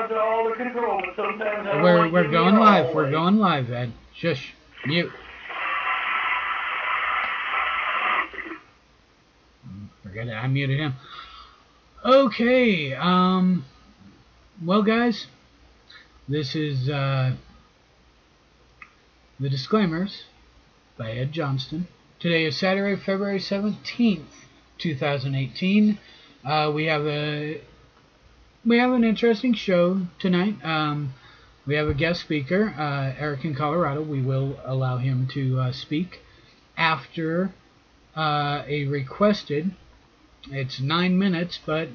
under all the control, but sometimes I We're going live. We're going live, Ed. Shush. Mute. Forget it. I muted him. Okay. Well, guys, this is the disclaimers by Ed Johnston. Today is Saturday, February 17th, 2018. We have an interesting show tonight. We have a guest speaker, Eric in Colorado. We will allow him to speak after a requested. It's 9 minutes, but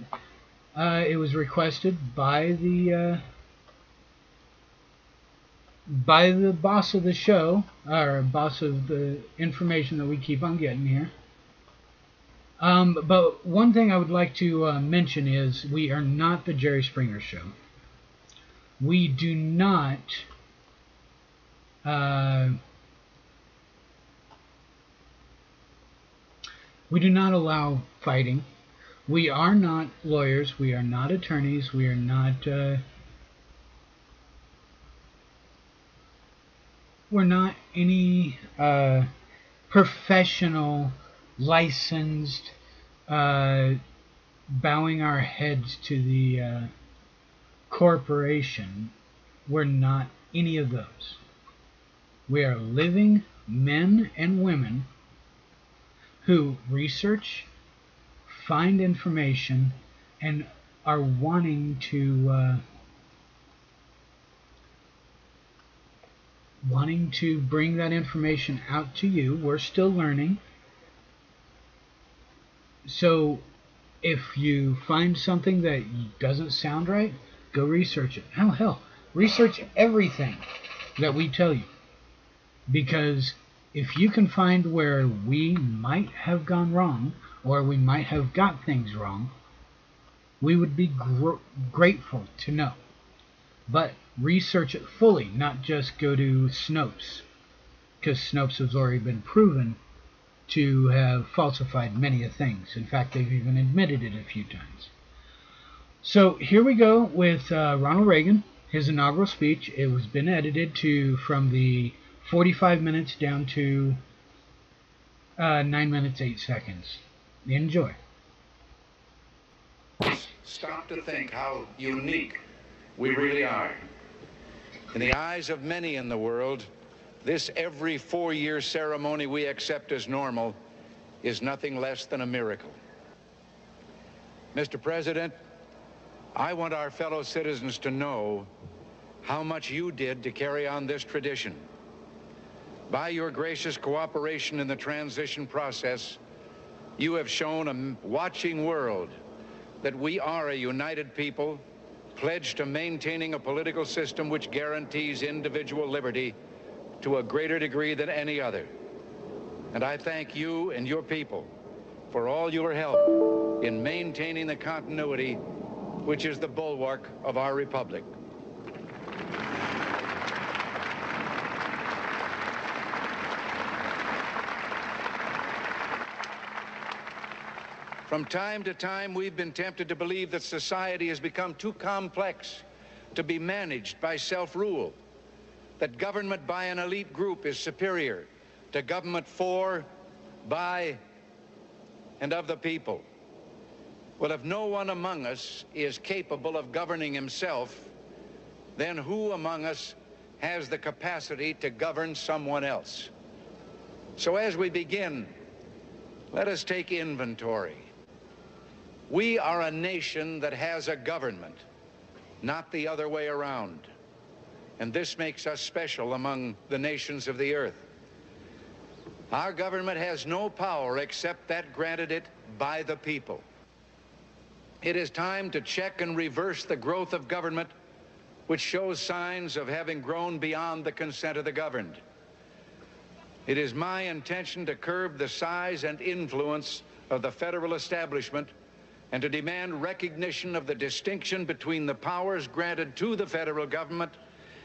it was requested by the boss of the show, or boss of the information that we keep on getting here. But one thing I would like to mention is we are not the Jerry Springer Show. We do not allow fighting. We are not lawyers. We are not attorneys. We are not we're not any professional, licensed, bowing our heads to the corporation. We're not any of those. We are living men and women who research, find information, and are wanting to bring that information out to you. We're still learning. So if you find something that doesn't sound right, go research it. Hell, research everything that we tell you. Because if you can find where we might have gone wrong, or we might have got things wrong, we would be grateful to know. But research it fully, not just go to Snopes, because Snopes has already been proven to have falsified many things. In fact, they've even admitted it a few times. So here we go with Ronald Reagan, his inaugural speech. It was been edited from the 45 minutes down to 9 minutes 8 seconds. Enjoy. Stop to think how unique we really are. In the eyes of many in the world, this every 4-year ceremony we accept as normal is nothing less than a miracle. Mr. President, I want our fellow citizens to know how much you did to carry on this tradition. By your gracious cooperation in the transition process, you have shown a watching world that we are a united people, pledged to maintaining a political system which guarantees individual liberty to a greater degree than any other. And I thank you and your people for all your help in maintaining the continuity which is the bulwark of our republic. From time to time, we've been tempted to believe that society has become too complex to be managed by self-rule, that government by an elite group is superior to government for, by, and of the people. Well, if no one among us is capable of governing himself, then who among us has the capacity to govern someone else? So as we begin, let us take inventory. We are a nation that has a government, not the other way around. And this makes us special among the nations of the earth. Our government has no power except that granted it by the people. It is time to check and reverse the growth of government, which shows signs of having grown beyond the consent of the governed. It is my intention to curb the size and influence of the federal establishment and to demand recognition of the distinction between the powers granted to the federal government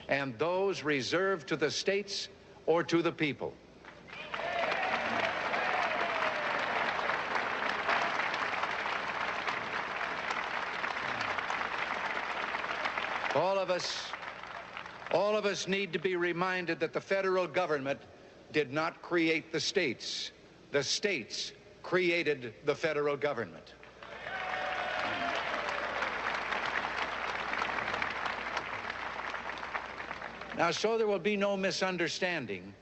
and those reserved to the states or to the people. All of us need to be reminded that the federal government did not create the states. The states created the federal government. Now, so there will be no misunderstanding,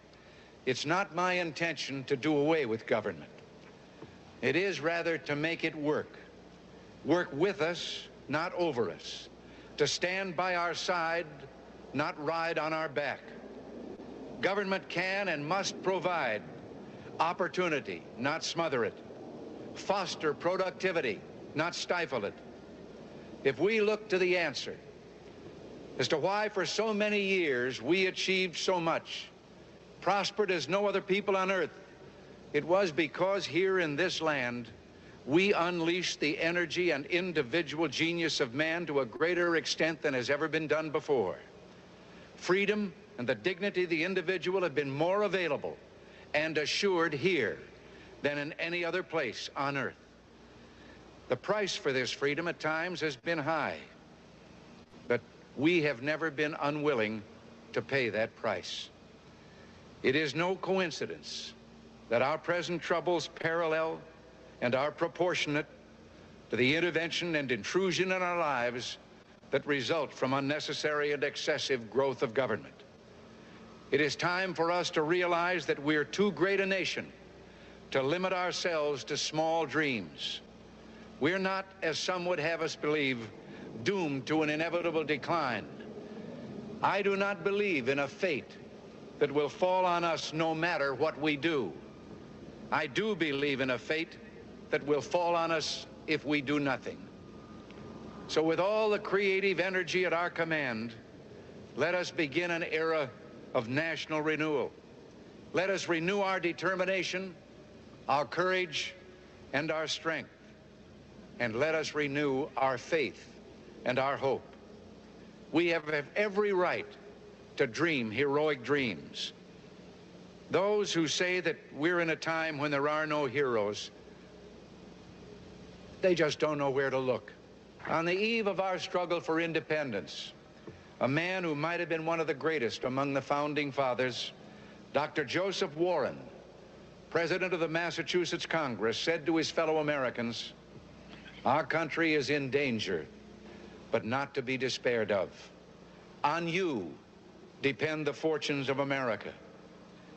it's not my intention to do away with government. It is rather to make it work with us, not over us, to stand by our side, not ride on our back. Government can and must provide opportunity, not smother it, foster productivity, not stifle it. If we look to the answer as to why for so many years we achieved so much, prospered as no other people on earth, it was because here in this land we unleashed the energy and individual genius of man to a greater extent than has ever been done before. Freedom and the dignity of the individual have been more available and assured here than in any other place on earth. The price for this freedom at times has been high, but we have never been unwilling to pay that price. It is no coincidence that our present troubles parallel and are proportionate to the intervention and intrusion in our lives that result from unnecessary and excessive growth of government. It is time for us to realize that we're too great a nation to limit ourselves to small dreams. We're not, as some would have us believe, doomed to an inevitable decline. I do not believe in a fate that will fall on us no matter what we do. I do believe in a fate that will fall on us if we do nothing. So with all the creative energy at our command, let us begin an era of national renewal. Let us renew our determination, our courage, and our strength. And let us renew our faith and our hope. We have every right to dream heroic dreams. Those who say that we're in a time when there are no heroes, they just don't know where to look. On the eve of our struggle for independence, a man who might have been one of the greatest among the founding fathers, Dr. Joseph Warren, president of the Massachusetts Congress, said to his fellow Americans, "Our country is in danger, but not to be despaired of. On you depend the fortunes of America.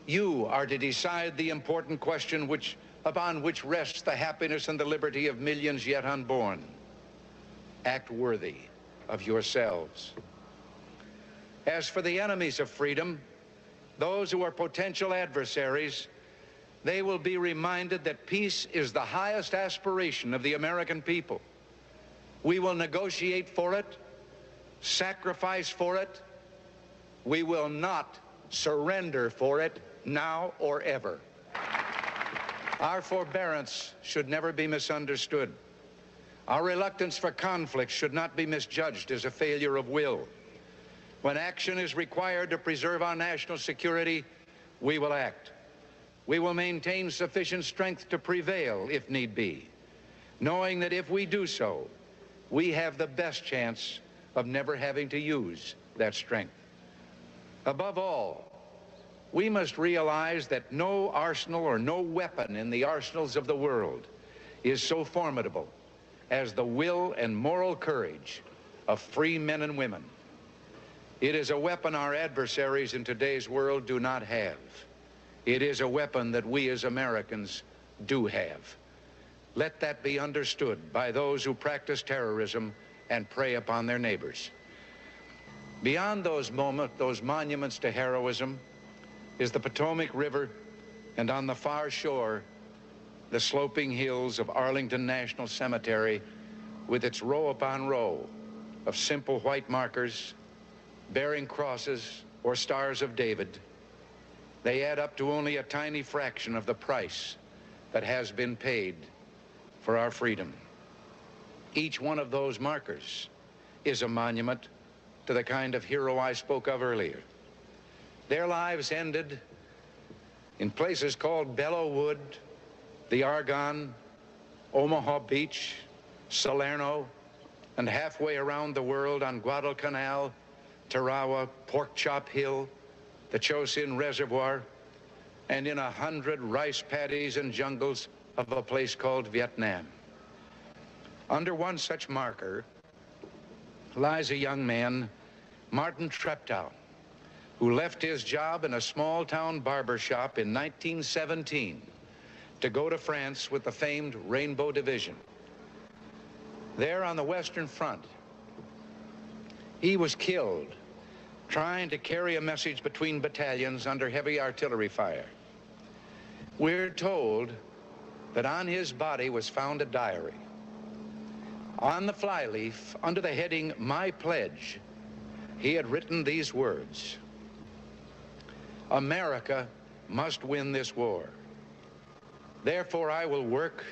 You are to decide the important question upon which rests the happiness and the liberty of millions yet unborn. Act worthy of yourselves." As for the enemies of freedom, those who are potential adversaries, they will be reminded that peace is the highest aspiration of the American people. We will negotiate for it, sacrifice for it. We will not surrender for it now or ever. Our forbearance should never be misunderstood. Our reluctance for conflict should not be misjudged as a failure of will. When action is required to preserve our national security, we will act. We will maintain sufficient strength to prevail if need be, knowing that if we do so, we have the best chance of never having to use that strength. Above all, we must realize that no arsenal or no weapon in the arsenals of the world is so formidable as the will and moral courage of free men and women. It is a weapon our adversaries in today's world do not have. It is a weapon that we as Americans do have. Let that be understood by those who practice terrorism and prey upon their neighbors. Beyond those monuments to heroism is the Potomac River, and on the far shore, the sloping hills of Arlington National Cemetery with its row upon row of simple white markers bearing crosses or stars of David. They add up to only a tiny fraction of the price that has been paid for our freedom. Each one of those markers is a monument to the kind of hero I spoke of earlier. Their lives ended in places called Belleau Wood, the Argonne, Omaha Beach, Salerno, and halfway around the world on Guadalcanal, Tarawa, Pork Chop Hill, the Chosin Reservoir, and in 100 rice paddies and jungles of a place called Vietnam. Under one such marker lies a young man, Martin Treptow, who left his job in a small-town barber shop in 1917 to go to France with the famed Rainbow Division. There on the Western Front, he was killed trying to carry a message between battalions under heavy artillery fire. We're told that on his body was found a diary. On the flyleaf, under the heading, My Pledge, he had written these words: America must win this war. Therefore, I will work,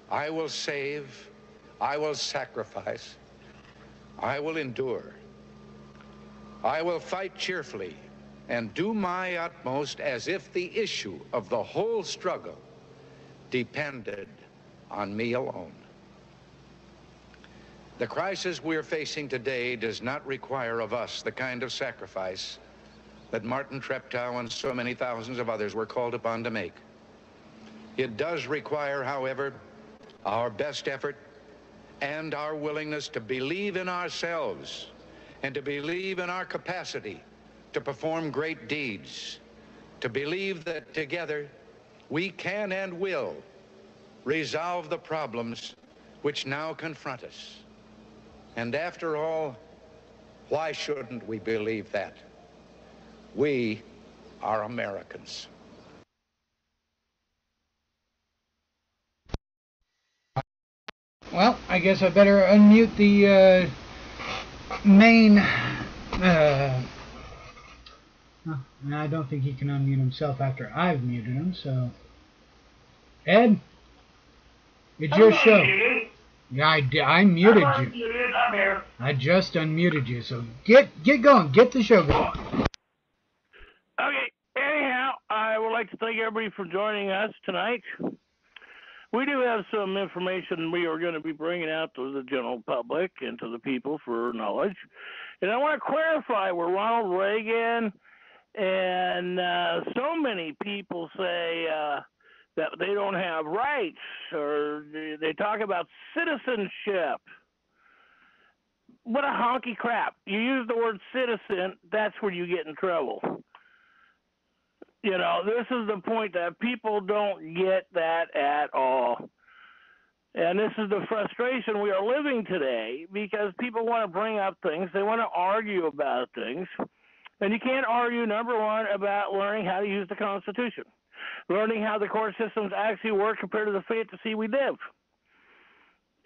I will save, I will sacrifice, I will endure. I will fight cheerfully and do my utmost as if the issue of the whole struggle depended on me alone. The crisis we're facing today does not require of us the kind of sacrifice that Martin Treptow and so many thousands of others were called upon to make. It does require, however, our best effort and our willingness to believe in ourselves and to believe in our capacity to perform great deeds, to believe that together we can and will resolve the problems which now confront us. And after all, why shouldn't we believe that? We are Americans. Well, I guess I better unmute the main. I don't think he can unmute himself after I've muted him. So, Ed, it's your show. Yeah, I muted you. I'm here. I just unmuted you. So get going. Get the show going. Okay. Anyhow, I would like to thank everybody for joining us tonight. We do have some information we are going to be bringing out to the general public and to the people for knowledge. And I want to clarify where Ronald Reagan and so many people say that they don't have rights, or they talk about citizenship. What a honky crap. You use the word citizen, that's where you get in trouble. You know, this is the point that people don't get that at all. And this is the frustration we are living today, because people want to bring up things, they want to argue about things, and you can't argue, number one, about learning how to use the Constitution, learning how the court systems actually work compared to the fantasy we live.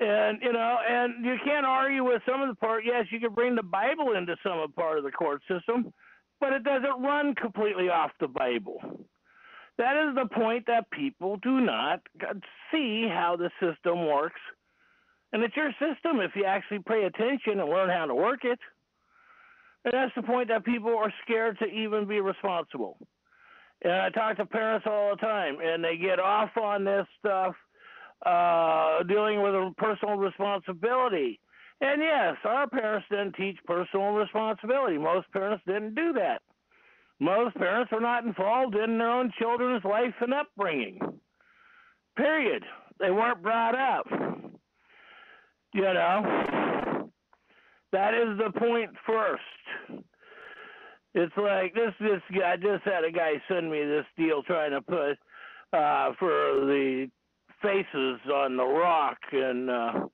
And, you know, and you can't argue with some of the part. Yes, you can bring the Bible into some of part of the court system, but it doesn't run completely off the Bible. That is the point, that people do not see how the system works. And it's your system if you actually pay attention and learn how to work it. And that's the point, that people are scared to even be responsible. And I talk to parents all the time, and they get off on this stuff, dealing with a personal responsibility. And yes, our parents didn't teach personal responsibility. Most parents didn't do that. Most parents were not involved in their own children's life and upbringing. Period. They weren't brought up. You know, that is the point first. It's like this guy, I just had a guy send me this deal trying to put for the faces on the rock and the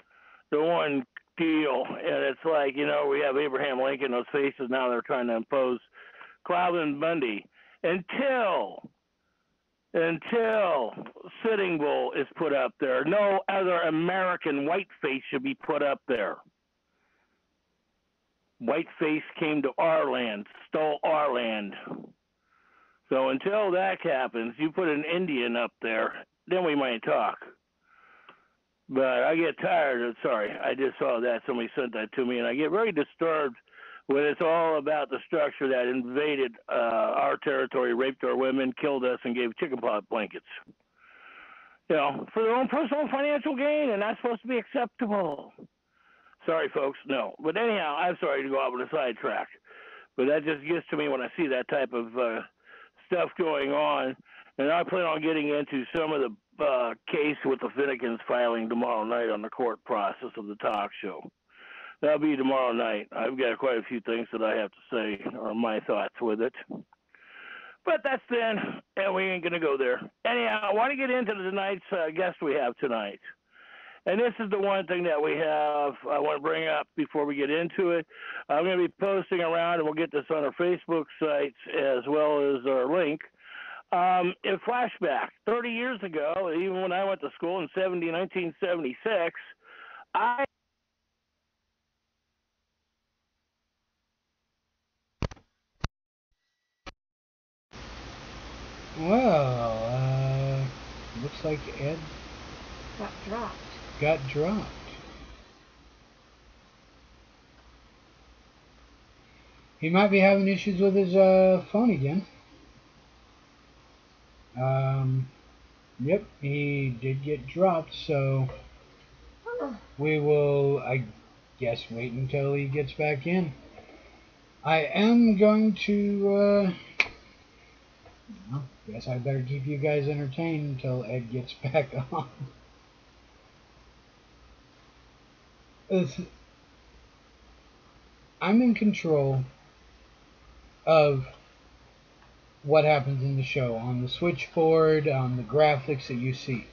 one deal, and it's like, you know, we have Abraham Lincoln, those faces, now they're trying to impose Cliven Bundy until Sitting Bull is put up there. No other American whiteface should be put up there. Whiteface came to our land, stole our land. So until that happens, you put an Indian up there, then we might talk. But I get tired of, sorry, I just saw that, somebody sent that to me, and I get very disturbed when it's all about the structure that invaded our territory, raped our women, killed us, and gave chickenpox blankets. You know, for their own personal financial gain, and that's supposed to be acceptable. Sorry, folks, no. But anyhow, I'm sorry to go off on a sidetrack. But that just gets to me when I see that type of stuff going on. And I plan on getting into some of the case with the Finnegans filing tomorrow night on the court process of the talk show. That'll be tomorrow night. I've got quite a few things that I have to say, or my thoughts with it. But that's then, and we ain't going to go there. Anyhow, I want to get into tonight's guest we have tonight. And this is the one thing that we have I want to bring up before we get into it. I'm going to be posting around, and we'll get this on our Facebook sites as well as our link. In flashback, 30 years ago, even when I went to school in 1976, I Well, looks like Ed got dropped. He might be having issues with his phone again. Yep, he did get dropped, so we will, I guess, wait until he gets back in. I am going to, well, guess I better keep you guys entertained until Ed gets back on. I'm in control of what happens in the show on the switchboard, on the graphics that you see.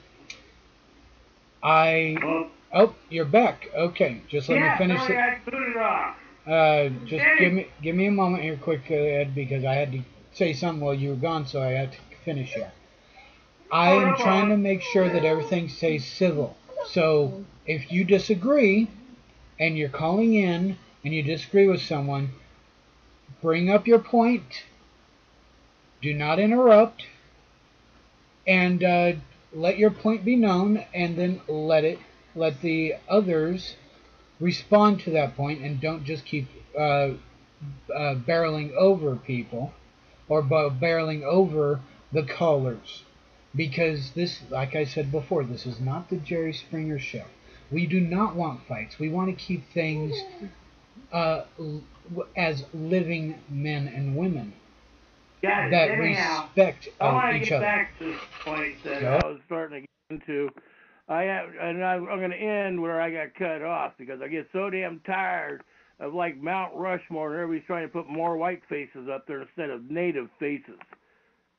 Oh, you're back. Okay, just let me finish it. I put it off. Just give me a moment here, quick, Ed, because I had to say something while you were gone, so I had to finish here. I am trying to make sure that everything stays civil. So if you disagree, and you're calling in, and you disagree with someone, bring up your point. Do not interrupt, and let your point be known, and then let the others respond to that point, and don't just keep barreling over people or barreling over the callers, because this, like I said before, this is not the Jerry Springer show. We do not want fights. We want to keep things as living men and women that respect I want to each get other. back to this point that I was starting to get into. I'm going to end where I got cut off because I get so damn tired of like Mount Rushmore and everybody's trying to put more white faces up there instead of native faces.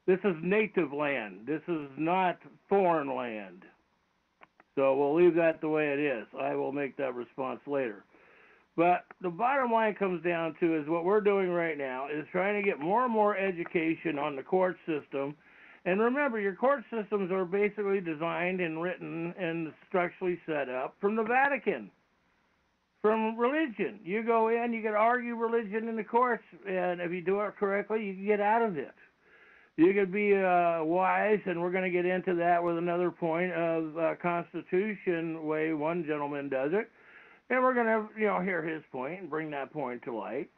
This is native land. This is not foreign land. So we'll leave that the way it is. I will make that response later. But the bottom line comes down to is what we're doing right now is trying to get more and more education on the court system. And remember, your court systems are basically designed and written and structurally set up from the Vatican, from religion. You go in, you can argue religion in the courts, and if you do it correctly, you can get out of it. You could be wise, and we're going to get into that with another point of Constitution way one gentleman does it. And we're going to, hear his point and bring that point to light.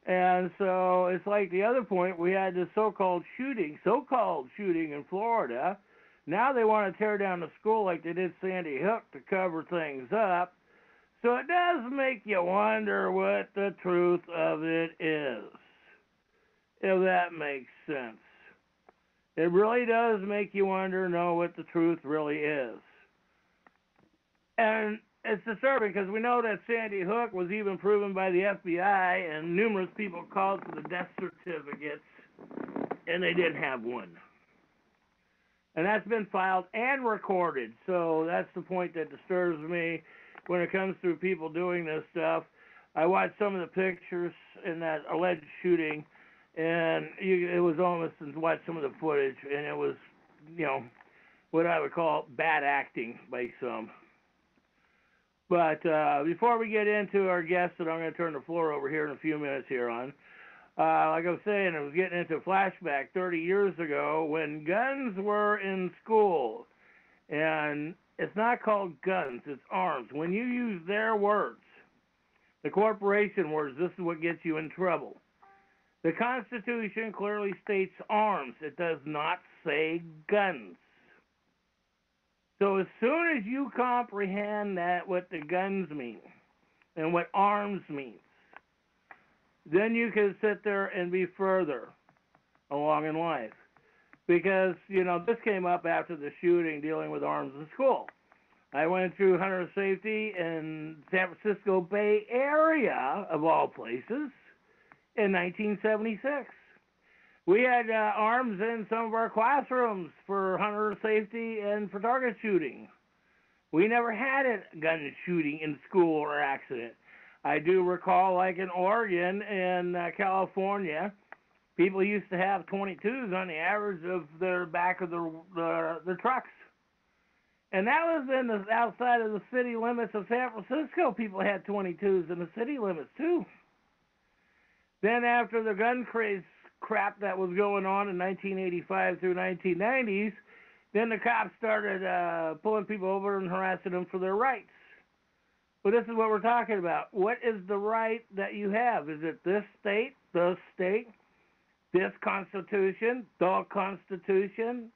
And so it's like the other point, we had this so-called shooting in Florida. Now they want to tear down the school like they did Sandy Hook to cover things up. So it does make you wonder what the truth of it is, if that makes sense. It really does make you wonder, know what the truth really is. And it's disturbing because we know that Sandy Hook was even proven by the FBI, and numerous people called for the death certificates, and they didn't have one. And that's been filed and recorded. So that's the point that disturbs me when it comes to people doing this stuff. I watched some of the pictures in that alleged shooting, and it was almost to watch some of the footage, and it was, what I would call bad acting by some. But before we get into our guest, that I'm going to turn the floor over here in a few minutes here on, like I was saying, I was getting into a flashback 30 years ago when guns were in school. And it's not called guns, it's arms. When you use their words, the corporation words, this is what gets you in trouble. The Constitution clearly states arms. It does not say guns. So as soon as you comprehend that, what the guns mean, and what arms means. Then you can sit there and be further along in life. Because, this came up after the shooting dealing with arms in school. I went through hunter safety in San Francisco Bay Area, of all places, in 1976. We had arms in some of our classrooms for hunter safety and for target shooting. We never had a gun shooting in school or accident. I do recall, like in Oregon and California, people used to have 22s on the average of their back of their trucks. And that was in the outside of the city limits of San Francisco. People had 22s in the city limits too. Then after the gun craze crap that was going on in 1985 through 1990s, then the cops started pulling people over and harassing them for their rights. But this is what we're talking about. What is the right that you have? Is it this state, the state, this Constitution, the Constitution?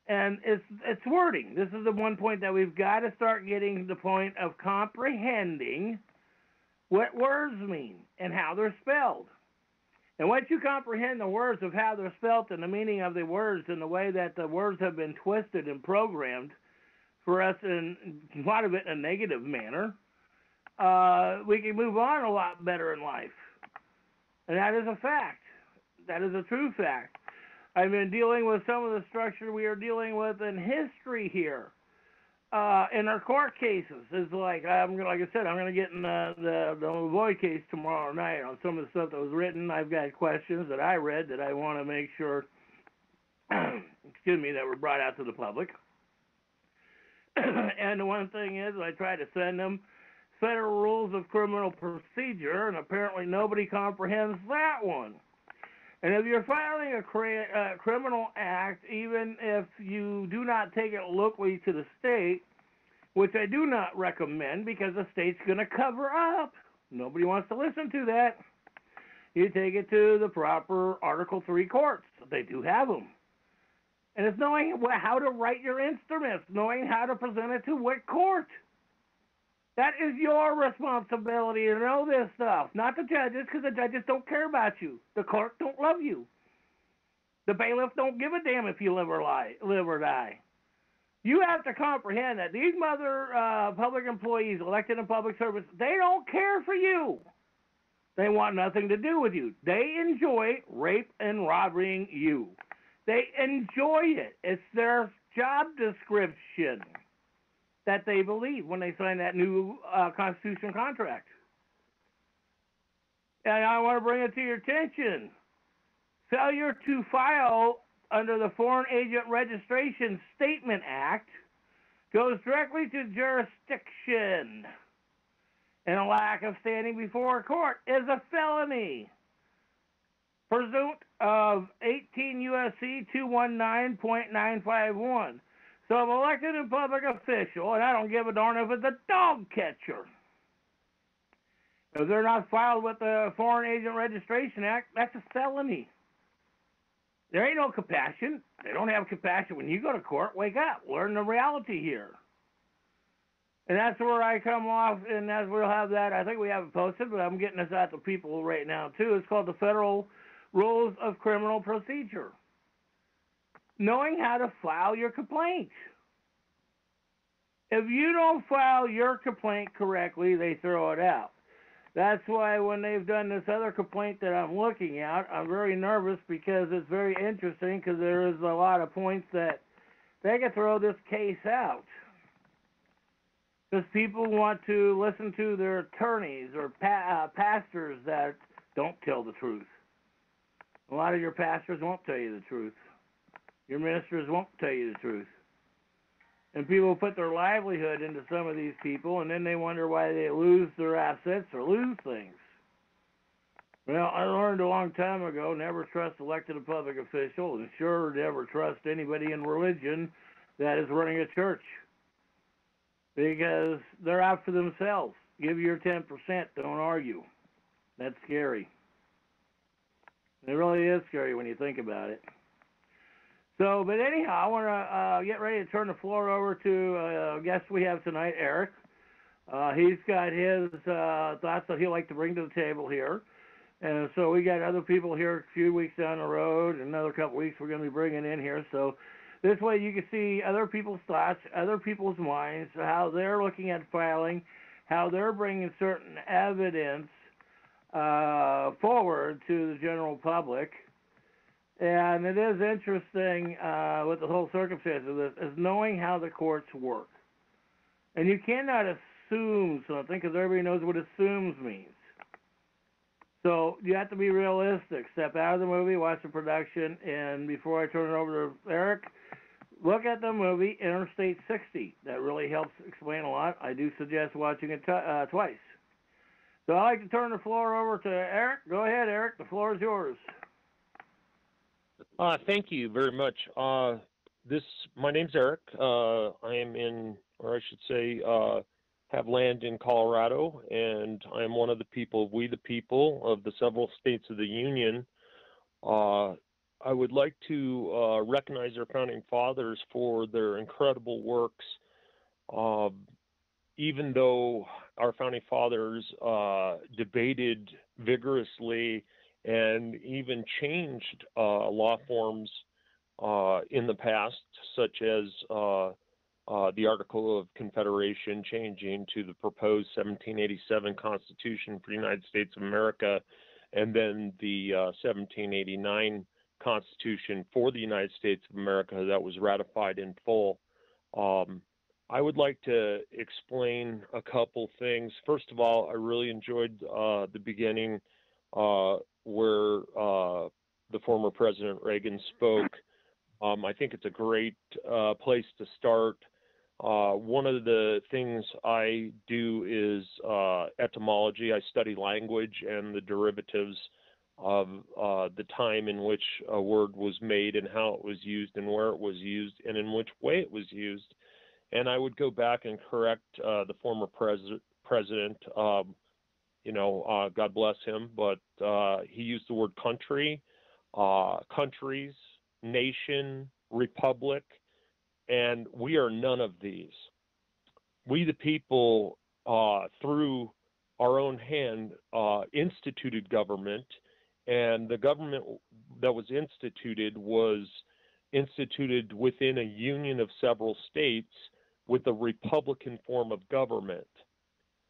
And it's wording. This is the one point that we've got to start getting to the point of comprehending what words mean and how they're spelled. And once you comprehend the words of how they're spelled and the meaning of the words and the way that the words have been twisted and programmed for us, in a lot of it in a negative manner, we can move on a lot better in life. And that is a fact. That is a true fact. I've been dealing with some of the structure we are dealing with in history here, in our court cases. It's like I said, I'm going to get in the Lavoie case tomorrow night on some of the stuff that was written. I've got questions that I read that I want to make sure, that were brought out to the public. And the one thing is, I try to send them Federal Rules of Criminal Procedure, and apparently nobody comprehends that one. And if you're filing a criminal act, even if you do not take it locally to the state, which I do not recommend because the state's going to cover up. Nobody wants to listen to that. You take it to the proper Article 3 courts. They do have them. And it's knowing how to write your instruments, knowing how to present it to what court. That is your responsibility to know this stuff, not the judges, because the judges don't care about you. The court don't love you. The bailiff don't give a damn if you live or die. You have to comprehend that these public employees elected in public service, they don't care for you. They want nothing to do with you. They enjoy rape and robbing you. They enjoy it. It's their job description that they believe when they sign that new Constitution contract. And I want to bring it to your attention. Failure to file under the Foreign Agent Registration Statement Act goes directly to jurisdiction. And a lack of standing before a court is a felony. Pursuant of 18 U.S.C. 219.951. So if elected and public official, and I don't give a darn if it's a dog catcher, if they're not filed with the Foreign Agent Registration Act, that's a felony. There ain't no compassion. They don't have compassion. When you go to court, wake up. Learn the reality here. And that's where I come off, and as we'll have that. I think we have it posted, but I'm getting this out to people right now, too. It's called the Federal Rules of Criminal Procedure. Knowing how to file your complaint. If you don't file your complaint correctly, they throw it out. That's why when they've done this other complaint that I'm looking at, I'm very nervous because it's very interesting because there is a lot of points that they can throw this case out. Because people want to listen to their attorneys or pastors that don't tell the truth. A lot of your pastors won't tell you the truth. Your ministers won't tell you the truth. And people put their livelihood into some of these people, and then they wonder why they lose their assets or lose things. Well, I learned a long time ago, never trust elected public officials, and sure never trust anybody in religion that is running a church. Because they're out for themselves. Give your 10%, don't argue. That's scary. It really is scary when you think about it. So, but anyhow, I want to get ready to turn the floor over to a guest we have tonight, Eric. He's got his thoughts that he'd like to bring to the table here. And so we got other people here a few weeks down the road, another couple weeks we're going to be bringing in here. So this way you can see other people's thoughts, other people's minds, how they're looking at filing, how they're bringing certain evidence forward to the general public. And it is interesting with the whole circumstance of this, is knowing how the courts work. And you cannot assume something because everybody knows what assumes means. So you have to be realistic. Step out of the movie, watch the production, and before I turn it over to Eric, look at the movie Interstate 60. That really helps explain a lot. I do suggest watching it twice. So I'd like to turn the floor over to Eric. Go ahead, Eric. The floor is yours. Thank you very much. My name's Eric. I am in, or I should say, have land in Colorado, and I am one of the people, we the people of the several states of the Union. I would like to recognize our founding fathers for their incredible works. Even though our founding fathers debated vigorously and even changed law forms in the past, such as the Article of Confederation changing to the proposed 1787 Constitution for the United States of America, and then the 1789 Constitution for the United States of America that was ratified in full. I would like to explain a couple things. First of all, I really enjoyed the beginning where the former President Reagan spoke. I think it's a great place to start. One of the things I do is etymology. I study language and the derivatives of the time in which a word was made and how it was used and where it was used and in which way it was used. And I would go back and correct the former president. God bless him, but he used the word country, countries, nation, republic, and we are none of these. We the people, through our own hand, instituted government, and the government that was instituted within a union of several states with a republican form of government.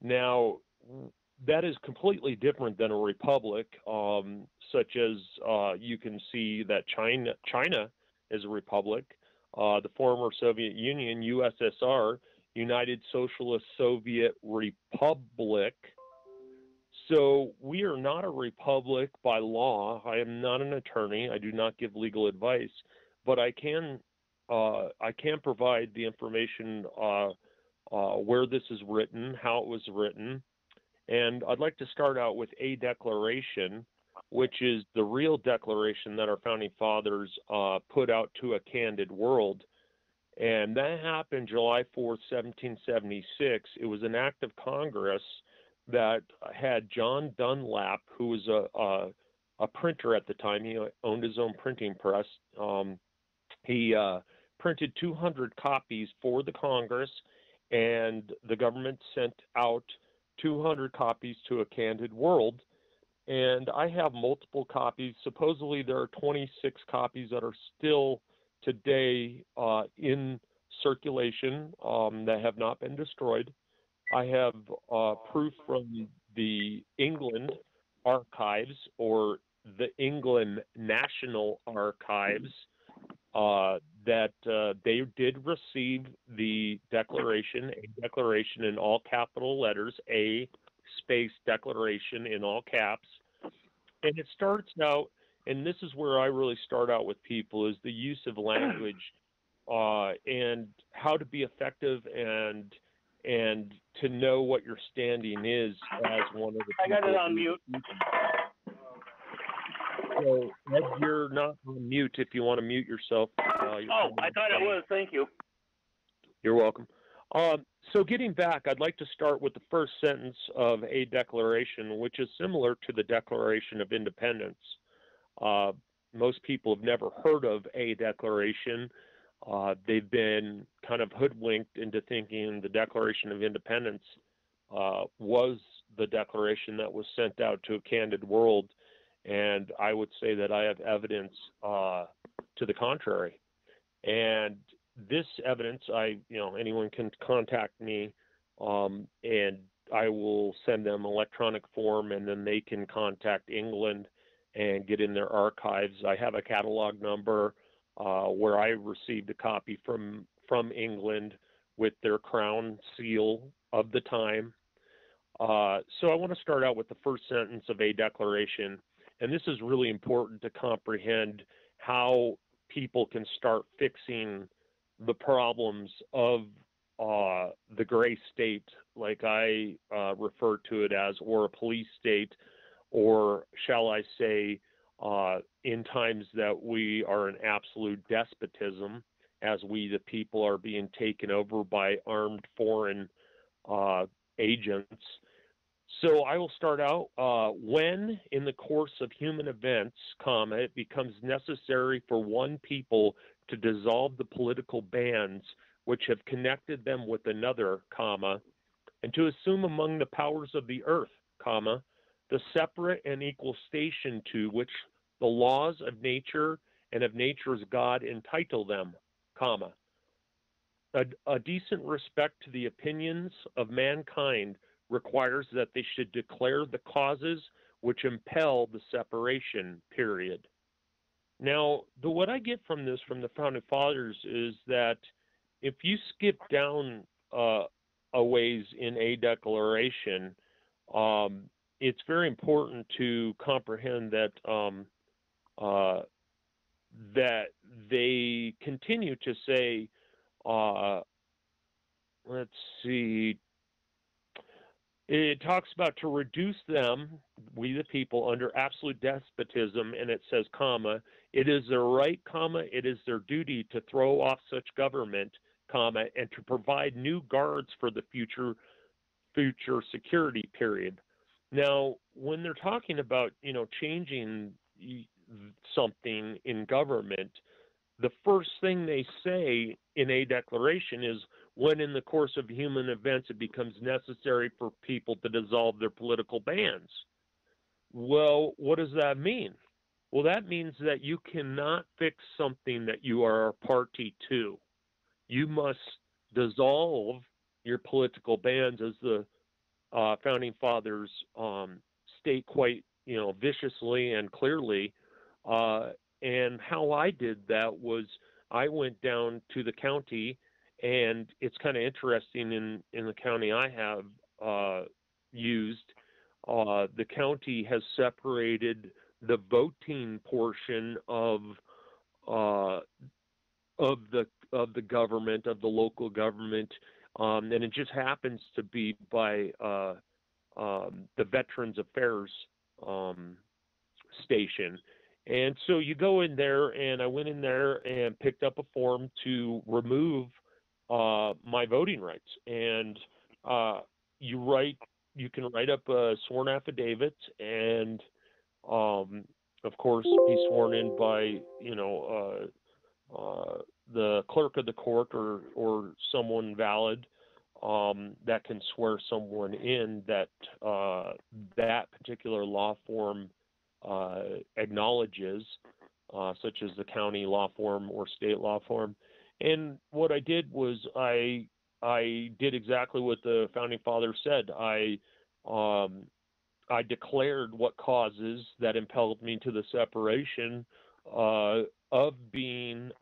Now, that is completely different than a republic, such as you can see that China is a republic, the former Soviet Union, USSR, United Socialist Soviet Republic. So we are not a republic by law. I am not an attorney. I do not give legal advice, but I can provide the information where this is written, how it was written. And I'd like to start out with a declaration, which is the real declaration that our founding fathers put out to a candid world. And that happened July 4th, 1776. It was an act of Congress that had John Dunlap, who was a printer at the time. He owned his own printing press. He printed 200 copies for the Congress, and the government sent out 200 copies to a candid world. And I have multiple copies. Supposedly there are 26 copies that are still today in circulation that have not been destroyed. I have proof from the England Archives, or the England National Archives, that they did receive the declaration, a declaration in all capital letters, a space declaration in all caps. And it starts out, and this is where I really start out with people, is the use of language and how to be effective and to know what your standing is as one of the people. I got it on mute. So, Ed, you're not on mute. If you want to mute yourself. I thought it was. Thank you. You're welcome. So getting back, I'd like to start with the first sentence of a declaration, which is similar to the Declaration of Independence. Most people have never heard of a declaration. They've been kind of hoodwinked into thinking the Declaration of Independence was the declaration that was sent out to a candid world, and I would say that I have evidence to the contrary. And this evidence, anyone can contact me, and I will send them electronic form, and then they can contact England and get in their archives. I have a catalog number where I received a copy from England with their crown seal of the time. So I want to start out with the first sentence of a declaration, and this is really important to comprehend how people can start fixing the problems of the gray state, like I refer to it as, or a police state, or shall I say, in times that we are in absolute despotism, as we, the people, are being taken over by armed foreign agents. So I will start out, when in the course of human events, it becomes necessary for one people to dissolve the political bands which have connected them with another, and to assume among the powers of the earth, the separate and equal station to which the laws of nature and of nature's God entitle them, a decent respect to the opinions of mankind requires that they should declare the causes which impel the separation, period. Now, what I get from this, from the Founding Fathers, is that if you skip down a ways in a declaration, it's very important to comprehend that that they continue to say, let's see, it talks about to reduce them, we the people, under absolute despotism, and it says, it is their right, it is their duty to throw off such government, and to provide new guards for the future security, period. Now, when they're talking about, changing something in government, the first thing they say in a declaration is, when in the course of human events it becomes necessary for people to dissolve their political bands. Well, what does that mean? Well, that means that you cannot fix something that you are a party to. You must dissolve your political bands, as the Founding Fathers state quite, viciously and clearly. And how I did that was, I went down to the county, and it's kind of interesting in the county I have used. The county has separated the voting portion of the government, of the local government, and it just happens to be by the Veterans Affairs station. And so you go in there, and I went in there and picked up a form to remove my voting rights. And you can write up a sworn affidavit, and of course be sworn in by the clerk of the court, or someone valid that can swear someone in that that particular law form acknowledges, such as the county law form or state law form. And what I did was I did exactly what the Founding Fathers said. I declared what causes that impelled me to the separation of being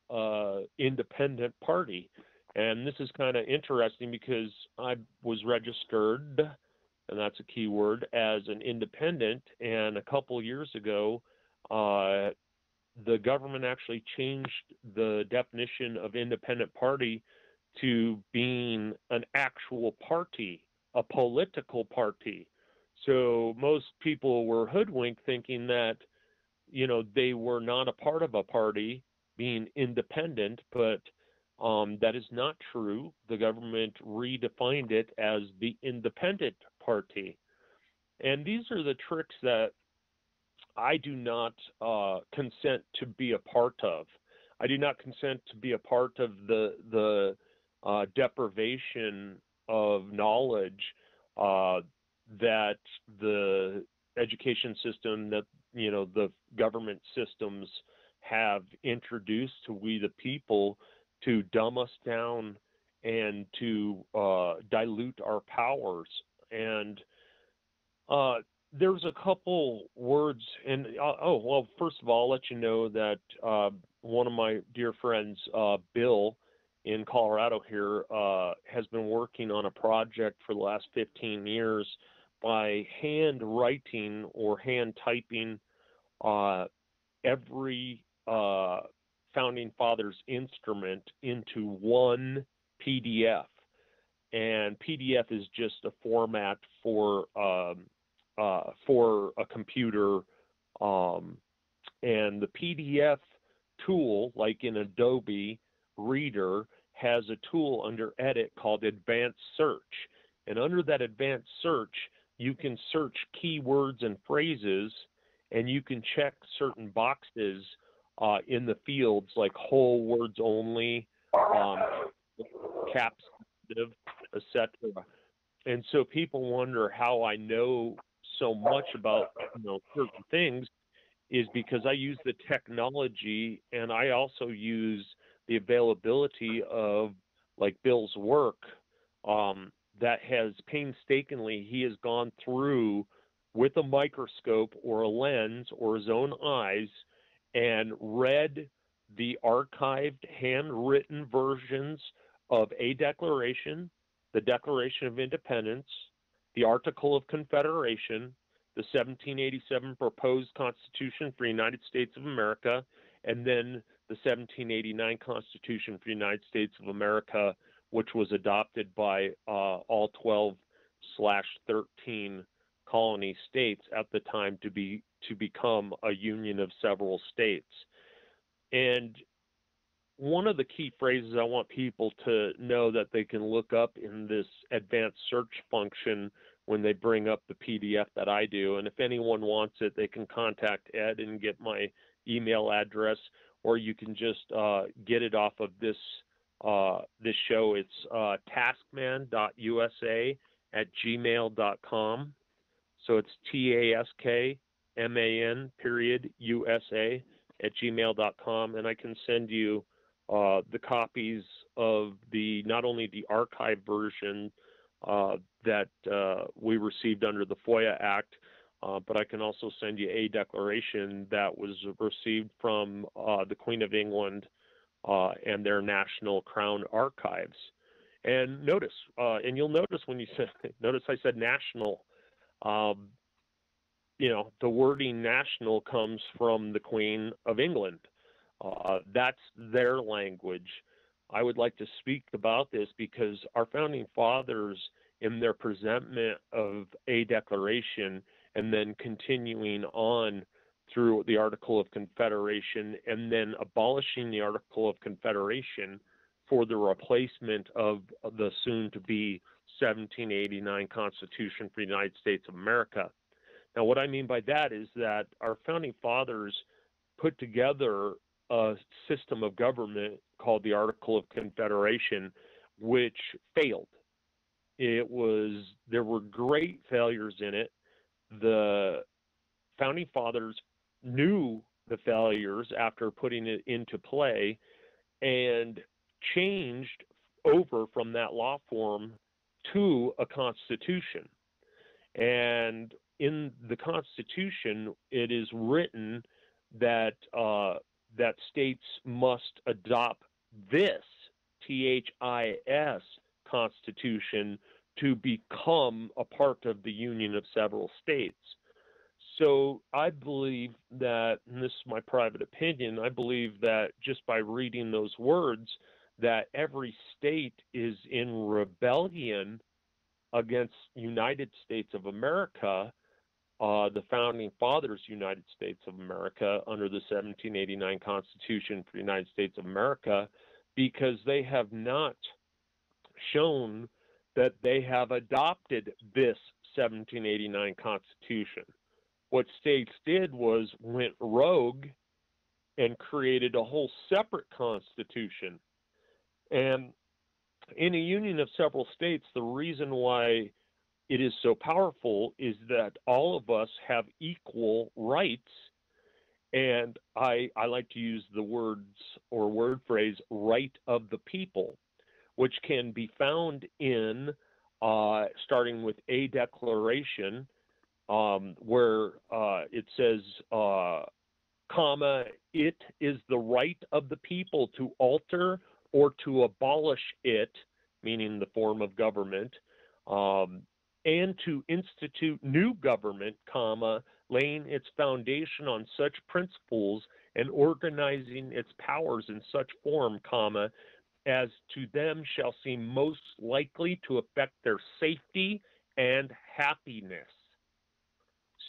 independent party. And this is kind of interesting because I was registered, and that's a key word, as an independent. And a couple years ago, the government actually changed the definition of independent party to being an actual party, a political party. So most people were hoodwinked, thinking that, they were not a part of a party, being independent, but that is not true. The government redefined it as the independent party. And these are the tricks that I do not consent to be a part of. I do not consent to be a part of the deprivation of knowledge that the education system, that the government systems have introduced to we the people to dumb us down and to dilute our powers. And there's a couple words, and well, first of all, I'll let you know that one of my dear friends, Bill, in Colorado here, has been working on a project for the last 15 years by hand writing or hand typing every Founding Fathers instrument into one PDF. And PDF is just a format for a computer, and the PDF tool, like in Adobe Reader, has a tool under Edit called Advanced Search. And under that Advanced Search, you can search keywords and phrases, and you can check certain boxes in the fields like whole words only, caps, etc. And so people wonder how I know so much about certain things, is because I use the technology, and I also use the availability of like Bill's work that has painstakingly, he has gone through with a microscope or a lens or his own eyes and read the archived handwritten versions of a declaration, the Declaration of Independence, the Article of Confederation, the 1787 proposed Constitution for the United States of America, and then the 1789 Constitution for the United States of America, which was adopted by all 12/13 colony states at the time to become a union of several states. And one of the key phrases I want people to know that they can look up in this advanced search function when they bring up the PDF that I do, and if anyone wants it, they can contact Ed and get my email address, or you can just get it off of this show. It's taskman.usa@gmail.com. So it's taskman.usa@gmail.com, and I can send you the copies of not only the archive version that we received under the FOIA Act, but I can also send you a declaration that was received from the Queen of England and their National Crown Archives. And notice, and you'll notice when you notice I said national, the wording national comes from the Queen of England. That's their language. I would like to speak about this because our Founding Fathers, in their presentment of a declaration and then continuing on through the Article of Confederation and then abolishing the Article of Confederation for the replacement of the soon-to-be 1789 Constitution for the United States of America. Now, what I mean by that is that our Founding Fathers put together a system of government called the Article of Confederation, which failed. There were great failures in it. The Founding Fathers knew the failures after putting it into play and changed over from that law form to a constitution. And in the Constitution, it is written that that states must adopt this THIS Constitution to become a part of the Union of Several States. So I believe that, and this is my private opinion, I believe that just by reading those words, that every state is in rebellion against United States of America, the Founding Fathers United States of America, under the 1789 Constitution for the United States of America, because they have not shown that they have adopted this 1789 Constitution. What states did was went rogue and created a whole separate constitution. And in a union of several states, the reason why it is so powerful is that all of us have equal rights. And I like to use the words or word phrase right of the people, which can be found in starting with a declaration where it says, comma, it is the right of the people to alter or to abolish it, meaning the form of government, and to institute new government, comma, laying its foundation on such principles and organizing its powers in such form, comma, as to them shall seem most likely to affect their safety and happiness.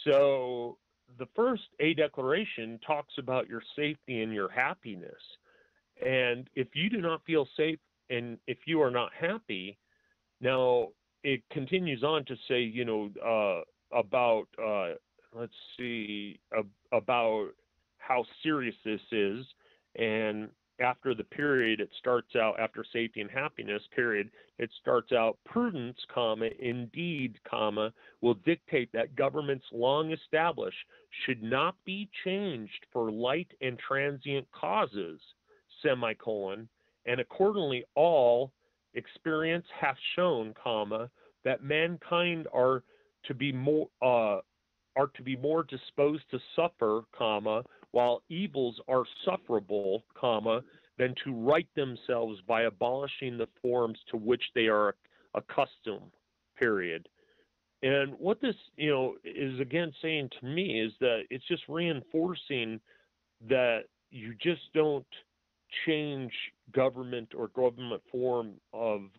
So the first A declaration talks about your safety and your happiness. And if you do not feel safe and if you are not happy, now it continues on to say, you know, about, let's see, about how serious this is. And after the period, it starts out, after safety and happiness, period, it starts out, prudence, comma, indeed, comma, will dictate that governments long established should not be changed for light and transient causes, semicolon, and accordingly all experience hath shown, comma, that mankind are to be more disposed to suffer, comma, while evils are sufferable, comma, than to right themselves by abolishing the forms to which they are accustomed, period. And what this, you know, is again saying to me is that it's just reinforcing that you just don't change government or government form of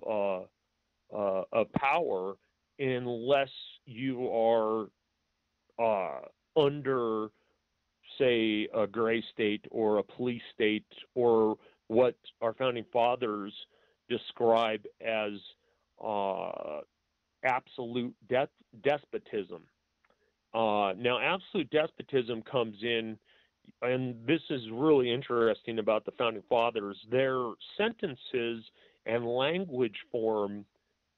power unless you are under, say, a gray state or a police state, or what our founding fathers describe as absolute despotism. Now, absolute despotism comes in, and this is really interesting about the founding fathers. Their sentences and language form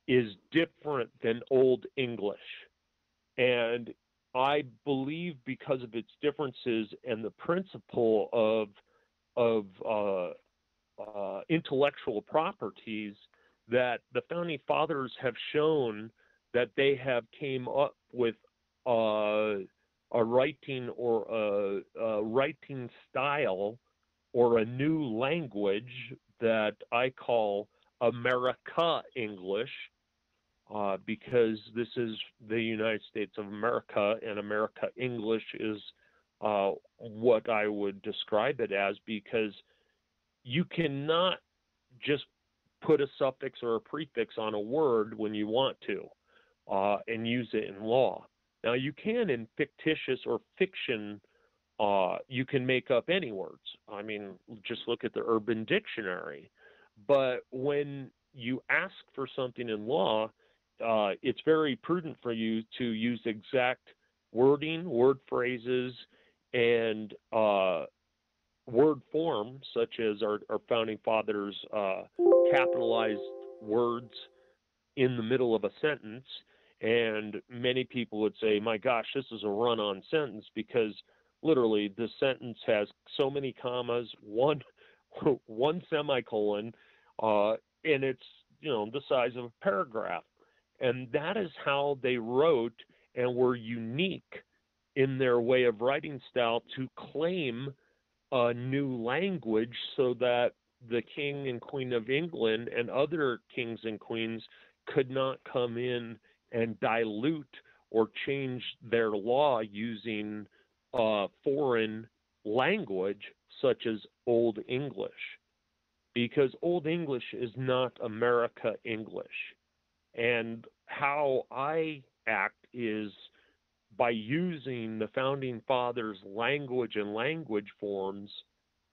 is different than Old English. And I believe because of its differences and the principle of intellectual properties, that the founding fathers have shown that they have came up with a writing or a writing style or a new language that I call America English, because this is the United States of America, and America English is what I would describe it as, because you cannot just put a suffix or a prefix on a word when you want to and use it in law. Now, you can in fictitious or fiction, you can make up any words. I mean, just look at the Urban Dictionary. But when you ask for something in law, it's very prudent for you to use exact wording, word phrases, and word form, such as our founding fathers capitalized words in the middle of a sentence. And many people would say, my gosh, this is a run-on sentence, because literally the sentence has so many commas, one semicolon, and it's, you know, the size of a paragraph. And that is how they wrote and were unique in their way of writing style to claim a new language, so that the King and Queen of England and other kings and queens could not come in and dilute or change their law using foreign language such as Old English, because Old English is not America English. And how I act is by using the founding fathers' language and language forms.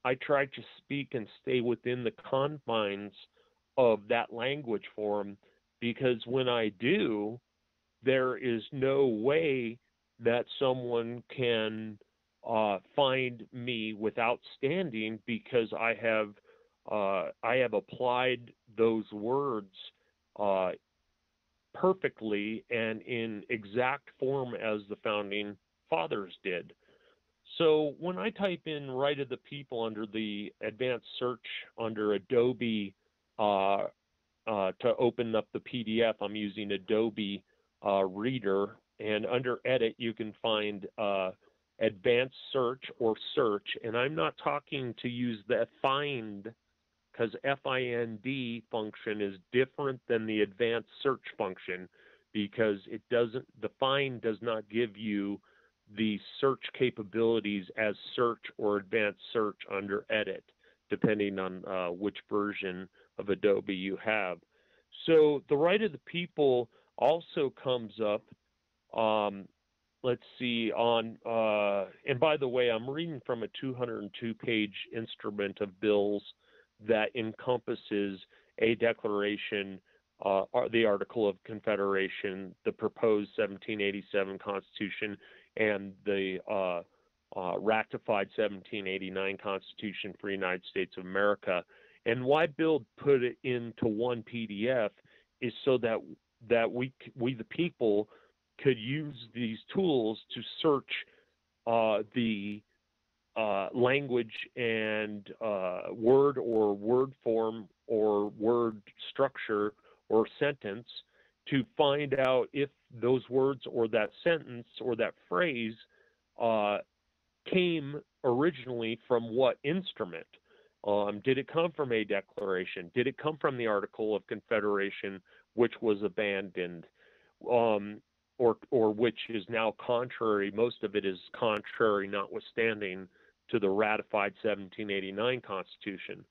I try to speak and stay within the confines of that language form, because when I do, there is no way that someone can find me without standing, because I have applied those words perfectly and in exact form as the founding fathers did. So when I type in Right of the People under the advanced search under Adobe to open up the PDF, I'm using Adobe Reader, and under Edit you can find advanced search or search, and I'm not talking to use the find, because FIND function is different than the advanced search function, because the find does not give you the search capabilities as search or advanced search under Edit, depending on which version of Adobe you have. So the Right of the People also comes up, let's see, on, and by the way, I'm reading from a 202-page instrument of bills that encompasses a declaration, the Article of Confederation, the proposed 1787 Constitution, and the ratified 1789 Constitution for the United States of America. And why Bill put it into one PDF is so that we the people could use these tools to search the language and word or word form or word structure or sentence to find out if those words or that sentence or that phrase came originally from what instrument. Did it come from a declaration? Did it come from the Article of Confederation, which was abandoned, or which is now contrary? Most of it is contrary, notwithstanding, to the ratified 1789 Constitution.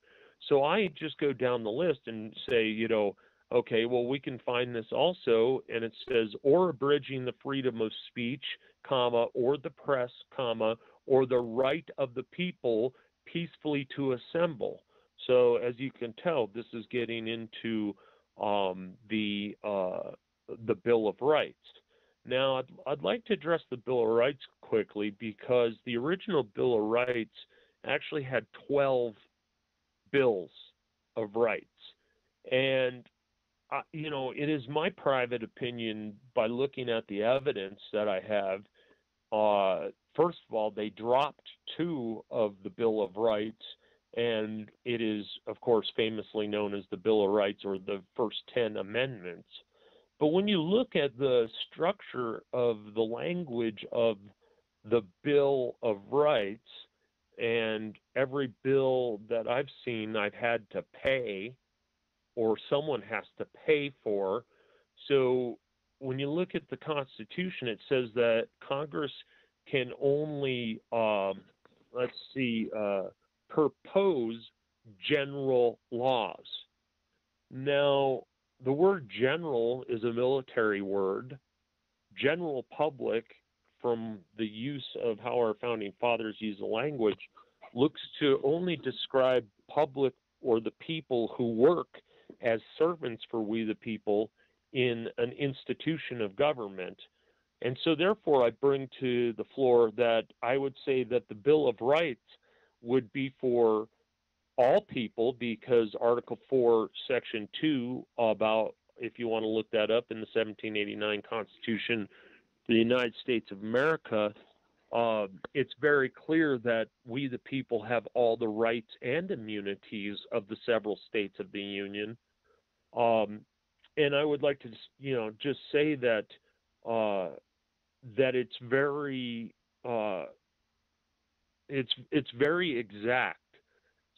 So I just go down the list and say, okay, well, we can find this also, and it says, or abridging the freedom of speech, comma, or the press, comma, or the right of the people peacefully to assemble. So as you can tell, this is getting into the Bill of Rights. Now, I'd like to address the Bill of Rights quickly, because the original Bill of Rights actually had 12 bills of rights. And, it is my private opinion, by looking at the evidence that I have, first of all, they dropped 2 of the Bill of Rights, and it is, of course, famously known as the Bill of Rights, or the first 10 amendments. But when you look at the structure of the language of the Bill of Rights, and every bill that I've seen, I've had to pay, or someone has to pay for. So when you look at the Constitution, it says that Congress can only, propose general laws. Now, the word general is a military word. General public, from the use of how our founding fathers use the language, looks to only describe public, or the people who work as servants for we the people in an institution of government. And so therefore I bring to the floor that I would say that the Bill of Rights would be for all people, because Article 4, Section 2, about, if you want to look that up, in the 1789 Constitution for the United States of America, it's very clear that we the people have all the rights and immunities of the several states of the Union. And I would like to, just say that that it's very it's very exact.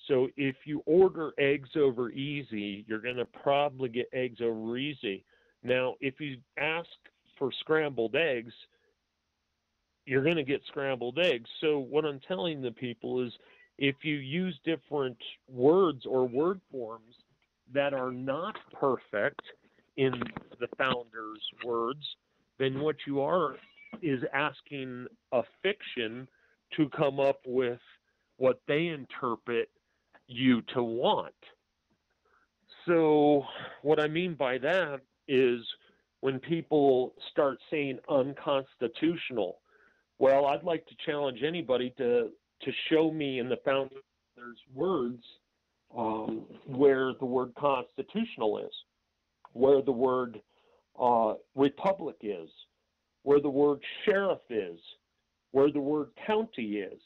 So if you order eggs over easy, you're going to probably get eggs over easy. Now, if you ask for scrambled eggs, you're going to get scrambled eggs. So what I'm telling the people is, if you use different words or word forms that are not perfect in the founders' words, then what you are is asking a fiction to come up with what they interpret you to want. So what I mean by that is, when people start saying unconstitutional, well, I'd like to challenge anybody to show me in the founders' words where the word constitutional is, where the word republic is, where the word sheriff is, where the word county is.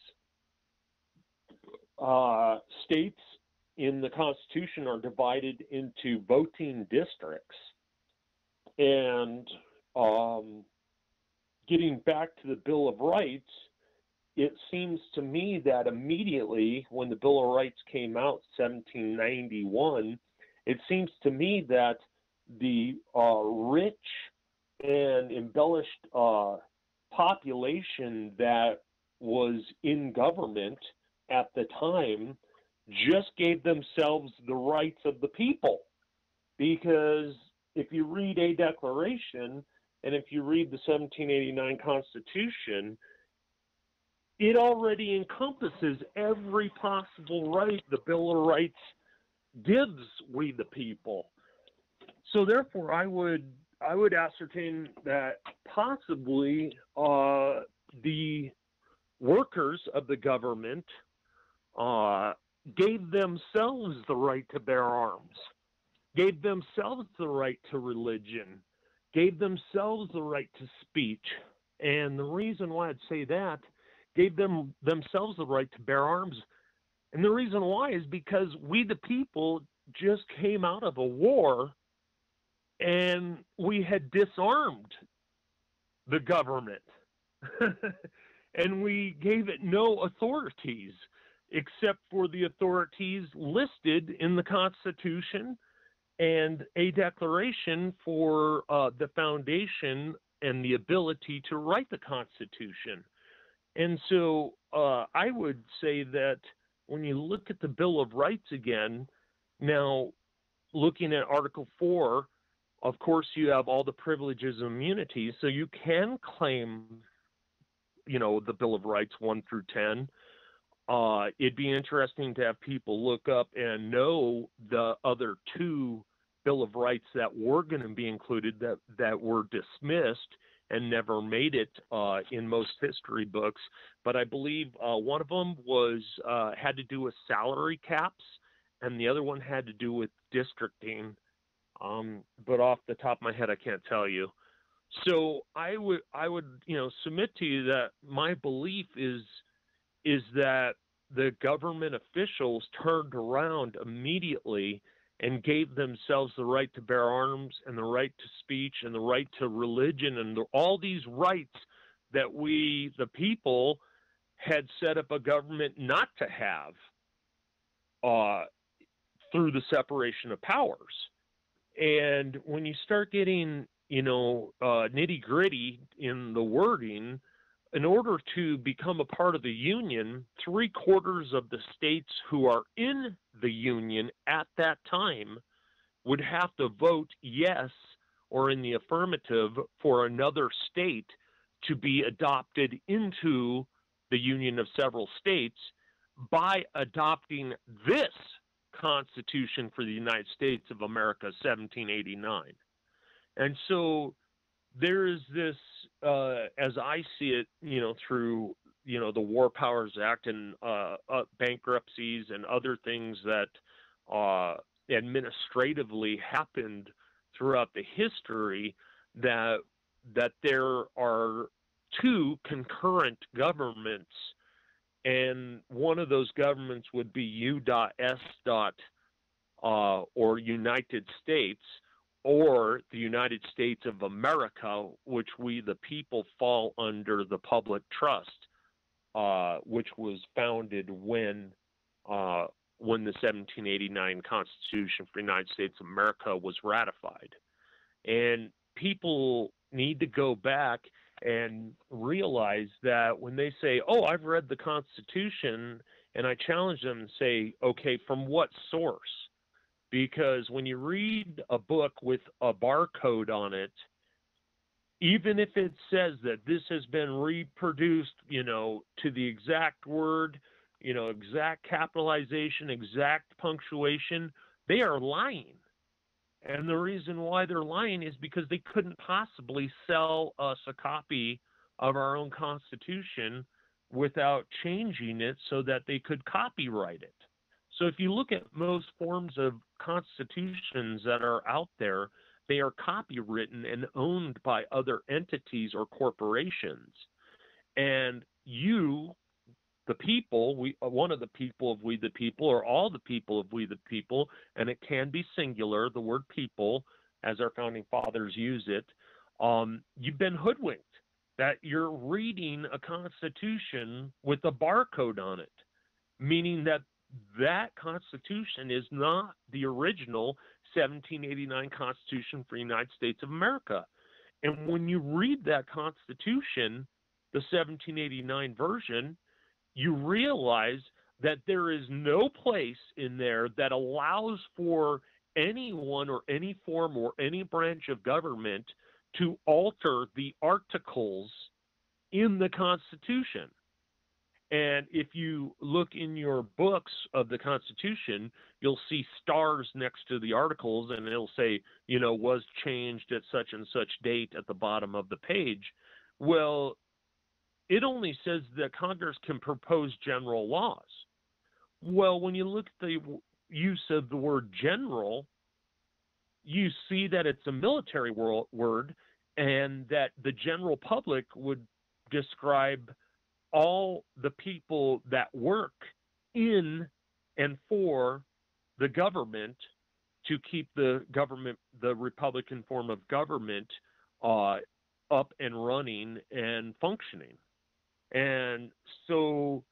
States in the Constitution are divided into voting districts. And getting back to the Bill of Rights, it seems to me that immediately when the Bill of Rights came out, 1791, it seems to me that the rich and embellished population that was in government at the time just gave themselves the rights of the people. Because if you read a declaration and if you read the 1789 Constitution, it already encompasses every possible right the Bill of Rights gives we the people. So therefore, I would ascertain that possibly the workers of the government gave themselves the right to bear arms, gave themselves the right to religion, gave themselves the right to speech. And the reason why I'd say that, gave themselves the right to bear arms. And the reason why is because we the people just came out of a war and we had disarmed the government. And we gave it no authorities except for the authorities listed in the Constitution and a declaration for the foundation and the ability to write the Constitution. And so I would say that when you look at the Bill of Rights again, now looking at Article 4, of course, you have all the privileges and immunities, so you can claim, the Bill of Rights 1 through 10. It'd be interesting to have people look up and know the other two Bill of Rights that were going to be included that were dismissed and never made it in most history books. But I believe one of them had to do with salary caps, and the other one had to do with districting. But off the top of my head, I can't tell you. So I would submit to you that my belief is that the government officials turned around immediately and gave themselves the right to bear arms and the right to speech and the right to religion and all these rights that we, the people, had set up a government not to have through the separation of powers. And when you start getting, nitty gritty in the wording, in order to become a part of the Union, 3/4 of the states who are in the Union at that time would have to vote yes or in the affirmative for another state to be adopted into the Union of Several States by adopting this Constitution for the United States of America, 1789. And so there is this, as I see it, through, the War Powers Act and bankruptcies and other things that administratively happened throughout the history, that there are two concurrent governments, and one of those governments would be U.S. Or United States, or the United States of America, which we the people fall under the public trust, which was founded when the 1789 Constitution for the United States of America was ratified. And people need to go back and realize that when they say, oh, I've read the Constitution, and I challenge them and say, okay, from what source? Because when you read a book with a barcode on it, even if it says that this has been reproduced, to the exact word, exact capitalization, exact punctuation, they are lying. And the reason why they're lying is because they couldn't possibly sell us a copy of our own Constitution without changing it so that they could copyright it. So if you look at most forms of constitutions that are out there, they are copywritten and owned by other entities or corporations. And you, the people, one of the people of We the People, or all the people of We the People, and it can be singular, the word people, as our founding fathers use it, you've been hoodwinked, that you're reading a constitution with a barcode on it, meaning that that constitution is not the original 1789 Constitution for the United States of America. And when you read that constitution, the 1789 version, you realize that there is no place in there that allows for anyone or any form or any branch of government to alter the articles in the Constitution. And if you look in your books of the Constitution, you'll see stars next to the articles, and it'll say, was changed at such and such date at the bottom of the page. Well, it only says that Congress can propose general laws. Well, when you look at the use of the word general, you see that it's a military word, and that the general public would describe all the people that work in and for the government to keep the government, the Republican form of government, up and running and functioning. And so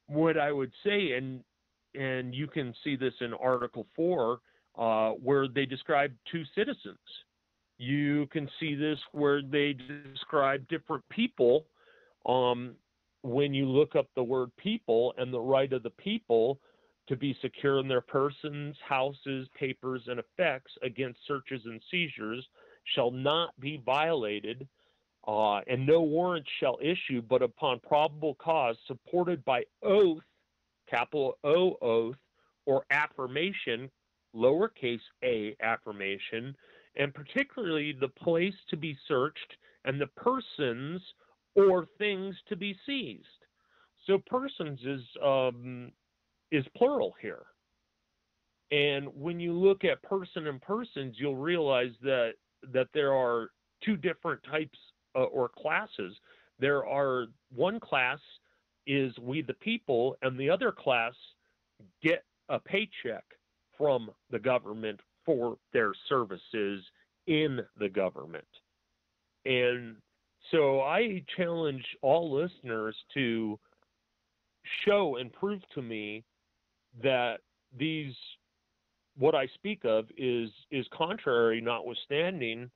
what I would say, and you can see this in Article 4, where they describe two citizens. You can see this where they describe different people. When you look up the word people and the right of the people to be secure in their persons, houses, papers, and effects against searches and seizures shall not be violated, and no warrant shall issue but upon probable cause, supported by oath, capital O oath, or affirmation, lowercase a affirmation, and particularly the place to be searched and the persons or things to be seized. So persons is plural here. And when you look at person and persons, you'll realize that there are two different types or classes. There are one class is We the People, and the other class get a paycheck from the government for their services in the government. And so I challenge all listeners to show and prove to me that what I speak of is contrary, notwithstanding,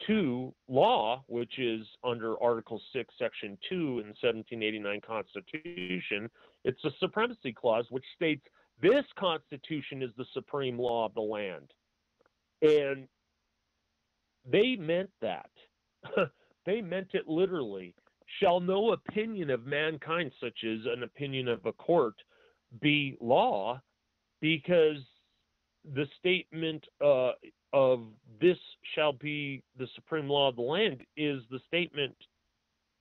to law, which is under Article 6, Section 2 in the 1789 Constitution. It's a supremacy clause, which states this Constitution is the supreme law of the land. And they meant that. They meant it literally. Shall no opinion of mankind, such as an opinion of a court, be law, because the statement of this shall be the supreme law of the land is the statement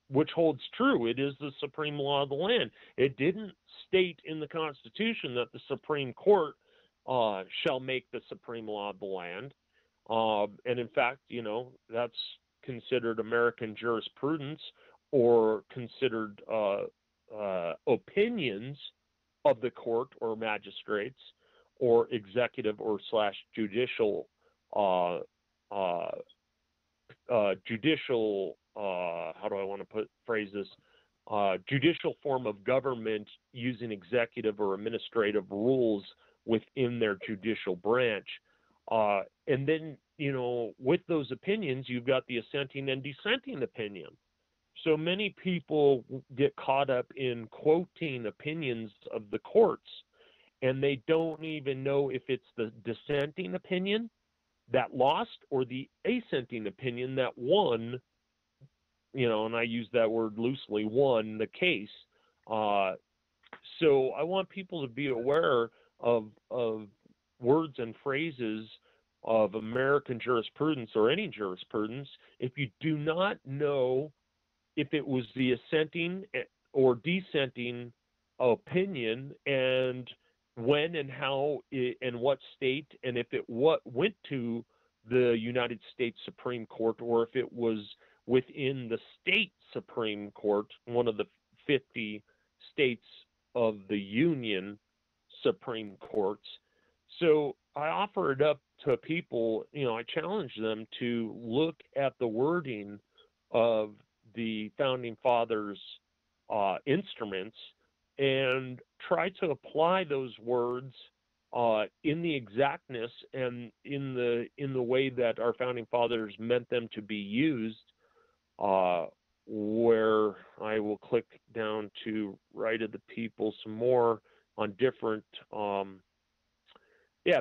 which holds true. It is the supreme law of the land. It didn't state in the Constitution that the Supreme Court shall make the supreme law of the land. And in fact, that's considered American jurisprudence, or considered opinions of the court or magistrates or executive or / judicial how do I want to phrase this? Judicial form of government using executive or administrative rules within their judicial branch. And then, with those opinions, you've got the assenting and dissenting opinion. So many people get caught up in quoting opinions of the courts, and they don't even know if it's the dissenting opinion that lost or the assenting opinion that won, and I use that word loosely, won the case. So I want people to be aware of words and phrases of American jurisprudence or any jurisprudence. If you do not know if it was the assenting or dissenting opinion, and when and how and what state, and if it went to the United States Supreme Court, or if it was within the state Supreme Court, one of the 50 states of the Union Supreme Courts. So I offer it up to people, I challenge them to look at the wording of the Founding Fathers' instruments and try to apply those words in the exactness and in the way that our Founding Fathers meant them to be used, where I will click down to right of the people some more on different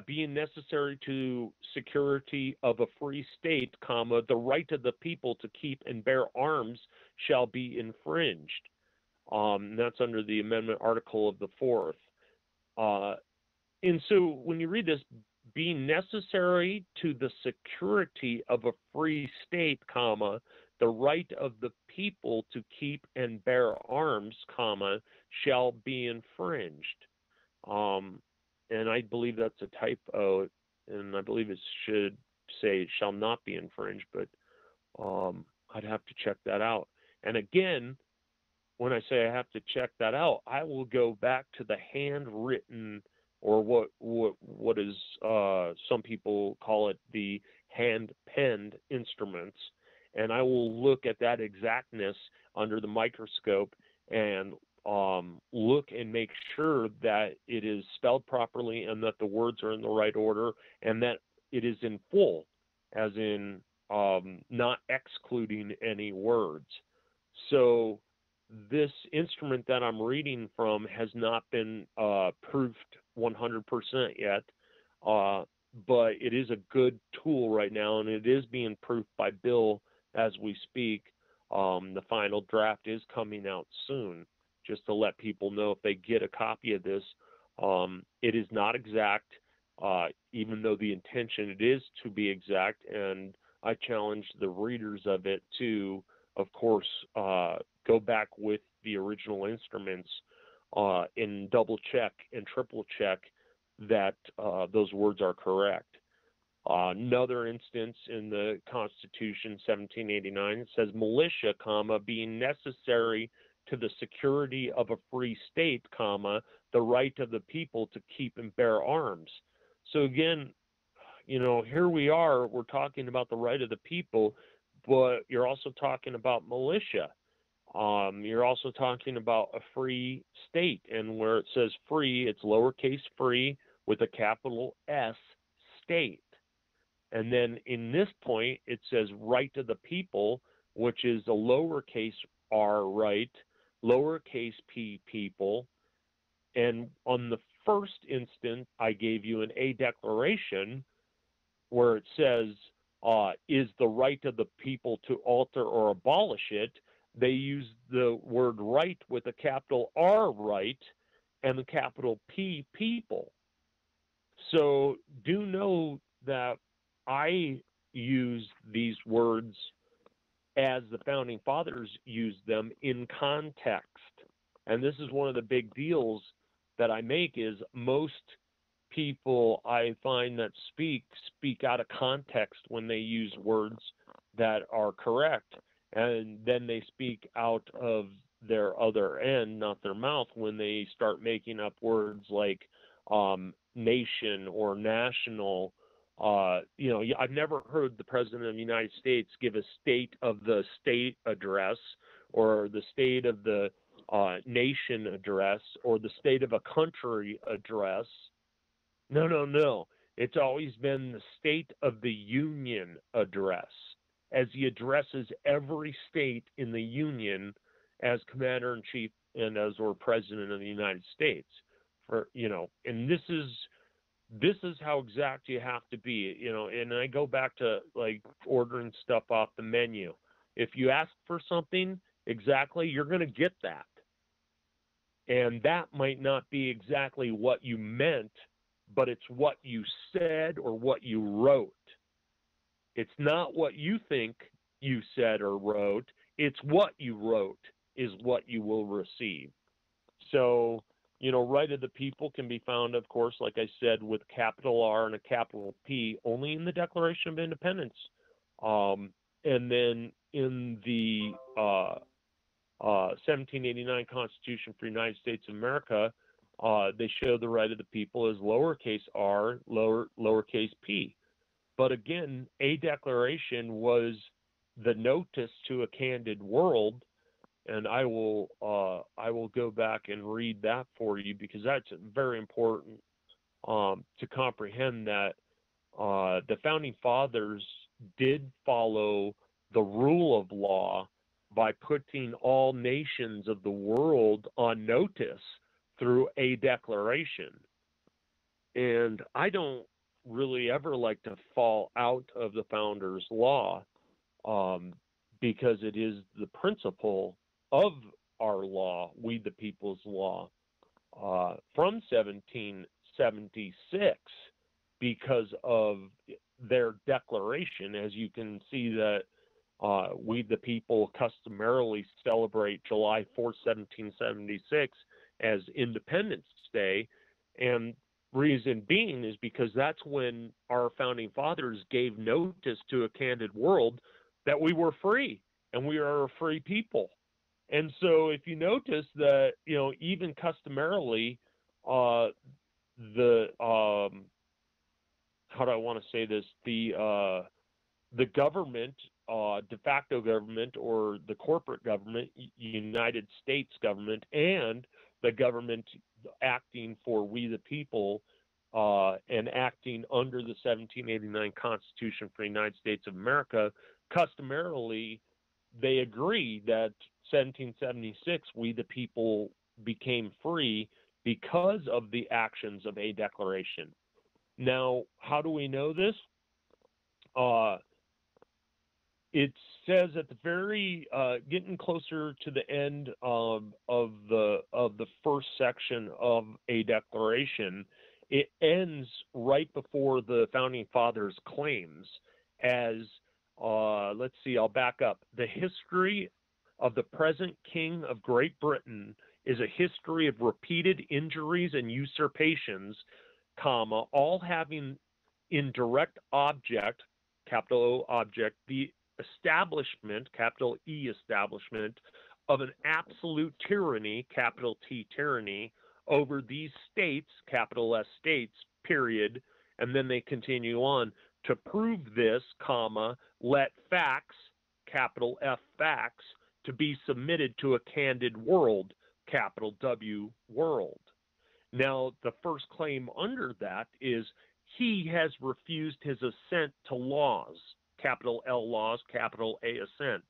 being necessary to security of a free state, comma, the right of the people to keep and bear arms shall be infringed. That's under the amendment article of the 4th. And so when you read this, being necessary to the security of a free state, comma, the right of the people to keep and bear arms, comma, shall be infringed. And I believe that's a typo, and I believe it should say it shall not be infringed, but I'd have to check that out. And again, when I say I have to check that out, I will go back to the handwritten, or what is some people call it, the hand-penned instruments, and I will look at that exactness under the microscope and look and make sure that it is spelled properly and that the words are in the right order and that it is in full, as in not excluding any words. So this instrument that I'm reading from has not been proofed 100% yet, but it is a good tool right now, and it is being proofed by Bill as we speak. The final draft is coming out soon, just to let people know if they get a copy of this. It is not exact, even though the intention it is to be exact, and I challenge the readers of it to, of course, go back with the original instruments and double check and triple check that those words are correct. Another instance in the Constitution, 1789, it says militia, comma, being necessary to the security of a free state, comma, the right of the people to keep and bear arms. So again, here we are, we're talking about the right of the people, but you're also talking about militia. You're also talking about a free state, and where it says free, it's lowercase free with a capital S, state. And then in this point, it says right of the people, which is a lowercase r right, lowercase p people. And on the first instant, I gave you an A declaration where it says, is the right of the people to alter or abolish it. They use the word right with a capital R right and the capital P people. So do know that I use these words as the Founding Fathers used them in context. And this is one of the big deals that I make, is most people I find that speak out of context when they use words that are correct. And then they speak out of their other end, not their mouth, when they start making up words like nation or national. I've never heard the President of the United States give a state of the state address, or the state of the nation address, or the state of a country address. No. It's always been the State of the Union address, as he addresses every state in the Union as Commander-in-Chief and as or President of the United States. And this is how exact you have to be, and I go back to like ordering stuff off the menu. If you ask for something exactly, you're going to get that. And that might not be exactly what you meant, but it's what you said or what you wrote. It's not what you think you said or wrote. It's what you wrote is what you will receive. So, right of the people can be found, of course, like I said, with capital R and a capital P, only in the Declaration of Independence. And then in the 1789 Constitution for the United States of America, they show the right of the people as lowercase r, lowercase p. But again, a declaration was the notice to a candid world, and I will go back and read that for you, because that's very important to comprehend that the founding fathers did follow the rule of law by putting all nations of the world on notice through a declaration. And I don't really ever like to fall out of the founders' law, because it is the principle of our law, we the people's law, from 1776, because of their declaration. As you can see that we the people customarily celebrate July 4th, 1776 as Independence Day, and reason being is because that's when our founding fathers gave notice to a candid world that we were free and we are a free people. And so if you notice that, even customarily, how do I want to say this, the government, de facto government, or the corporate government, United States government, and the government acting for we the people, and acting under the 1789 Constitution for the United States of America, customarily they agree that 1776 we the people became free because of the actions of a declaration. Now, how do we know this? It says at the very getting closer to the end of the first section of a declaration, it ends right before the founding fathers' claims as, let's see, I'll back up. The history of the present King of Great Britain is a history of repeated injuries and usurpations, comma, all having in direct object, capital O object, the establishment, capital E establishment, of an absolute tyranny, capital T tyranny, over these states, capital S states, period. And then they continue on, to prove this, comma, let facts, capital F facts, to be submitted to a candid world, capital W world. Now, the first claim under that is he has refused his assent to laws, capital L laws, capital A assent.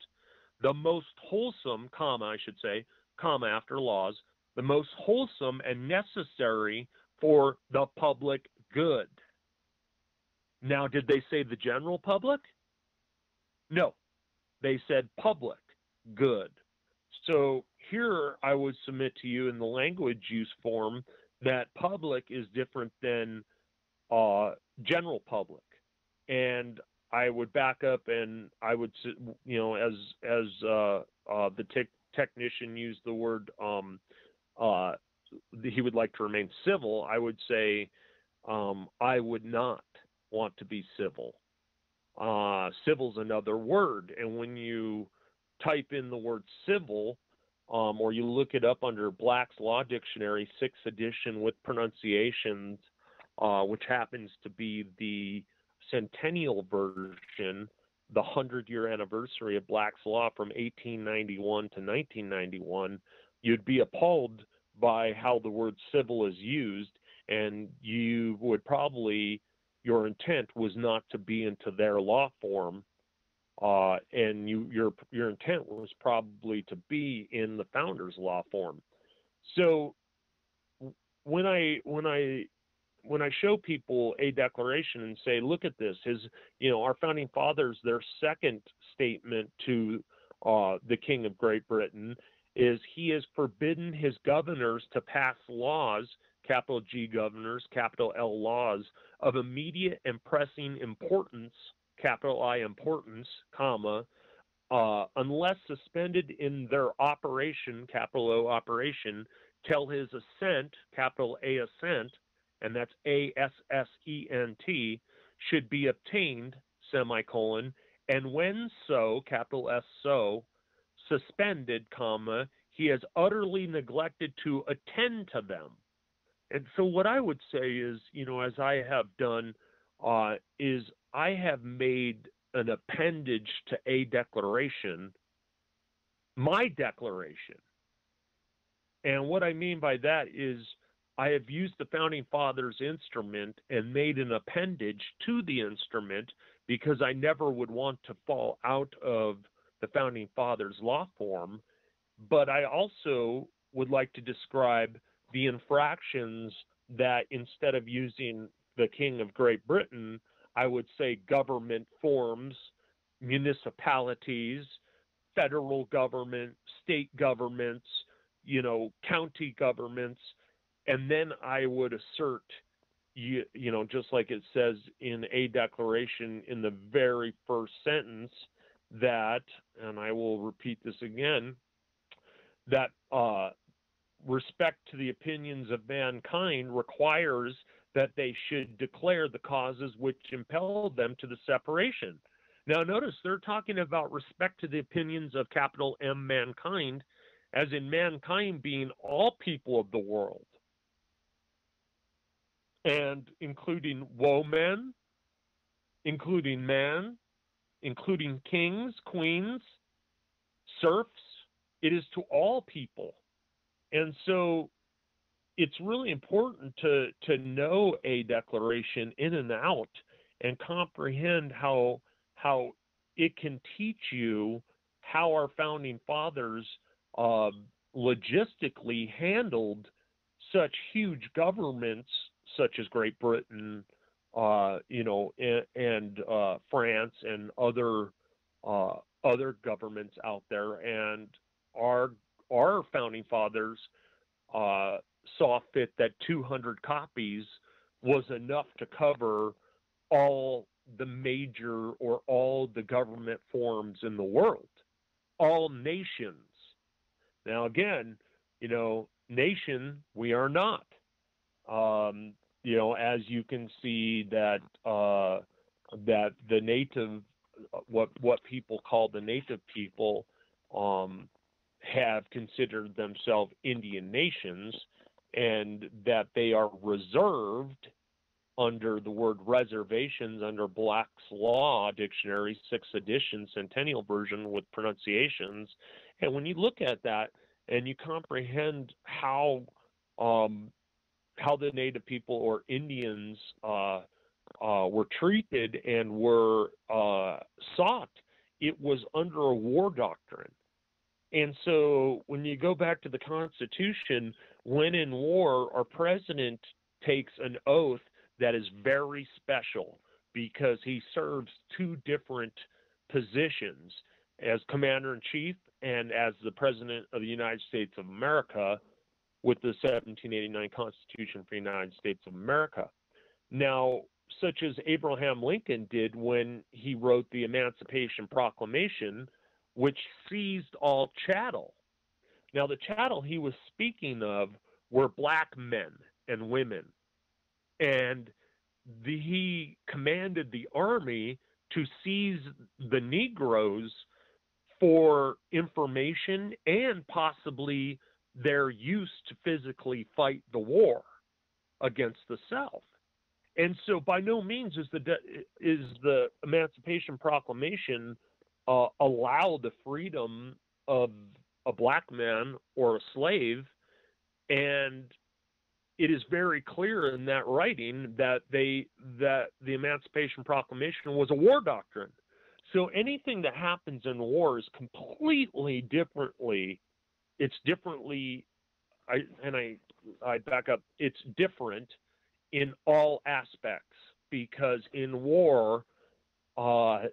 The most wholesome, comma, I should say, comma after laws, the most wholesome and necessary for the public good. Now, did they say the general public? No, they said public good. So here I would submit to you in the language use form that public is different than general public. And I would back up and I would, as the technician used the word, he would like to remain civil, I would say I would not want to be civil. Civil's another word, and when you type in the word civil, or you look it up under Black's Law Dictionary, 6th edition with pronunciations, which happens to be the centennial version, the 100-year anniversary of Black's Law from 1891 to 1991, you'd be appalled by how the word civil is used, and you would probably, your intent was not to be into their law form, and your intent was probably to be in the founder's law form. So when I show people a declaration and say, look at this, our founding fathers, their second statement to the King of Great Britain is he has forbidden his governors to pass laws, capital G governors, capital L laws, of immediate and pressing importance, capital I importance, comma, unless suspended in their operation, capital O operation, till his assent, capital A assent, and that's ASSENT, should be obtained, semicolon, and when so, capital S so, suspended, comma, he has utterly neglected to attend to them. And so what I would say is, as I have done, is I have made an appendage to a declaration, my declaration. And what I mean by that is I have used the Founding Fathers instrument and made an appendage to the instrument because I never would want to fall out of the Founding Fathers law form. But I also would like to describe the infractions that instead of using the King of Great Britain, I would say government forms, municipalities, federal government, state governments, county governments, and then I would assert, just like it says in a declaration in the very first sentence, that, and I will repeat this again, that respect to the opinions of mankind requires that they should declare the causes which impelled them to the separation. Now, notice they're talking about respect to the opinions of capital M mankind, as in mankind being all people of the world, and including women, including men, including kings, queens, serfs. It is to all people. And so it's really important to know a declaration in and out and comprehend how it can teach you how our founding fathers logistically handled such huge governments such as Great Britain, and France and other governments out there. And our founding fathers saw fit that 200 copies was enough to cover all the major or all the government forms in the world, all nations. Now, again, nation, we are not. As you can see that that the native, what people call the native people, have considered themselves Indian nations, and that they are reserved under the word reservations under Black's Law Dictionary, 6th edition, Centennial version with pronunciations. And when you look at that and you comprehend how the native people or Indians were treated and were sought, it was under a war doctrine. And so when you go back to the Constitution, when in war, our president takes an oath that is very special because he serves two different positions as commander-in-chief and as the president of the United States of America with the 1789 Constitution for the United States of America. Now, such as Abraham Lincoln did when he wrote the Emancipation Proclamation, which seized all chattel. Now, the chattel he was speaking of were black men and women. And he commanded the army to seize the Negroes for information and possibly their use to physically fight the war against the South. And so by no means is the Emancipation Proclamation allow the freedom of a black man or a slave. And it is very clear in that writing that the Emancipation Proclamation was a war doctrine. So anything that happens in war is completely differently. It's differently, I back up, it's different in all aspects, because in war, the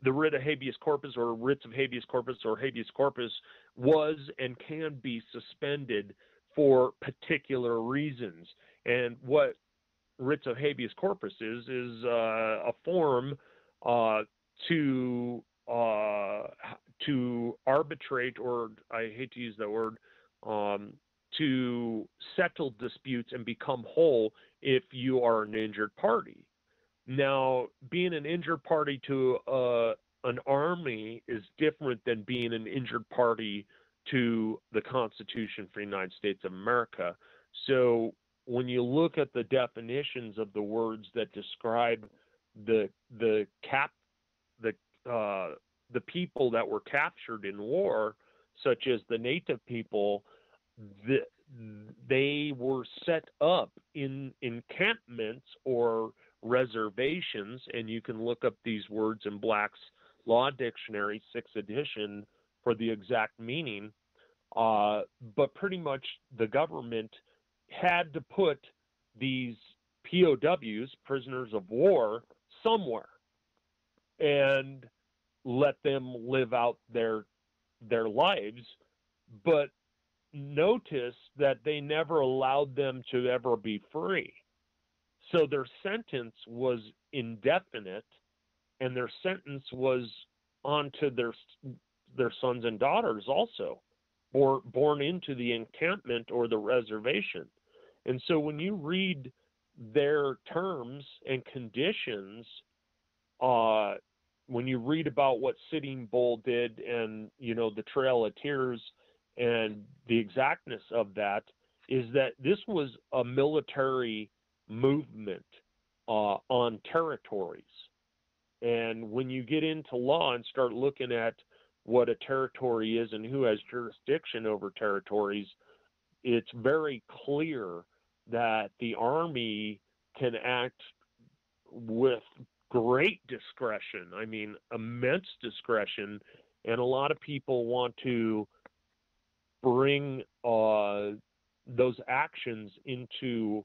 writ of habeas corpus or writs of habeas corpus or habeas corpus was and can be suspended for particular reasons. And what writs of habeas corpus is a form to arbitrate, or I hate to use that word, to settle disputes and become whole if you are an injured party. Now, being an injured party to an army is different than being an injured party to the Constitution for the United States of America. So when you look at the definitions of the words that describe the people that were captured in war, such as the native people, they were set up in encampments or reservations, and you can look up these words in Black's Law Dictionary, 6th edition, for the exact meaning. But pretty much the government had to put these POWs, prisoners of war, somewhere and let them live out their lives. But notice that they never allowed them to ever be free. So their sentence was indefinite, and their sentence was onto their sons and daughters also, born into the encampment or the reservation. And so when you read their terms and conditions, when you read about what Sitting Bull did and, the Trail of Tears and the exactness of that, is that this was a military movement on territories. And when you get into law and start looking at what a territory is and who has jurisdiction over territories, it's very clear that the Army can act with great discretion. I mean, immense discretion. And a lot of people want to bring those actions into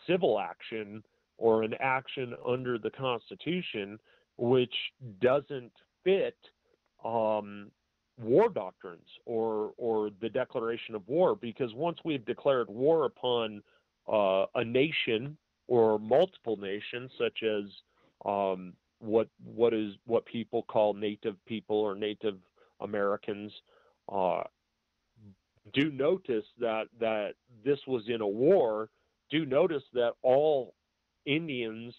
civil action or an action under the Constitution, which doesn't fit war doctrines or the declaration of war, because once we've declared war upon a nation or multiple nations, such as what people call Native people or Native Americans, do notice that this was in a war. Do notice that all Indians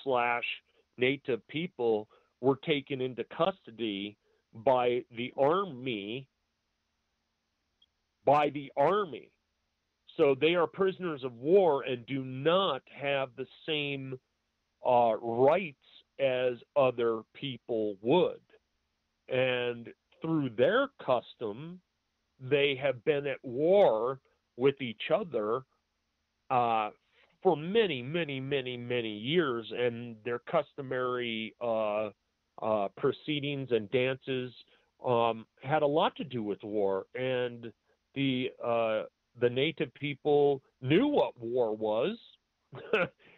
/ Native people were taken into custody by the Army. So they are prisoners of war and do not have the same rights as other people would. And through their custom, they have been at war with each other for many, many, many, many years, and their customary proceedings and dances had a lot to do with war. And the Native people knew what war was,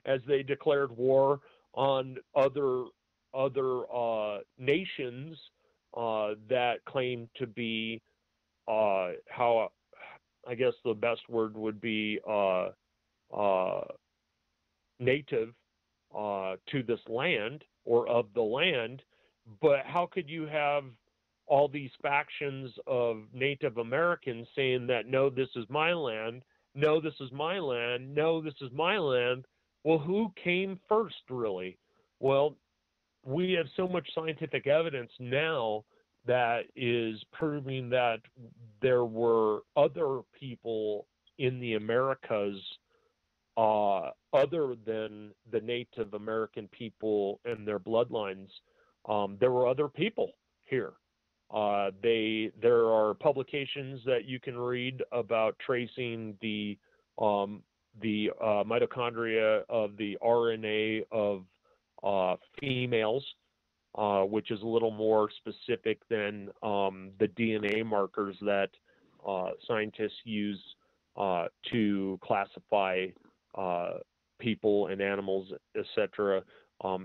as they declared war on other nations that claimed to be how I guess the best word would be native to this land or of the land. But how could you have all these factions of Native Americans saying that, no, this is my land, no, this is my land, no, this is my land? Well, who came first, really? Well, we have so much scientific evidence now that is proving that there were other people in the Americas other than the Native American people and their bloodlines. There were other people here. There are publications that you can read about tracing the mitochondria of the RNA of females, which is a little more specific than the DNA markers that scientists use to classify people and animals, etc.,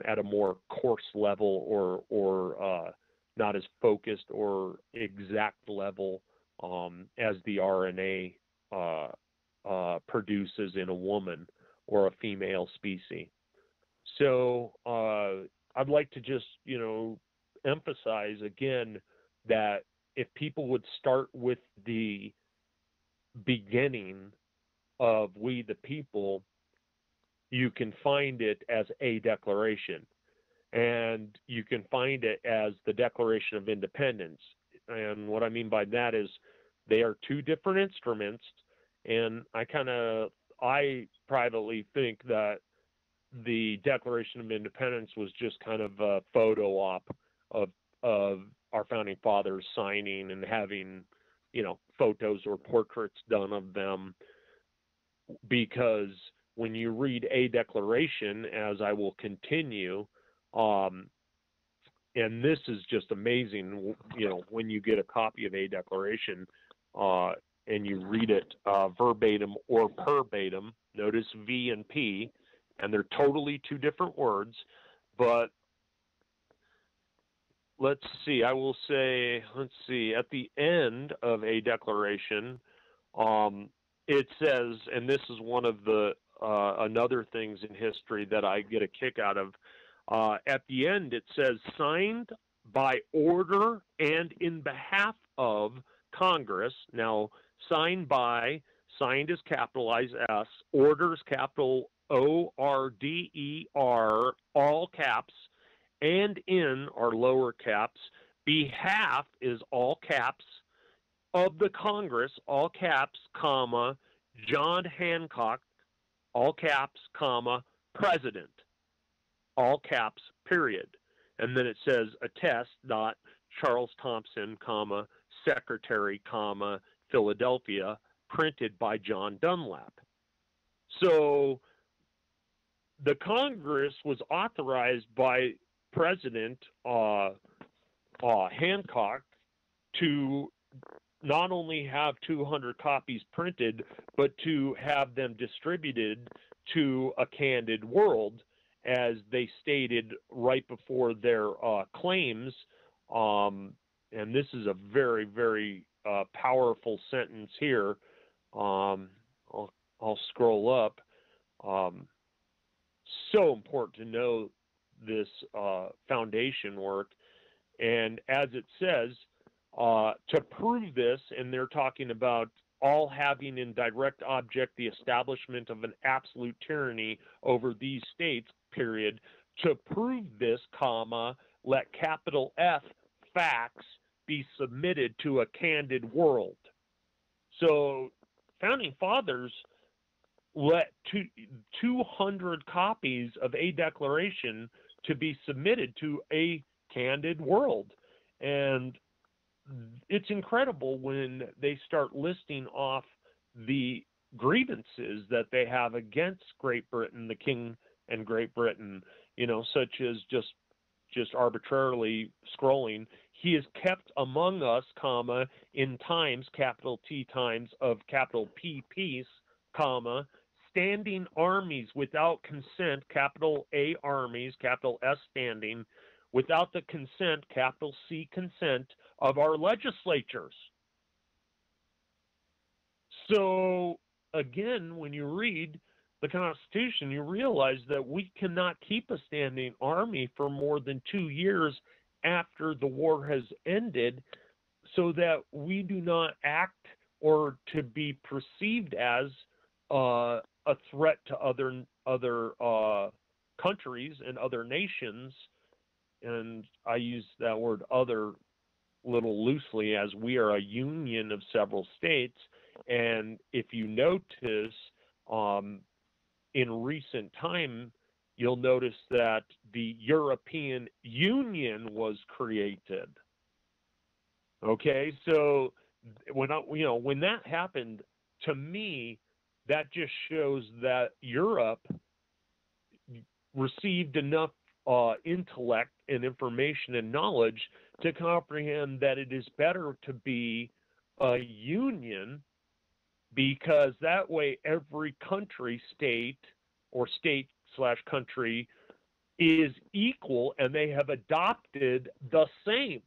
at a more coarse level or not as focused or exact level as the RNA produces in a woman or a female species. So I'd like to just, emphasize again that if people would start with the beginning of We the People, you can find it as a declaration. And you can find it as the Declaration of Independence. And what I mean by that is they are two different instruments. And I privately think that the Declaration of Independence was just kind of a photo op of our founding fathers signing and having, photos or portraits done of them. Because when you read a declaration, as I will continue, and this is just amazing, when you get a copy of a declaration and you read it verbatim or perbatim, notice V and P, and they're totally two different words, but let's see, at the end of a declaration, it says, and this is one of the another things in history that I get a kick out of, at the end it says, signed by order and in behalf of Congress. Now, signed is capitalized S, orders capital ORDER, all caps, and in are lower caps. Behalf is all caps, of the Congress, all caps, comma, John Hancock, all caps, comma, President, all caps, period. And then it says attest, dot, Charles Thompson, comma, Secretary, comma, Philadelphia, printed by John Dunlap. So the Congress was authorized by President Hancock to not only have 200 copies printed, but to have them distributed to a candid world, as they stated right before their claims. And this is a very, very powerful sentence here. I'll scroll up. So important to know this foundation work. And as it says, to prove this, and they're talking about all having in direct object the establishment of an absolute tyranny over these states, period. To prove this, comma, let capital F facts be submitted to a candid world. So founding fathers let 200 copies of a declaration to be submitted to a candid world. And it's incredible when they start listing off the grievances that they have against Great Britain, the King and Great Britain, such as just arbitrarily scrolling. He is kept among us, comma, in times, capital T times, of capital P peace, comma, standing armies without consent, capital A armies, capital S standing, without the consent, capital C consent, of our legislatures. So, again, when you read the Constitution, you realize that we cannot keep a standing army for more than 2 years after the war has ended, so that we do not act or to be perceived as a threat to other countries and other nations. And I use that word other little loosely, as we are a union of several states. And if you notice, in recent time, you'll notice that the European Union was created. Okay, so when that happened, to me, that just shows that Europe received enough intellect and information and knowledge to comprehend that it is better to be a union, because that way every country, state or state/country is equal, and they have adopted the same.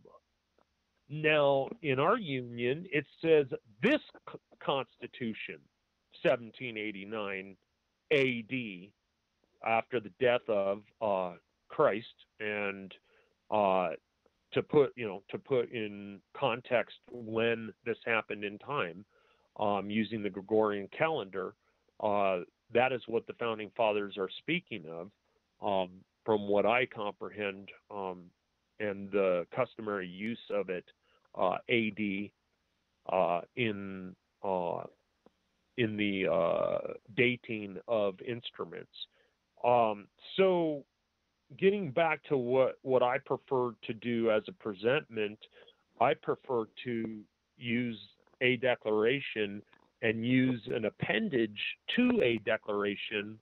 Now, in our union, it says this Constitution, 1789 AD, after the death of Christ, and to put in context when this happened in time, using the Gregorian calendar. That is what the founding fathers are speaking of, from what I comprehend, and the customary use of it, AD, in the dating of instruments. So getting back to what I prefer to do as a presentment, I prefer to use a declaration and use an appendage to a declaration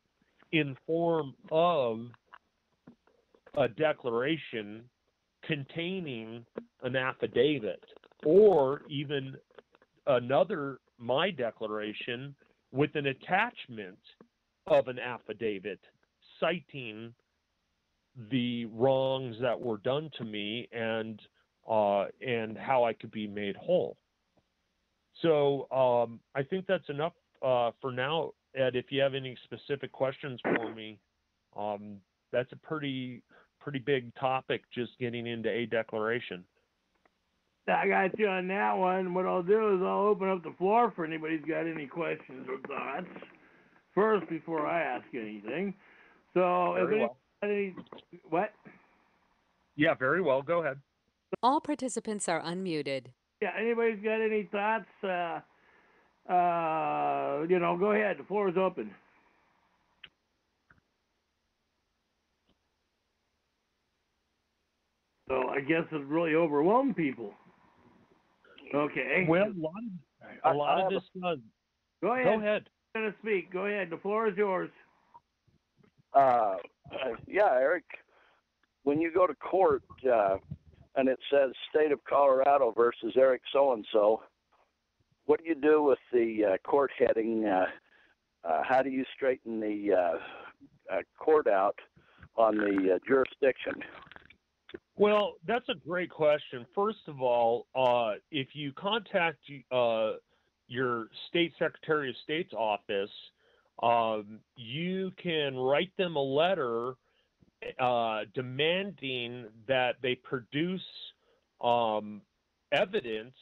in form of a declaration containing an affidavit, or even my declaration with an attachment of an affidavit citing the wrongs that were done to me and how I could be made whole. So I think that's enough for now, Ed. If you have any specific questions for me, that's a pretty big topic, just getting into a declaration. I got you on that one. What I'll do is I'll open up the floor for anybody's got any questions or thoughts first before I ask anything. So Very well. What? Yeah, very well. Go ahead. All participants are unmuted. Yeah, anybody's got any thoughts? Go ahead. The floor is open. So I guess it really overwhelmed people. Okay. Well, a lot of this does. Go ahead. Go ahead. I'm going to speak. Go ahead. The floor is yours. Yeah, Eric. When you go to court and it says State of Colorado versus Eric so-and-so, what do you do with the court heading? How do you straighten the court out on the jurisdiction? Well, that's a great question. First of all, if you contact your state Secretary of State's office, you can write them a letter demanding that they produce evidence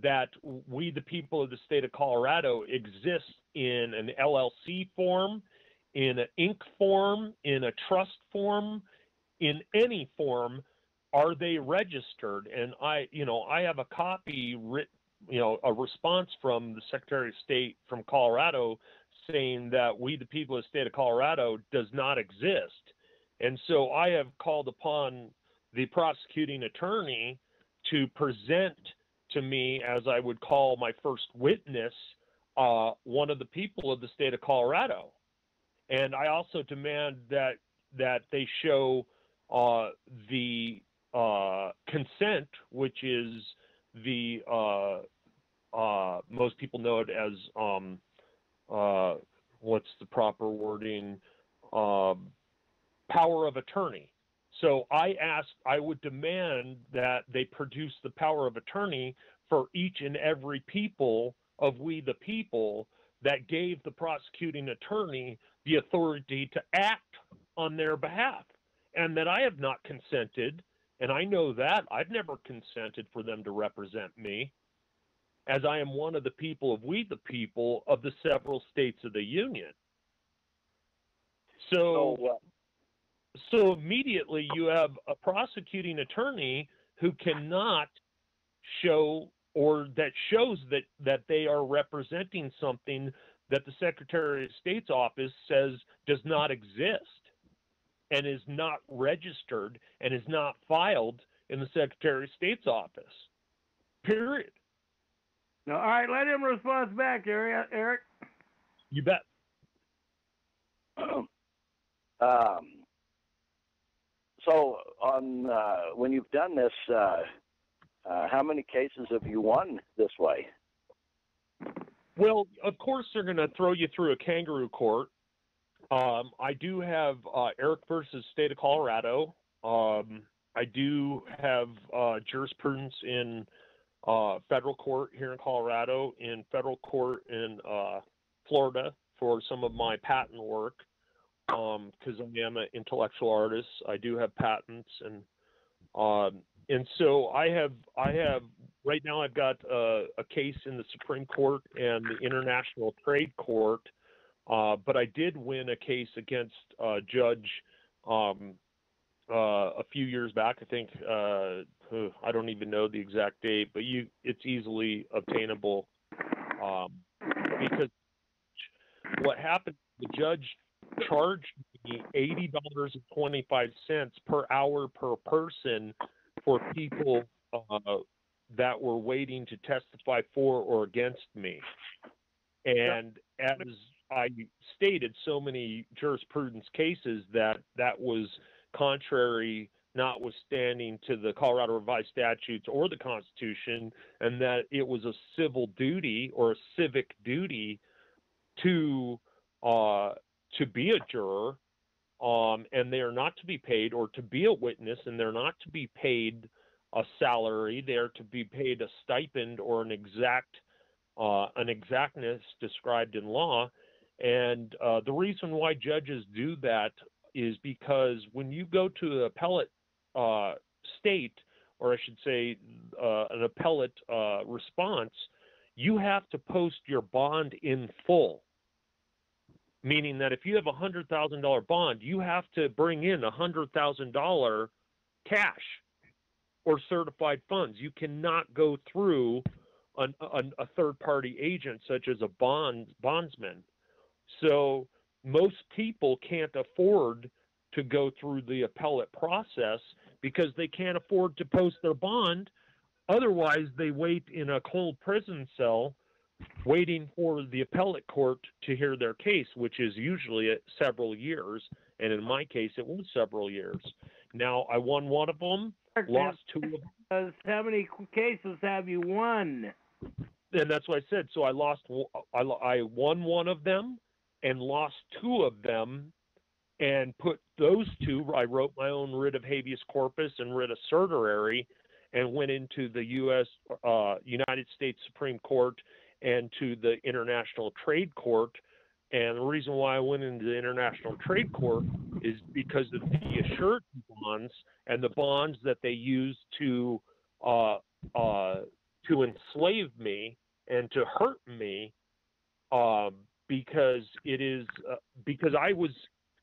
that we, the people of the state of Colorado, exist in an LLC form, in an Inc. form, in a trust form, in any form. Are they registered? And I have a copy a response from the Secretary of State from Colorado saying that we, the people of the state of Colorado, does not exist. And so I have called upon the prosecuting attorney to present to me, as I would call my first witness, one of the people of the state of Colorado. And I also demand that they show the consent, which is the most people know it as what's the proper wording? Power of attorney. So I would demand that they produce the power of attorney for each and every people of we the people that gave the prosecuting attorney the authority to act on their behalf, and that I have not consented, and I know that I've never consented for them to represent me, as I am one of the people of we the people of the several states of the union. So immediately you have a prosecuting attorney who cannot show, or that shows that they are representing something that the Secretary of State's office says does not exist and is not registered and is not filed in the Secretary of State's office. Period. No, all right, let him respond back, Eric. You bet. So on when you've done this, how many cases have you won this way? Well, of course they're going to throw you through a kangaroo court. I do have Eric versus State of Colorado. I do have jurisprudence in federal court here in Colorado, in federal court in Florida for some of my patent work. Because I am an intellectual artist, I do have patents, and so I have right now I've got a case in the Supreme Court and the International Trade Court, but I did win a case against a judge a few years back. I think I don't even know the exact date, but it's easily obtainable, because what happened, the judge charged me $80.25 per hour per person for people that were waiting to testify for or against me. And as I stated so many jurisprudence cases that was contrary, notwithstanding to the Colorado Revised Statutes or the Constitution, and that it was a civil duty or a civic duty to be a juror, and they are not to be paid, or to be a witness, and they're not to be paid a salary. They're to be paid a stipend or an exactness described in law. And the reason why judges do that is because when you go to the appellate state, or I should say an appellate response, you have to post your bond in full. Meaning that if you have a $100,000 bond, you have to bring in $100,000 cash or certified funds. You cannot go through a third-party agent such as a bondsman. So most people can't afford to go through the appellate process because they can't afford to post their bond. Otherwise, they wait in a cold prison cell waiting for the appellate court to hear their case, which is usually several years. And in my case, it was several years. Now, I won one of them, lost two of them. How many cases have you won? And that's what I said. So I won one of them and lost two of them, and put those two, I wrote my own writ of habeas corpus and writ of certiorari, and went into the United States Supreme Court and to the International Trade Court. And the reason why I went into the International Trade Court is because of the assured bonds and the bonds that they used to enslave me and to hurt me, because I was,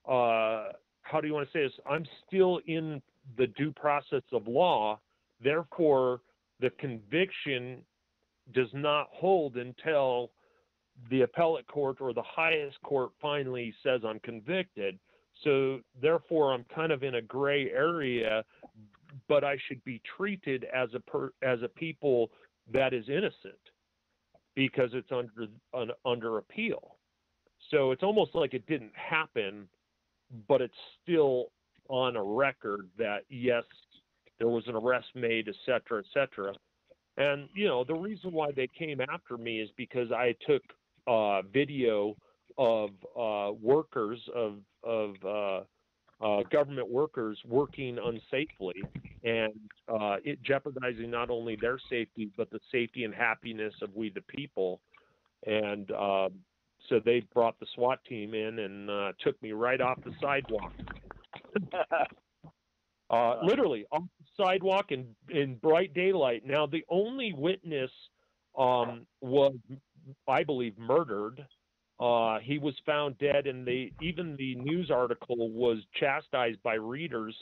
how do you want to say this? I'm still in the due process of law. Therefore, the conviction does not hold until the appellate court or the highest court finally says I'm convicted. So therefore, I'm kind of in a gray area, but I should be treated as a people that is innocent because it's under appeal. So it's almost like it didn't happen, but it's still on a record that yes, there was an arrest made, et cetera, et cetera. And, you know, the reason why they came after me is because I took video of workers, of government workers working unsafely, and it jeopardizing not only their safety, but the safety and happiness of we the people. And so they brought the SWAT team in and took me right off the sidewalk. Literally off the sidewalk in bright daylight. Now, the only witness was, I believe, murdered. He was found dead, and even the news article was chastised by readers,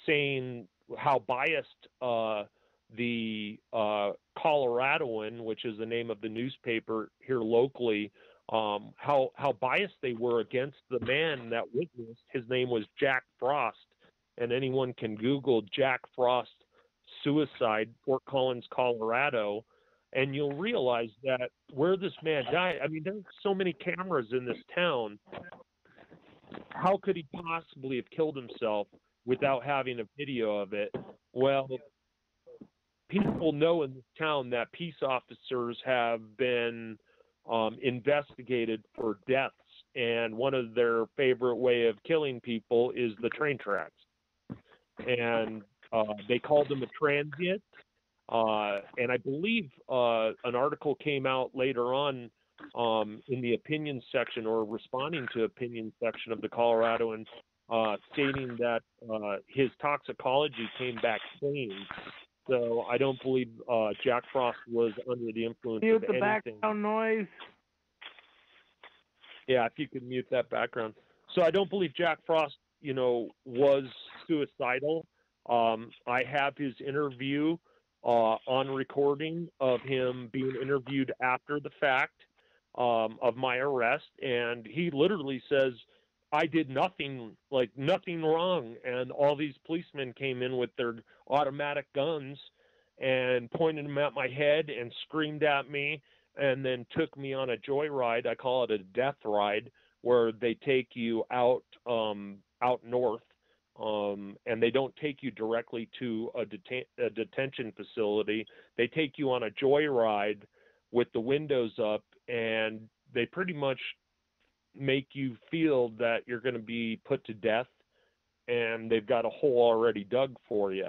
saying how biased the Coloradoan, which is the name of the newspaper here locally, how biased they were against the man that witnessed. His name was Jack Frost, and anyone can Google Jack Frost suicide, Fort Collins, Colorado, and you'll realize that where this man died, I mean, there's so many cameras in this town. How could he possibly have killed himself without having a video of it? Well, people know in this town that peace officers have been investigated for deaths, and one of their favorite way of killing people is the train tracks. And they called them a transient. And I believe an article came out later on in the opinion section, or responding to opinion section of the Coloradoan, stating that his toxicology came back clean, So I don't believe Jack Frost was under the influence Mute of the anything. background noise. Yeah, if you could mute that background. So I don't believe Jack Frost, was suicidal. I have his interview on recording of him being interviewed after the fact of my arrest, and he literally says, I did nothing wrong, and all these policemen came in with their automatic guns and pointed them at my head and screamed at me, and then took me on a joyride. I call it a death ride, where they take you out north, and they don't take you directly to a detention facility. They take you on a joyride with the windows up, and they pretty much make you feel that you're going to be put to death, and they've got a hole already dug for you.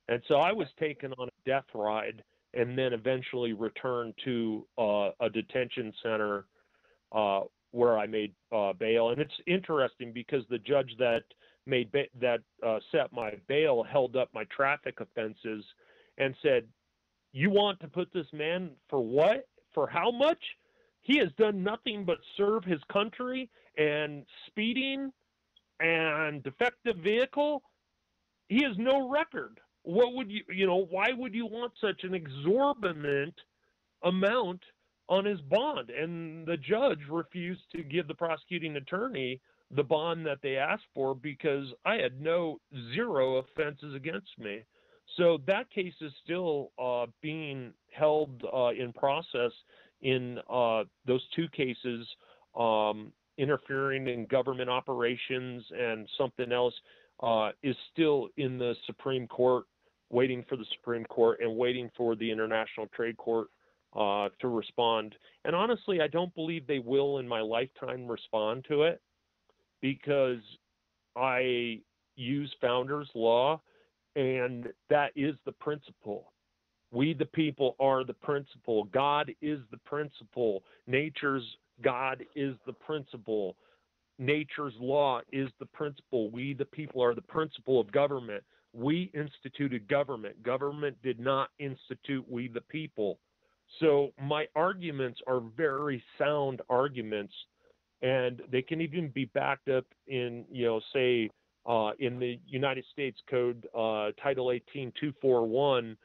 And so I was taken on a death ride, and then eventually returned to a detention center where I made bail. And it's interesting because the judge that set my bail held up my traffic offenses and said, "You want to put this man for what? For how much? He has done nothing but serve his country, and speeding and defective vehicle. He has no record. What would why would you want such an exorbitant amount on his bond?" And the judge refused to give the prosecuting attorney the bond that they asked for because I had zero offenses against me. So that case is still being held in process in those two cases, interfering in government operations, and something else is still in the Supreme Court, waiting for the Supreme Court and waiting for the International Trade Court to respond. And honestly, I don't believe they will in my lifetime respond to it, because I use Founders Law, and that is the principle. We, the people, are the principle. God is the principle. Nature's God is the principle. Nature's law is the principle. We, the people, are the principle of government. We instituted government. Government did not institute we, the people. So my arguments are very sound arguments, and they can even be backed up in, say, in the United States Code, Title 18, 241,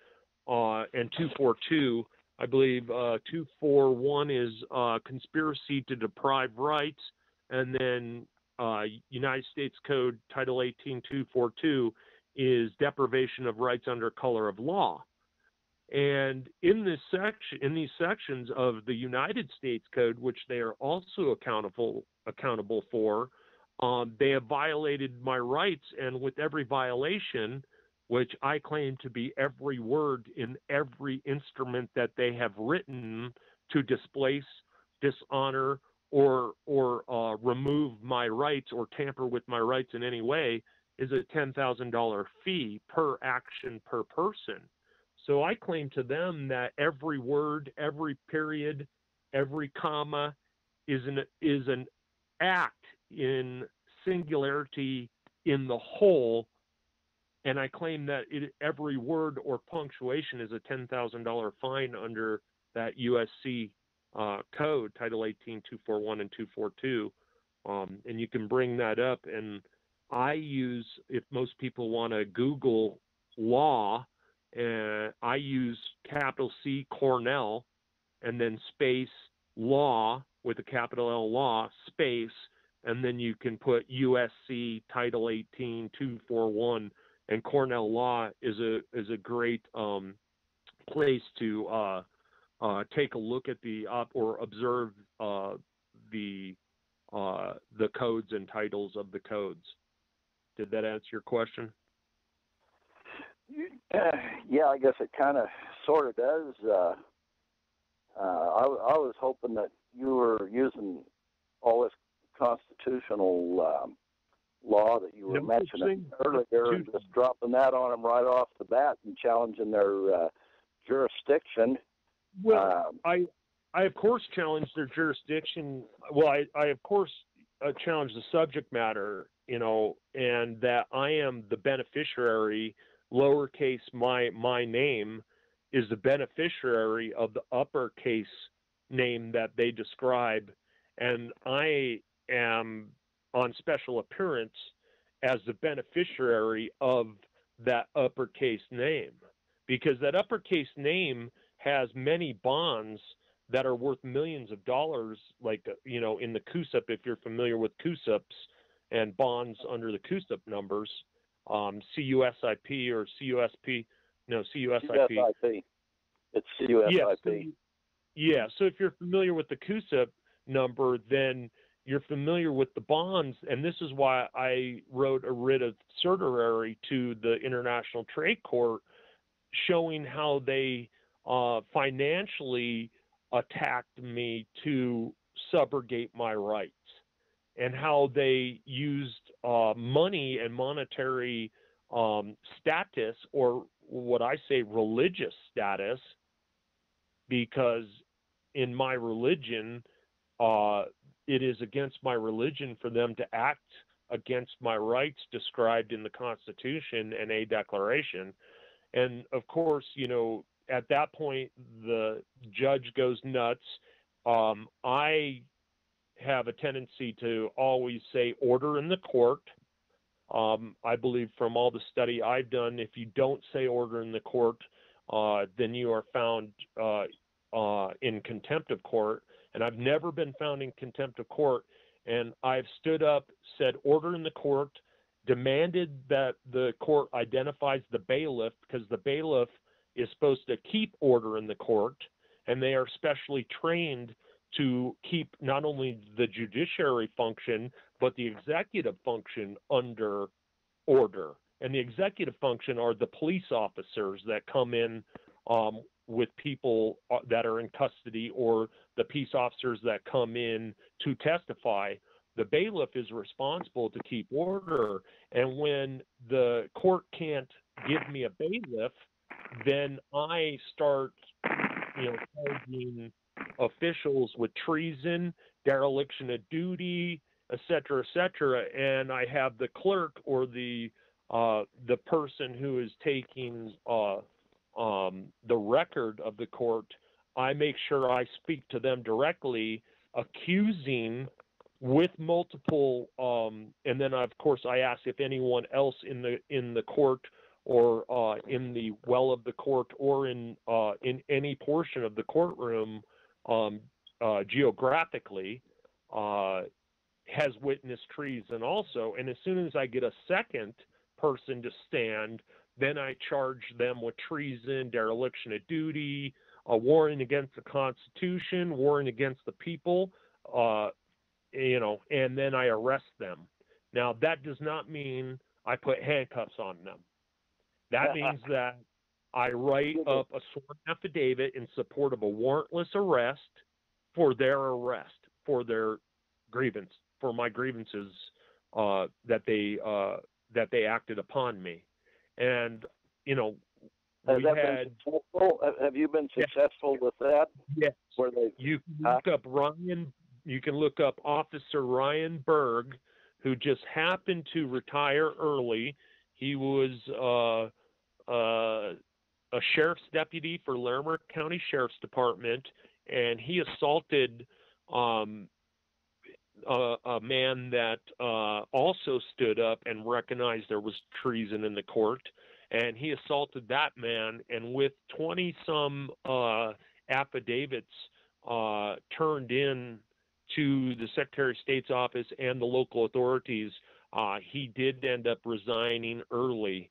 and 242. I believe 241 is conspiracy to deprive rights, and then United States Code Title 18, 242 is deprivation of rights under color of law. And in these sections of the United States Code, which they are also accountable for, they have violated my rights, and with every violation, which I claim to be every word in every instrument that they have written to displace, dishonor, or remove my rights or tamper with my rights in any way, is a $10,000 fee per action per person. So I claim to them that every word, every period, every comma is an act in singularity in the whole, and I claim that every word or punctuation is a $10,000 fine under that USC code, Title 18, 241 and 242, and you can bring that up. And I use, if most people want to Google law, I use capital C Cornell, and then space law with a capital L law, space, and then you can put USC Title 18 241, and Cornell Law is a great place to take a look at or observe the codes and titles of the codes. Did that answer your question? Yeah, I guess it kind of sort of does. I was hoping that you were using all this constitutional law that you were mentioning earlier, and just dropping that on them right off the bat and challenging their jurisdiction. Well, I of course challenge their jurisdiction. Well, I of course challenge the subject matter, and that I am the beneficiary lowercase my name is the beneficiary of the uppercase name that they describe, and I am on special appearance as the beneficiary of that uppercase name, because that uppercase name has many bonds that are worth millions of dollars, like, you know, in the CUSIP, if you're familiar with CUSIPs and bonds under the CUSIP numbers, CUSIP or CUSP, no, CUSIP. CUSIP. It's CUSIP. Yeah, so if you're familiar with the CUSIP number, then you're familiar with the bonds, and this is why I wrote a writ of certiorari to the International Trade Court, showing how they financially attacked me to subrogate my rights, and how they used money and monetary status, or what I say religious status, because in my religion, it is against my religion for them to act against my rights described in the Constitution and a declaration. And of course, you know, at that point, the judge goes nuts. I have a tendency to always say order in the court. I believe from all the study I've done, if you don't say order in the court, then you are found in contempt of court. And I've never been found in contempt of court. And I've stood up, said order in the court, demanded that the court identifies the bailiff, because the bailiff is supposed to keep order in the court, and they are specially trained to keep not only the judiciary function, but the executive function under order. And the executive function are the police officers that come in with people that are in custody, or the peace officers that come in to testify. The bailiff is responsible to keep order. And when the court can't give me a bailiff, then I start, you know, charging officials with treason, dereliction of duty, et cetera, and I have the clerk, or the person who is taking the record of the court, I make sure I speak to them directly, accusing with multiple, and then of course I ask if anyone else in the court, or in the well of the court, or in any portion of the courtroom geographically has witnessed treason also. And as soon as I get a second person to stand, then I charge them with treason, dereliction of duty, warring against the Constitution, warring against the people, you know, and then I arrest them. Now, that does not mean I put handcuffs on them. That means that I write up a sworn affidavit in support of a warrantless arrest for their arrest, for their grievance, for my grievances that they acted upon me. And, you know, have you been successful with that? Yes. Where you can look up Ryan. You can look up Officer Ryan Berg, who just happened to retire early. He was a sheriff's deputy for Larimer County Sheriff's Department, and he assaulted a man that also stood up and recognized there was treason in the court, and he assaulted that man, and with 20-some affidavits turned in to the Secretary of State's office and the local authorities, he did end up resigning early,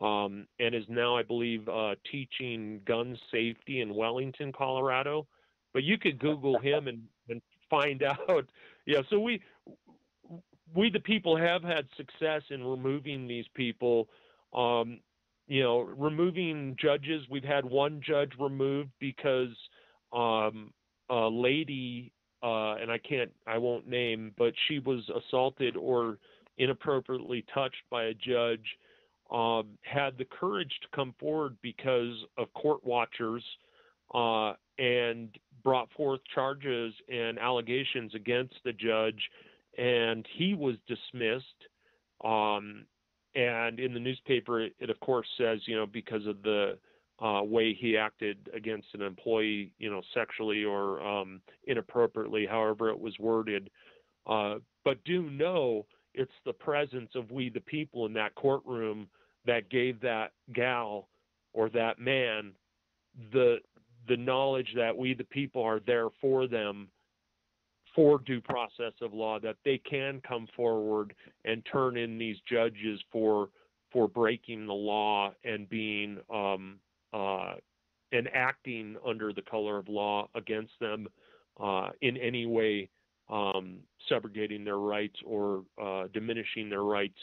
and is now, I believe, teaching gun safety in Wellington, Colorado. But you could Google him and find out. Yeah, so we the people have had success in removing these people. You know, removing judges. We've had one judge removed because a lady, and I won't name, but she was assaulted or inappropriately touched by a judge, had the courage to come forward because of court watchers, and brought forth charges and allegations against the judge, and he was dismissed. And in the newspaper, it of course says, because of the way he acted against an employee, sexually or inappropriately, however it was worded. But do know it's the presence of we the people in that courtroom that gave that gal or that man the knowledge that we the people are there for them for due process of law, that they can come forward and turn in these judges for breaking the law and being and acting under the color of law against them in any way, subrogating their rights or diminishing their rights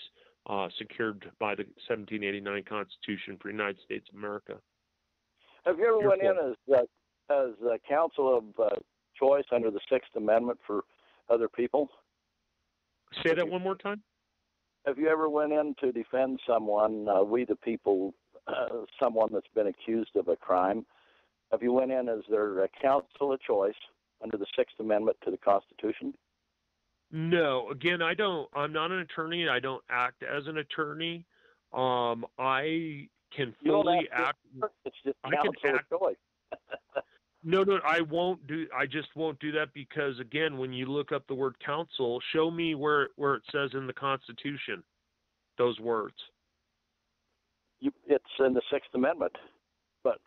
secured by the 1789 Constitution for the United States of America. Have you ever went in as a counsel of choice under the Sixth Amendment for other people? Say that one more time. Have you ever went in to defend someone, we the people, someone that's been accused of a crime? Have you went in as their counsel of choice under the Sixth Amendment to the Constitution? No. Again, I'm not an attorney. I don't act as an attorney. I can fully act. It's just counsel of choice. No, I just won't do that because, again, when you look up the word counsel, show me where it says in the Constitution those words. It's in the Sixth Amendment, but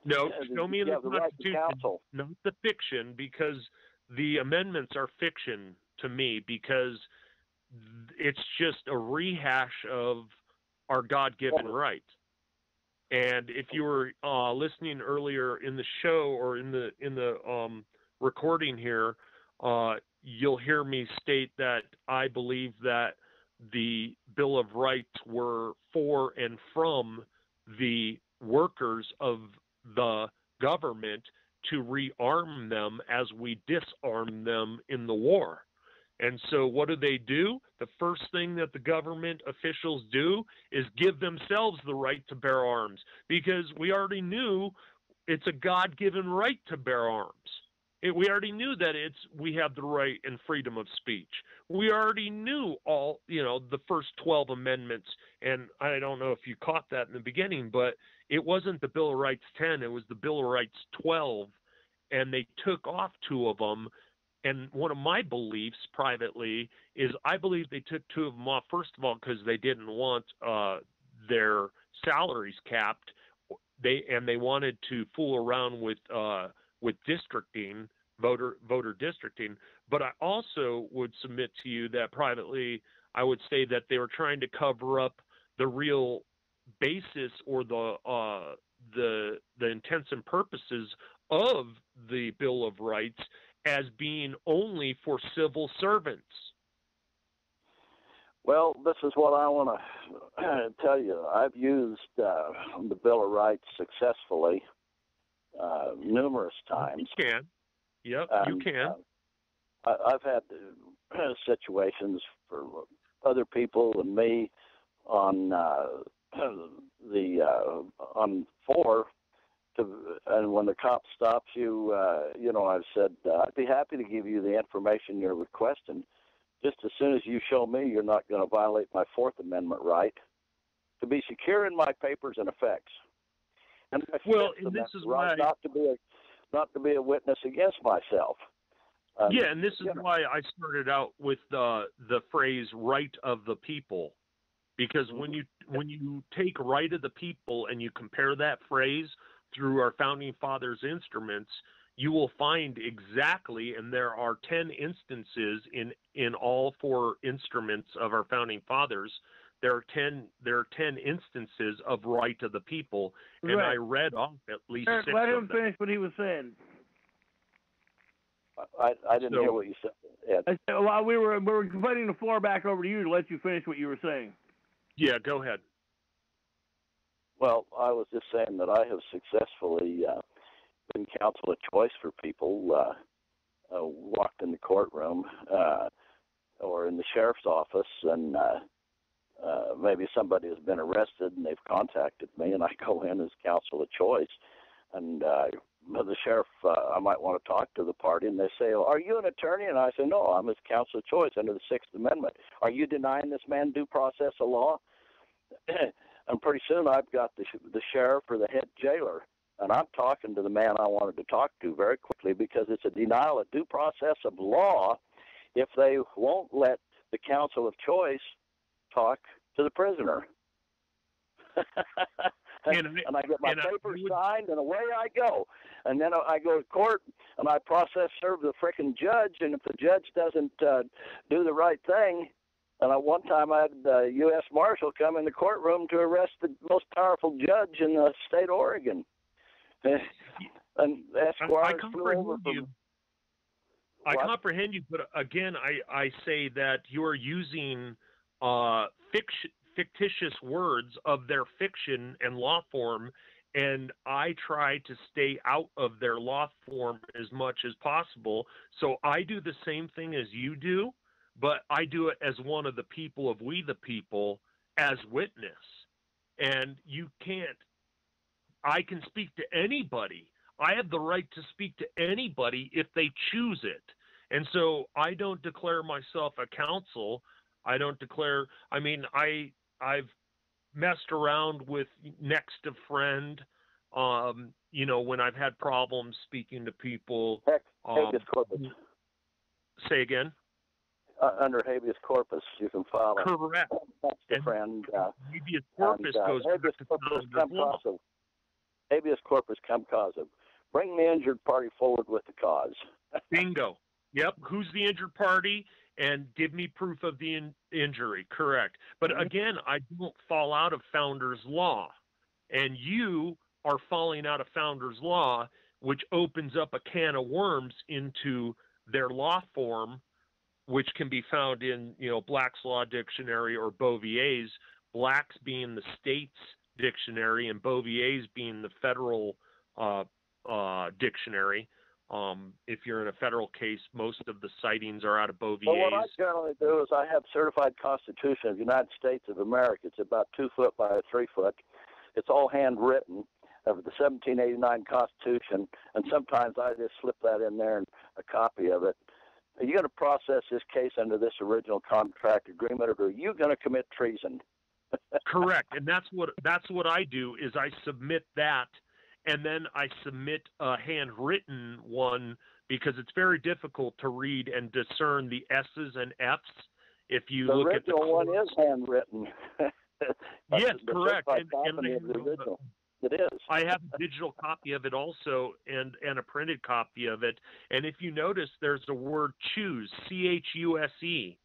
no, show me in the Constitution, right, not the fiction, because the amendments are fiction to me, because it's just a rehash of our God-given rights. And if you were listening earlier in the show or in the recording here, you'll hear me state that I believe that the Bill of Rights were for and from the workers of the government to rearm them as we disarm them in the war. And so what do? The first thing that the government officials do is give themselves the right to bear arms, because we already knew it's a God-given right to bear arms. We already knew that we have the right and freedom of speech. We already knew all, the first 12 amendments, and I don't know if you caught that in the beginning, but it wasn't the Bill of Rights 10, it was the Bill of Rights 12, and they took off 2 of them. And one of my beliefs privately is I believe they took 2 of them off, first of all, because they didn't want their salaries capped. They wanted to fool around with districting, voter districting. But I also would submit to you that privately, I would say that they were trying to cover up the real basis or the intents and purposes of the Bill of Rights as being only for civil servants. Well, this is what I want to tell you. I've used the Bill of Rights successfully numerous times. You can. Yep, you can. I've had situations for other people and me on on 4. And when the cop stops you, I've said, I'd be happy to give you the information you're requesting, just as soon as you show me you're not going to violate my Fourth Amendment right to be secure in my papers and effects. And my this is why not to be a witness against myself. And this is why I started out with the phrase "right of the people," because when you take "right of the people" and you compare that phrase through our founding fathers' instruments, you will find exactly, and there are 10 instances in all 4 instruments of our founding fathers. There are 10 instances of right of the people, and I read off at least Eric, 6 let of him them. finish what he was saying. I didn't hear what you said, Ed. I said, well, we were putting the floor back over to you to let you finish what you were saying. Yeah, go ahead. Well, I was just saying that I have successfully been counsel of choice for people, walked in the courtroom or in the sheriff's office, and maybe somebody has been arrested and they've contacted me, and I go in as counsel of choice. And the sheriff, I might want to talk to the party, and they say, "Are you an attorney?" And I say, "No, I'm his counsel of choice under the Sixth Amendment." "Are you denying this man due process of law?" and pretty soon I've got the sheriff or the head jailer, and I'm talking to the man I wanted to talk to very quickly because it's a denial of due process of law if they won't let the counsel of choice talk to the prisoner. and I get my paper signed, and away I go. And then I go to court, and I serve the frickin' judge, and if the judge doesn't do the right thing, and one time I had the U.S. Marshal come in the courtroom to arrest the most powerful judge in the state of Oregon. And Esquire flew over from... I comprehend you, but again, I say that you are using fictitious words of their fiction and law form, and I try to stay out of their law form as much as possible. So I do the same thing as you do, but I do it as one of the people of We the People as witness. And you can't, I can speak to anybody. I have the right to speak to anybody if they choose it. And so I don't declare myself a counsel. I don't declare, I mean, I've messed around with next of friend, you know, when I've had problems speaking to people. Habeas corpus. Say again? Under habeas corpus, you can file it. Correct. That's the friend. Habeas corpus goes habeas corpus cum causam. Habeas corpus cum causam. Bring the injured party forward with the cause. Bingo. Yep. Who's the injured party? And give me proof of the injury. Correct. But again, I don't fall out of Founders Law. And you are falling out of Founders Law, which opens up a can of worms into their law form, which can be found in, you know, Black's Law Dictionary or Bovier's, Black's being the state's dictionary and Bovier's being the federal dictionary. If you're in a federal case, most of the sightings are out of Bovier's. Well, what I generally do is I have certified Constitution of the United States of America. It's about 2 foot by 3 foot. It's all handwritten of the 1789 Constitution, and sometimes I just slip that in there and a copy of it. Are you going to process this case under this original contract agreement, or are you going to commit treason? Correct, and that's what I do is I submit that, and then I submit a handwritten one because it's very difficult to read and discern the S's and F's. If you look at the original one is handwritten. Yes, correct. And it is. I have a digital copy of it also, and a printed copy of it. And if you notice, there's a word choose, C-H-U-S-E.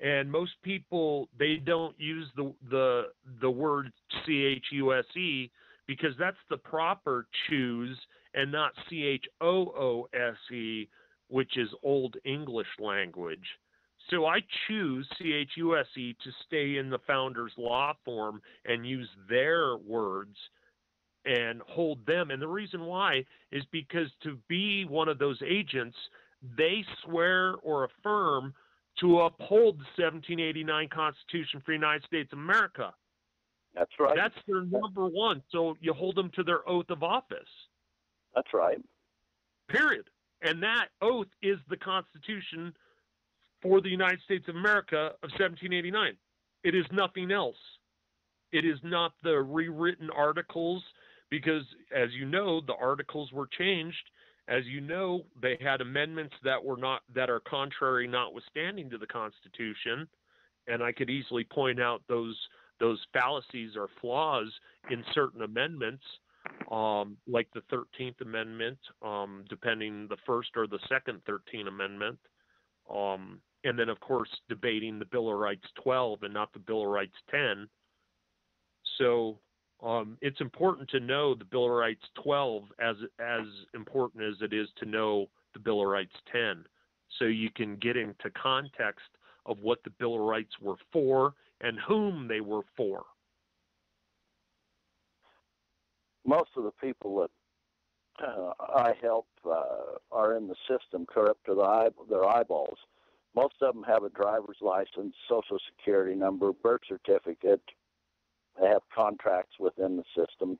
And most people, they don't use the word C-H-U-S-E because that's the proper choose and not C-H-O-O-S-E, which is Old English language. So I choose C-H-U-S-E to stay in the Founders Law form and use their words and hold them. And the reason why is because to be one of those agents, they swear or affirm to uphold the 1789 Constitution for the United States of America. That's right. That's their number one. So you hold them to their oath of office. That's right. Period. And that oath is the Constitution for the United States of America of 1789. It is nothing else. It is not the rewritten articles because, as you know, the articles were changed. As you know, they had amendments that are contrary notwithstanding to the Constitution, and I could easily point out those fallacies or flaws in certain amendments, like the 13th Amendment, depending the first or the second 13th Amendment, and then, of course, debating the Bill of Rights 12 and not the Bill of Rights 10. So it's important to know the Bill of Rights 12 as important as it is to know the Bill of Rights 10, so you can get into context of what the Bill of Rights were for and whom they were for. Most of the people that I help are in the system corrupt to their eyeballs. Most of them have a driver's license, social security number, birth certificate. They have contracts within the system.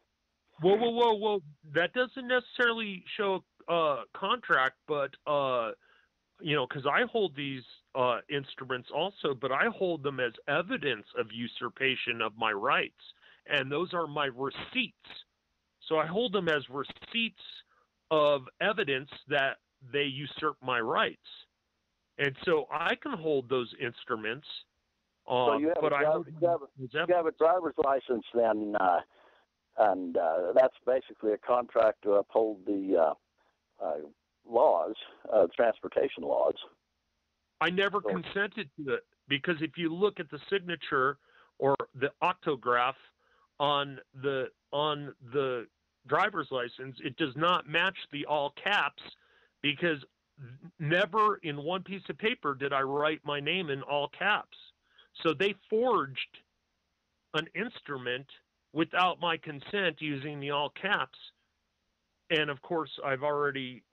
Whoa. That doesn't necessarily show a contract, but, you know, because I hold these instruments also, but I hold them as evidence of usurpation of my rights, and those are my receipts. So I hold them as receipts of evidence that they usurp my rights, and so I can hold those instruments. So you have a driver's license then, and that's basically a contract to uphold the laws, transportation laws. I never consented to it, because if you look at the signature or the octograph on the driver's license, it does not match the all caps, because never in one piece of paper did I write my name in all caps. So they forged an instrument without my consent using the all caps. And of course, I've already,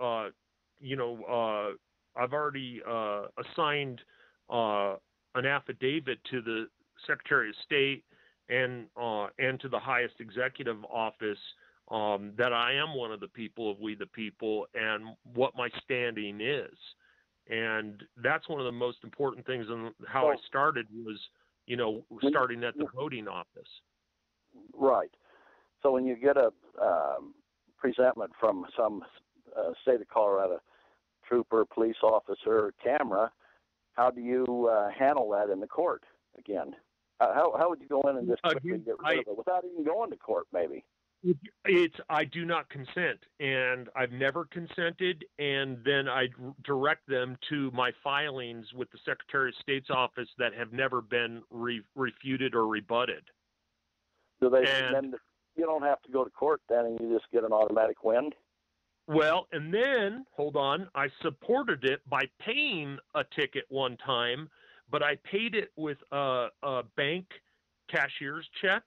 assigned an affidavit to the Secretary of State and to the highest executive office that I am one of the people of We the People and what my standing is. And that's one of the most important things in how I started was, starting at the voting office. Right. So when you get a presentment from some state of Colorado trooper, police officer, camera, how do you handle that in the court again? How would you go in and just quickly get rid of it without even going to court, maybe? I do not consent, and I've never consented, and then I direct them to my filings with the Secretary of State's office that have never been refuted or rebutted. Do they? Then you don't have to go to court then, and you just get an automatic win? Well, and then, hold on, I supported it by paying a ticket one time, but I paid it with a bank cashier's check.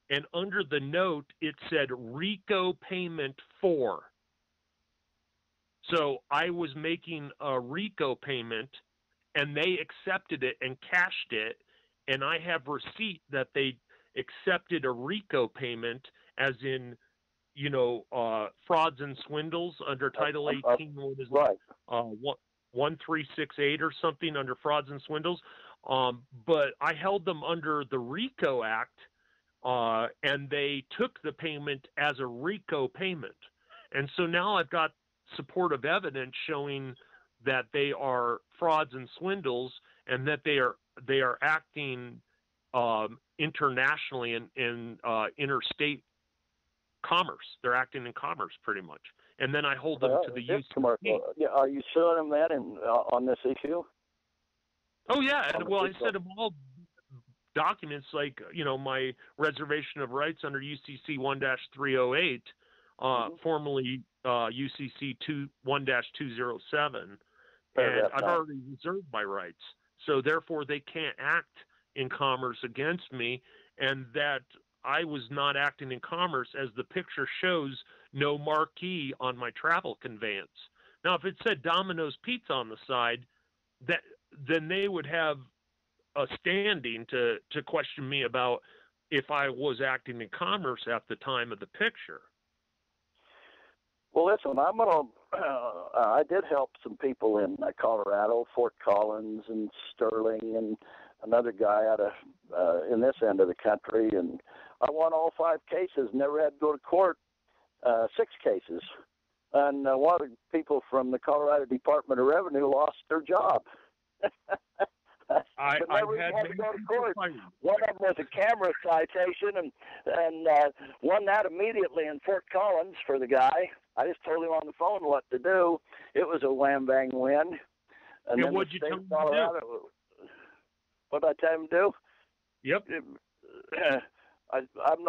And under the note, it said RICO payment for. So I was making a RICO payment, and they accepted it and cashed it. And I have receipt that they accepted a RICO payment, as in, frauds and swindles under Title 18. What is right. 1368 or something under frauds and swindles. But I held them under the RICO Act. And they took the payment as a RICO payment. And so now I've got supportive evidence showing that they are frauds and swindles, and that they are acting internationally in interstate commerce. They're acting in commerce pretty much. And then I hold them to the UCC. Yeah, are you suing them then on this issue? Oh, yeah. And, well, I said them all. Documents like, my reservation of rights under UCC 1-308, formerly UCC 1-207, and I've already reserved my rights. So therefore, they can't act in commerce against me, and that I was not acting in commerce, as the picture shows no marquee on my travel conveyance. Now, if it said Domino's Pizza on the side, then they would have a standing to question me about if I was acting in commerce at the time of the picture. Well, listen, I did help some people in Colorado, Fort Collins and Sterling, and another guy out of in this end of the country, and I won all 5 cases. Never had to go to court. 6 cases, and one of the people from the Colorado Department of Revenue lost their job. I had to go to court. One of them was a camera citation, and won that immediately in Fort Collins for the guy. I just told him on the phone what to do. It was a wham bang win. And then what'd you tell him to do? What did I tell him to do? Yep. I'm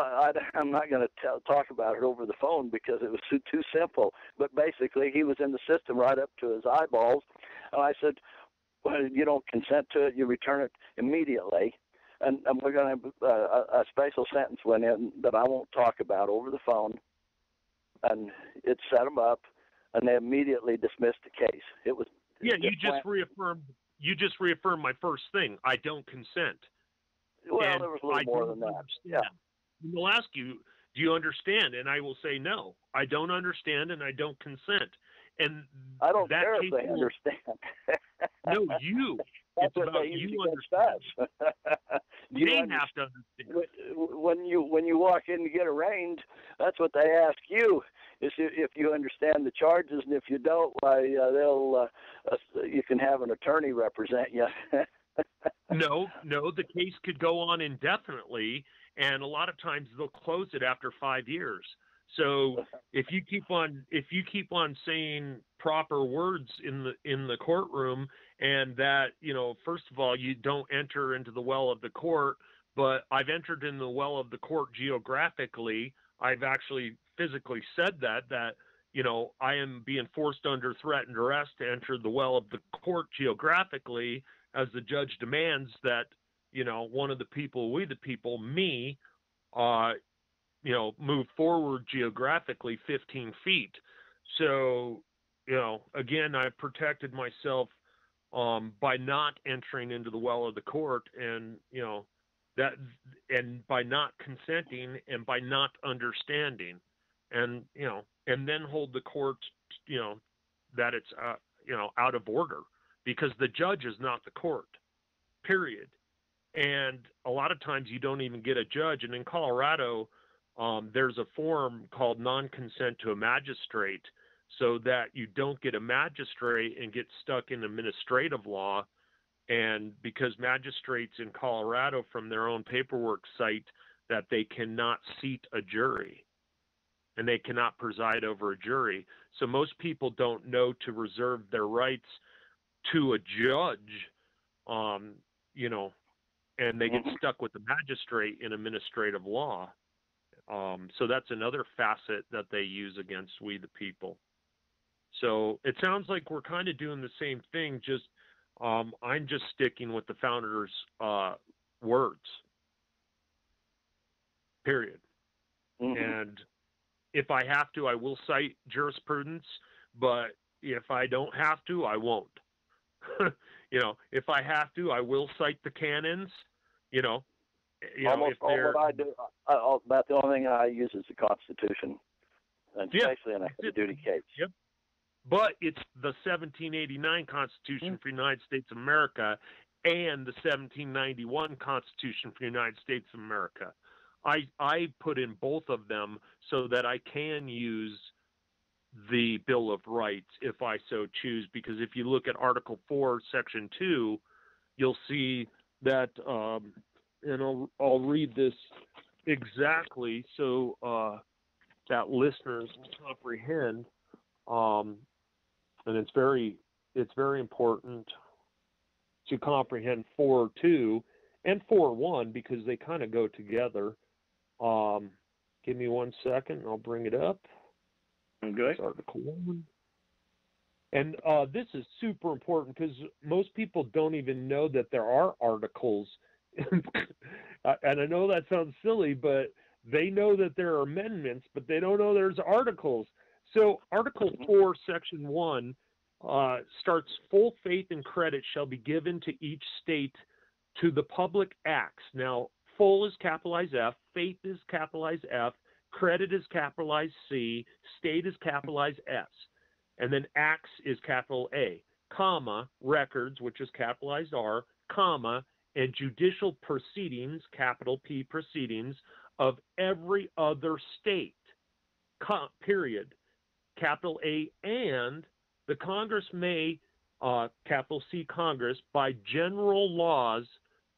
not going to talk about it over the phone because it was too simple. But basically, he was in the system right up to his eyeballs, and I said, well, you don't consent to it, you return it immediately. And we're going to have a special sentence went in that I won't talk about over the phone. And it set them up, and they immediately dismissed the case. It was you just reaffirmed my first thing. I don't consent. Well, and there was a little more than that. Yeah. They'll ask you, do you understand? And I will say no. I don't understand, and I don't consent. And I don't that care if case they will- understand. No, you. That's It's what about they use you against understanding. us. Do you They understand? have to understand. When you walk in to get arraigned, that's what they ask you, is if you understand the charges, and if you don't, why they'll you can have an attorney represent you. No, the case could go on indefinitely, and a lot of times they'll close it after 5 years. So if you keep on saying proper words in the courtroom, and that, first of all, you don't enter into the well of the court, but I've entered in the well of the court geographically. I've actually physically said that I am being forced under threat and duress to enter the well of the court geographically, as the judge demands that, one of the people, we the people, me, move forward geographically 15 feet. So, again, I've protected myself by not entering into the well of the court, and and by not consenting, and by not understanding, and and then hold the court, that it's out of order, because the judge is not the court, period. And a lot of times you don't even get a judge. And in Colorado, there's a form called non-consent to a magistrate, so that you don't get a magistrate and get stuck in administrative law. And because magistrates in Colorado, from their own paperwork, cite that they cannot seat a jury and they cannot preside over a jury. So most people don't know to reserve their rights to a judge, and they get stuck with the magistrate in administrative law. So that's another facet that they use against we the people. So it sounds like we're kind of doing the same thing, just I'm just sticking with the founders' words, period. And if I have to, I will cite jurisprudence, but if I don't have to, I won't. If I have to, I will cite the canons. Almost all what I do, about the only thing I use is the Constitution, and especially in a heavy-duty case. Yep. But it's the 1789 Constitution for the United States of America and the 1791 Constitution for the United States of America. I put in both of them so that I can use the Bill of Rights if I so choose, because if you look at Article 4, Section 2, you'll see that, and I'll read this exactly so that listeners will comprehend, and it's very important to comprehend 4.2 and 4.1 because they kind of go together. Give me 1 second, and I'll bring it up. Okay. Article 1. And this is super important because most people don't even know that there are articles. And I know that sounds silly, but they know that there are amendments, but they don't know there's articles. So Article 4, Section 1 starts, full faith and credit shall be given to each state to the public acts. Now, full is capitalized F, faith is capitalized F, credit is capitalized C, state is capitalized S, and then acts is capital A, comma, records, which is capitalized R, comma, and judicial proceedings, capital P proceedings, of every other state, period, capital A, and the Congress may, capital C, Congress, by general laws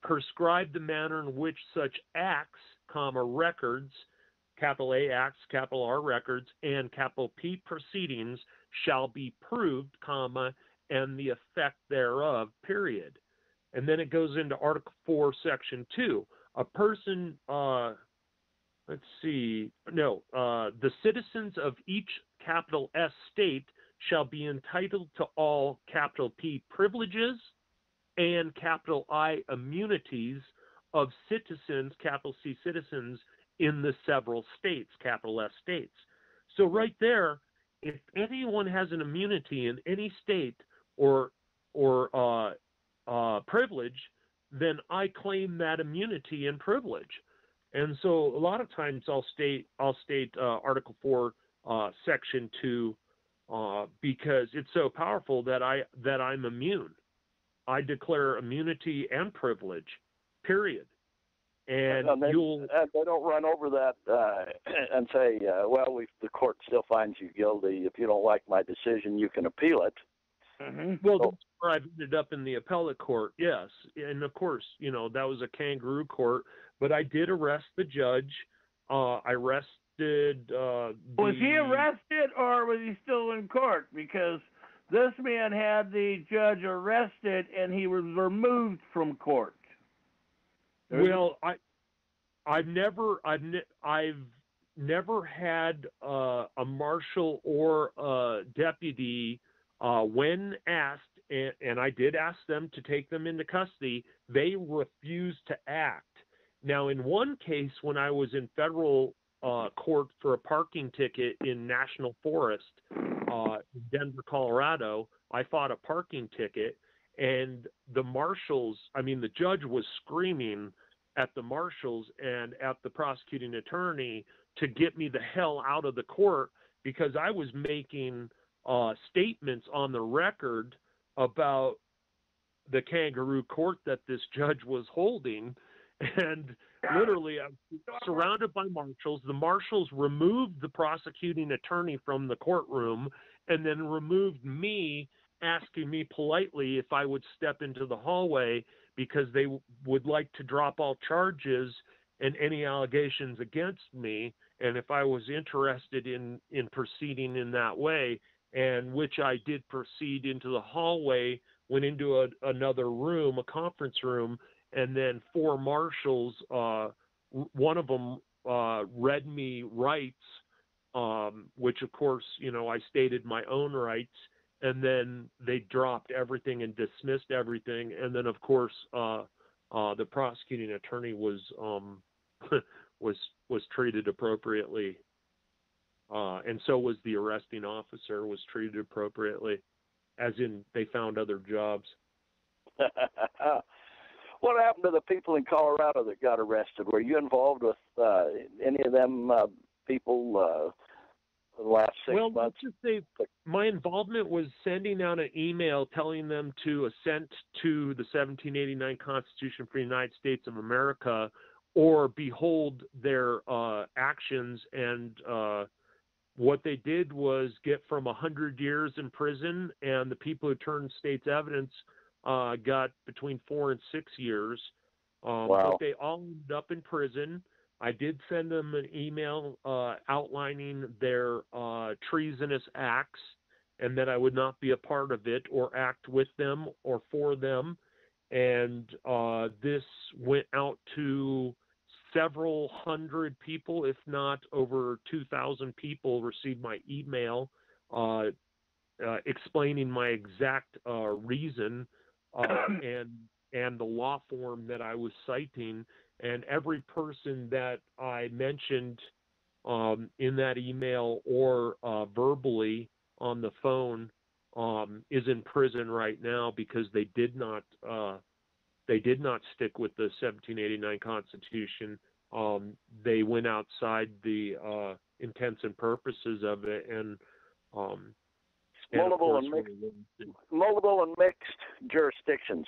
prescribe the manner in which such acts, comma, records, capital A acts, capital R records, and capital P proceedings shall be proved, comma, and the effect thereof, period. And then it goes into Article 4, Section 2. A person, the citizens of each capital S state shall be entitled to all capital P privileges and capital I immunities of citizens, capital C citizens, in the several states, capital S states. So right there, if anyone has an immunity in any state or privilege, then I claim that immunity and privilege. And so a lot of times I'll state Article 4, Section 2 because it's so powerful that I'm immune. I declare immunity and privilege, period. And they don't run over that and say, well, the court still finds you guilty. If you don't like my decision, you can appeal it. Mm-hmm. Well, that's where I've ended up in the appellate court, yes. And, of course, that was a kangaroo court. But I did arrest the judge. I arrested Was he arrested or was he still in court? Because this man had the judge arrested and he was removed from court. Well, I've never had a marshal or a deputy when asked, and I did ask them to take them into custody. They refused to act. Now, in one case, when I was in federal court for a parking ticket in National Forest, in Denver, Colorado, I fought a parking ticket, and the judge was screaming at the marshals and at the prosecuting attorney to get me the hell out of the court because I was making statements on the record about the kangaroo court that this judge was holding. And literally, I was surrounded by marshals. The marshals removed the prosecuting attorney from the courtroom and then removed me, asking me politely if I would step into the hallway because they would like to drop all charges and any allegations against me, and if I was interested in proceeding in that way, and which I did proceed into the hallway, went into another room, a conference room, and then four marshals, one of them read me rights, which of course, I stated my own rights, and then they dropped everything and dismissed everything. And then of course, the prosecuting attorney was treated appropriately. And so was the arresting officer, was treated appropriately, as in they found other jobs. What happened to the people in Colorado that got arrested? Were you involved with any of them people the last 6 months? Well, let's just say my involvement was sending out an email telling them to assent to the 1789 Constitution for the United States of America or behold their actions. And what they did was get from 100 years in prison, and the people who turned state's evidence got between 4 and 6 years. Wow. But they all ended up in prison. I did send them an email outlining their treasonous acts and that I would not be a part of it or act with them or for them. And this went out to several hundred people, if not over 2,000 people received my email explaining my exact reason and the law form that I was citing. And every person that I mentioned in that email or verbally on the phone is in prison right now because they did not stick with the 1789 Constitution. They went outside the intents and purposes of it, and multiple and mixed jurisdictions.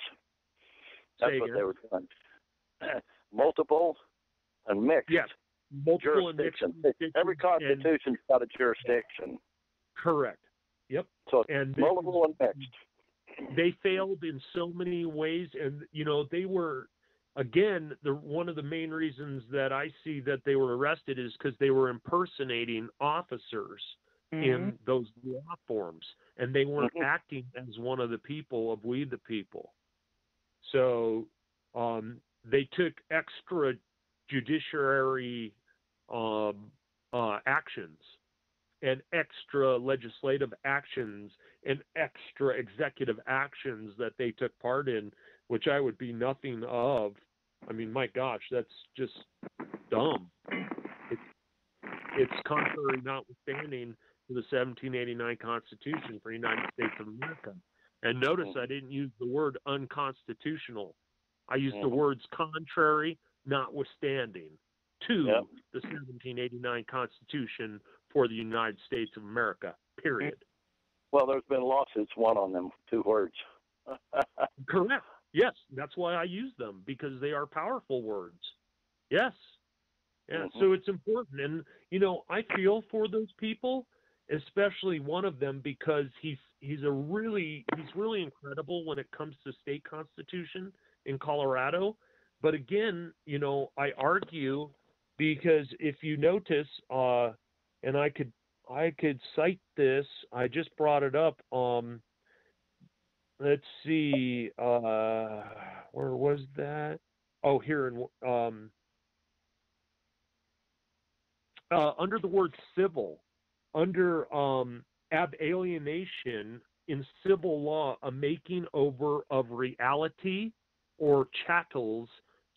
That's what they were doing. Multiple and mixed. Yes, multiple and mixed. Every constitution's got a jurisdiction. Correct. Yep. So and multiple and mixed. They failed in so many ways, and they were, again, one of the main reasons that I see that they were arrested is because they were impersonating officers in those law forms, and they weren't acting as one of the people of We the People. So they took extra judiciary actions and extra legislative actions and extra executive actions that they took part in, which I would be nothing of. I mean, my gosh, that's just dumb. It's contrary, notwithstanding, to the 1789 Constitution for the United States of America. And notice I didn't use the word unconstitutional. I used the words contrary, notwithstanding to the 1789 Constitution for the United States of America, period. Well, there's been lawsuits won on them 2 words. Correct. Yes, that's why I use them, because they are powerful words. Yes. Yeah, so it's important. And, I feel for those people, especially one of them, because he's really incredible when it comes to state constitution in Colorado. But again, I argue, because if you notice, and I could cite this, I just brought it up. Let's see, where was that? Oh, here in under the word civil, under ab alienation in civil law, a making over of reality or chattels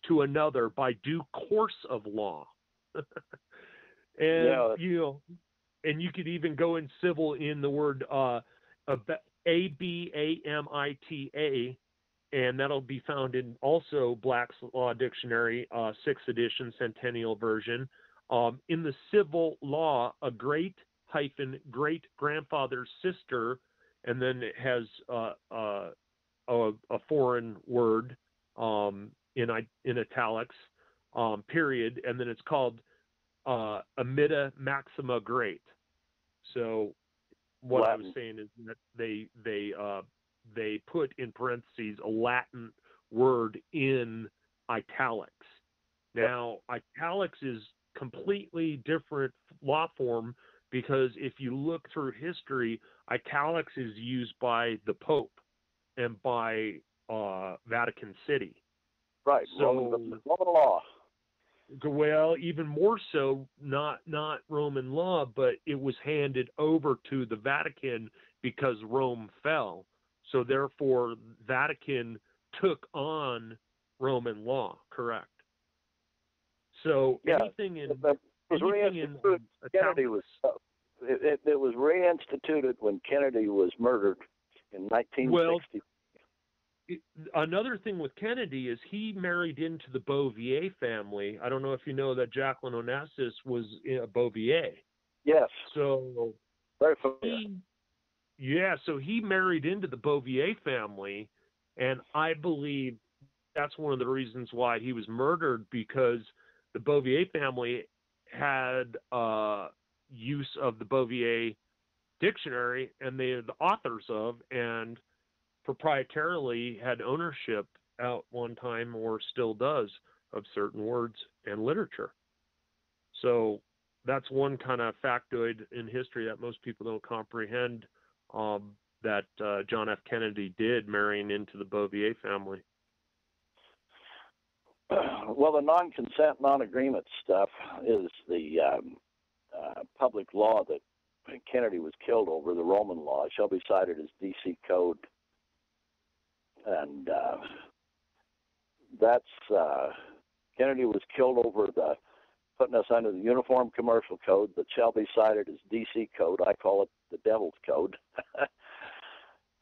to another by due course of law. And and you could even go in civil in the word ABAMITA, and that'll be found in also Black's Law Dictionary, 6th edition, Centennial version. In the civil law, a great grandfather's sister, and then it has a foreign word in italics, period, and then it's called amita maxima great. So what Latin. I was saying is that they put in parentheses a Latin word in italics. Now, italics is completely different law form, because if you look through history, italics is used by the Pope and by Vatican City. Right. So Roman law. Well, even more so, not Roman law, but it was handed over to the Vatican because Rome fell. So therefore, Vatican took on Roman law. Correct. So anything in Kennedy was it was reinstituted when Kennedy was murdered in 1960. Well, another thing with Kennedy is he married into the Bouvier family. I don't know if you know that Jacqueline Onassis was a Bouvier. Yes. So very familiar. So he married into the Bouvier family, and I believe that's one of the reasons why he was murdered, because the Bouvier family had use of the Bouvier dictionary, and they are the authors of, and proprietarily had ownership at one time, or still does, of certain words and literature. So that's one kind of factoid in history that most people don't comprehend, that John F. Kennedy did, marrying into the Bouvier family. Well, the non-consent, non-agreement stuff is the public law that Kennedy was killed over, the Roman law. It shall be cited as D.C. Code. And that's Kennedy was killed over putting us under the Uniform Commercial Code that shall be cited as D.C. Code. I call it the Devil's Code.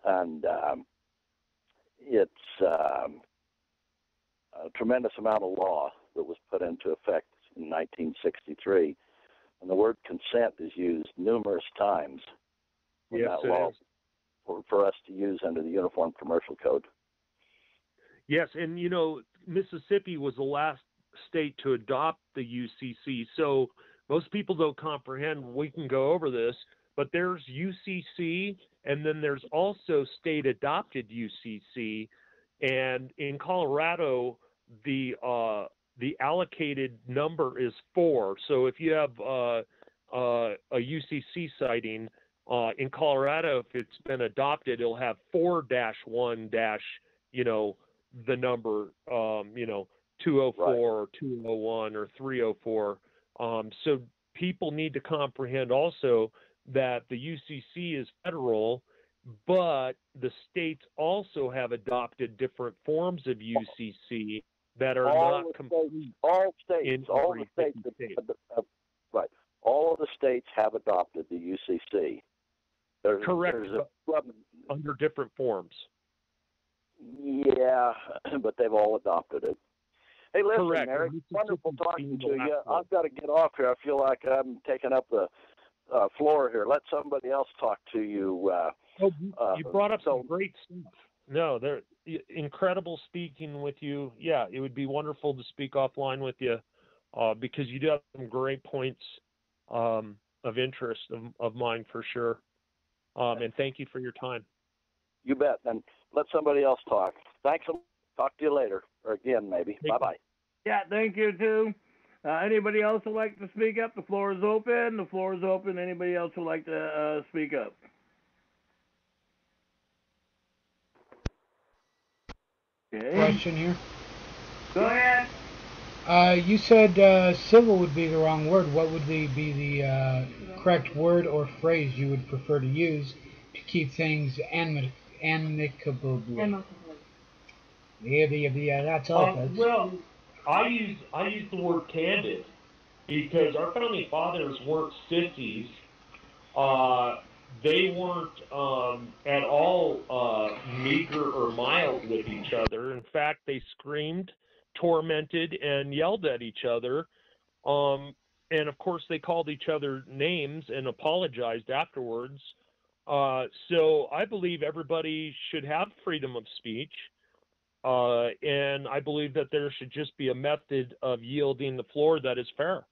And it's a tremendous amount of law that was put into effect in 1963. And the word consent is used numerous times in that law for us to use under the Uniform Commercial Code. Yes, and Mississippi was the last state to adopt the UCC, so most people don't comprehend. We can go over this, but there's UCC, and then there's also state-adopted UCC, and in Colorado, the allocated number is 4. So if you have a UCC sighting, in Colorado, if it's been adopted, it'll have 4-1- the number, 204 or 201 or 304. So people need to comprehend also that the UCC is federal, but the states also have adopted different forms of UCC that are not complete. All of the states have adopted the UCC. Correct, under different forms. Yeah, but they've all adopted it. Hey, listen, Correct. Eric, wonderful talking to you. I've got to get off here. I feel like I'm taking up the floor here. Let somebody else talk to you. You brought up some great stuff. No, they're incredible speaking with you. Yeah, it would be wonderful to speak offline with you because you do have some great points of interest of mine for sure. And thank you for your time. You bet. And let somebody else talk. Thanks. Talk to you later, or again maybe. Bye-bye. Yeah, thank you too. Anybody else would like to speak up? The floor is open. The floor is open. Anybody else would like to speak up? Okay. Question here. Go ahead. You said civil would be the wrong word. What would be the correct word or phrase you would prefer to use to keep things amicably? Yeah, that's all. Well, I use the word candid because our founding fathers weren't sissies. They weren't at all meager or mild with each other. In fact, they screamed, tormented, and yelled at each other. And of course, they called each other names and apologized afterwards. So I believe everybody should have freedom of speech. And I believe that there should just be a method of yielding the floor that is fair.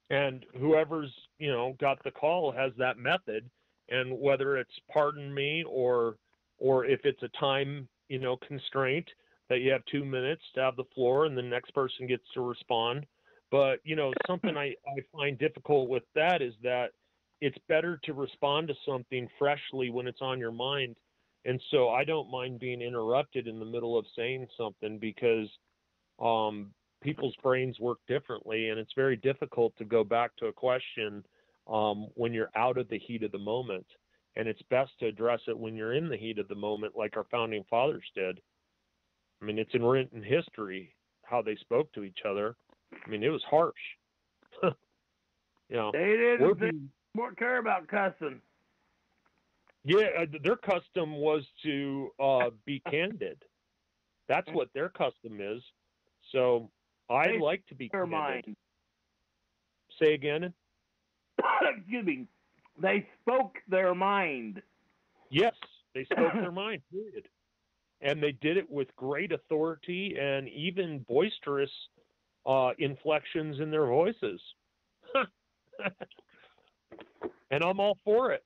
And whoever's, got the call has that method. And whether it's pardon me or if it's a time, constraint that you have 2 minutes to have the floor and the next person gets to respond. But, something I find difficult with that is that it's better to respond to something freshly when it's on your mind. And so I don't mind being interrupted in the middle of saying something because people's brains work differently, and it's very difficult to go back to a question when you're out of the heat of the moment. And it's best to address it when you're in the heat of the moment, like our founding fathers did. I mean, it's in written history how they spoke to each other. I mean, it was harsh. They didn't more care about cussing. Yeah, their custom was to be candid. That's what their custom is. So I like to be candid. Mind. Say again? Excuse me. They spoke their mind. Yes, they spoke their mind, period. And they did it with great authority and even boisterous inflections in their voices. And I'm all for it.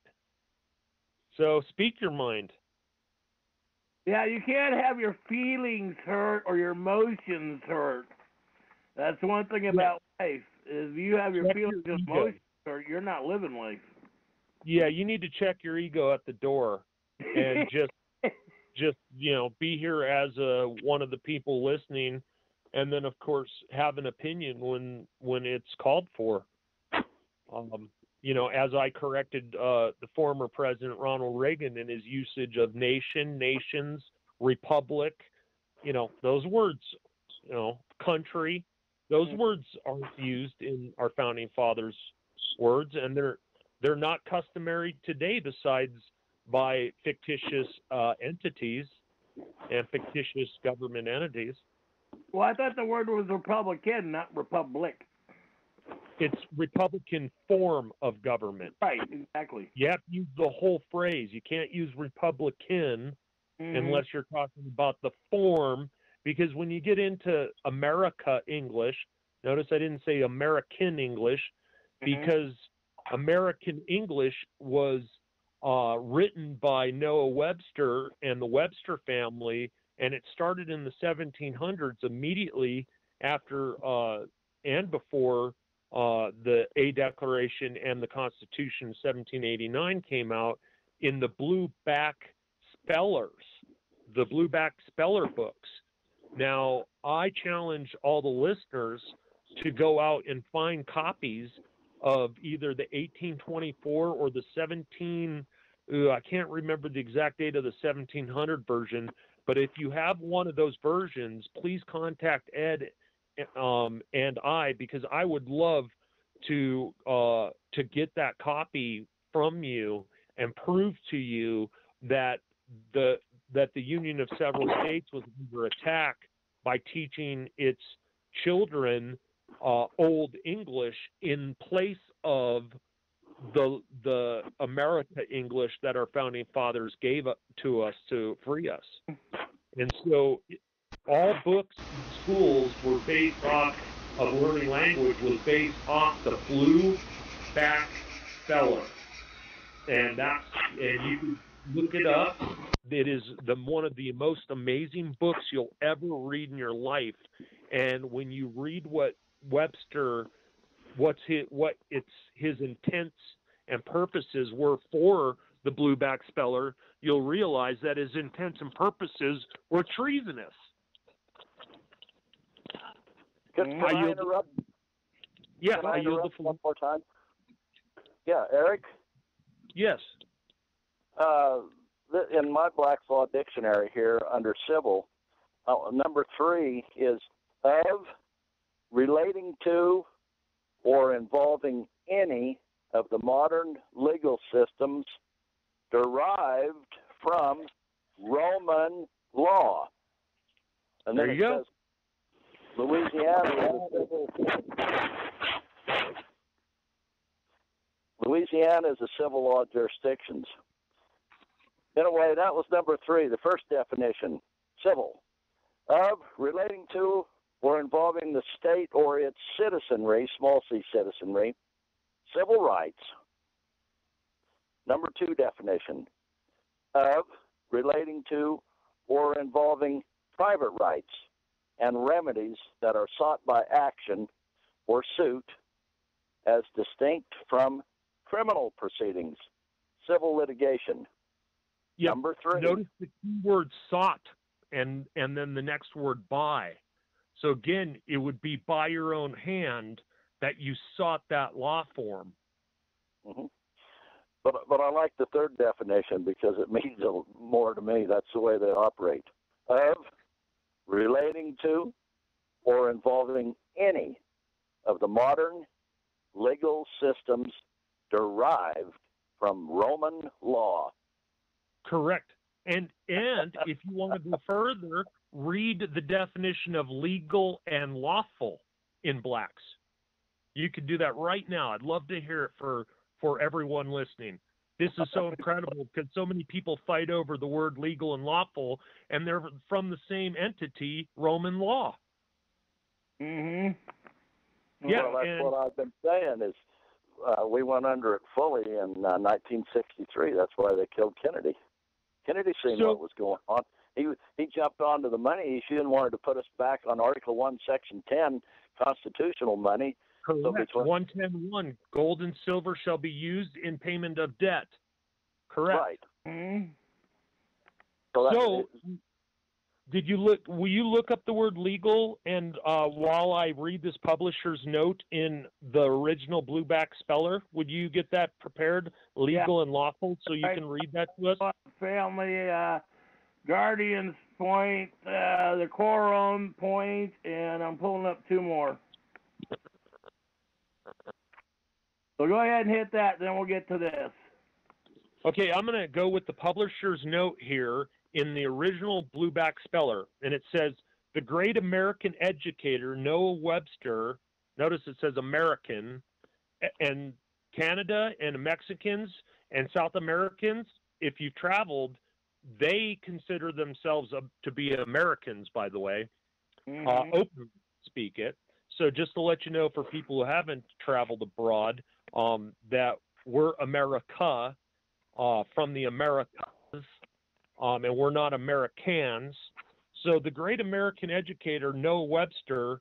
So speak your mind. Yeah, you can't have your feelings hurt or your emotions hurt. That's one thing about life. If you have your feelings and emotions hurt, you're not living life. Yeah, you need to check your ego at the door and just be here as one of the people listening, and then of course have an opinion when it's called for. As I corrected the former President Ronald Reagan in his usage of nation, nations, republic, those words, country, those words aren't used in our founding fathers' words, and they're not customary today besides by fictitious entities and fictitious government entities. Well, I thought the word was Republican, not Republic. It's Republican form of government. Right, exactly. You have to use the whole phrase. You can't use Republican unless you're talking about the form, because when you get into America English, notice I didn't say American English, because American English was written by Noah Webster and the Webster family, and it started in the 1700s immediately after and before the A Declaration and the Constitution of 1789 came out in the blueback spellers, the blueback speller books. Now, I challenge all the listeners to go out and find copies of either the 1824 or the I can't remember the exact date of the 1700 version, but if you have one of those versions, please contact Ed and I, because I would love to get that copy from you and prove to you that the Union of Several States was under attack by teaching its children Old English in place of the America English that our founding fathers gave to us to free us. And so all books in schools were based off of learning language was based off the Blueback Speller. And you can look it up. It is one of the most amazing books you'll ever read in your life. And when you read what Webster, his intents and purposes were for the Blueback Speller, you'll realize that his intents and purposes were treasonous. Can I interrupt? Yeah, I yield the floor one more time. Yeah, Eric? Yes. In my Black's Law Dictionary here under civil, number 3 is of, relating to, or involving any of the modern legal systems derived from Roman law. And then there you go. Says, Louisiana is a civil law jurisdiction. Anyway, that was number 3, the first definition, civil, of, relating to, or involving the state or its citizenry, small c citizenry, civil rights. Number 2 definition, of, relating to, or involving private rights and remedies that are sought by action or suit as distinct from criminal proceedings, civil litigation. Yep. Number 3. Notice the key word sought and then the next word by. So again, it would be by your own hand that you sought that law form. Mm-hmm. But I like the third definition because it means more to me. That's the way they operate. Of, relating to, or involving any of the modern legal systems derived from Roman law. Correct. And if you want to go further, read the definition of legal and lawful in Black's. You could do that right now. I'd love to hear it for everyone listening. This is so incredible because so many people fight over the word legal and lawful, and they're from the same entity, Roman law. Mm-hmm. Yeah, well, that's what I've been saying is we went under it fully in 1963. That's why they killed Kennedy. Kennedy seen what was going on. He jumped onto the money issue and wanted to put us back on Article 1, Section 10, constitutional money. Correct. 110.1, gold and silver shall be used in payment of debt. Correct. Right. Mm-hmm. So did you look? Will you look up the word legal? And while I read this publisher's note in the original Blueback Speller, would you get that prepared, legal and lawful, so you can read that to us? Family, guardians point, the quorum point, and I'm pulling up 2 more. So go ahead and hit that, then we'll get to this. Okay, I'm going to go with the publisher's note here in the original Blueback Speller, and it says, the great American educator Noah Webster, notice it says American, and Canada and Mexicans and South Americans, if you traveled, they consider themselves to be Americans, by the way, open speak it. So just to let you know, for people who haven't traveled abroad, that we're America from the Americas, and we're not Americans. So the great American educator Noah Webster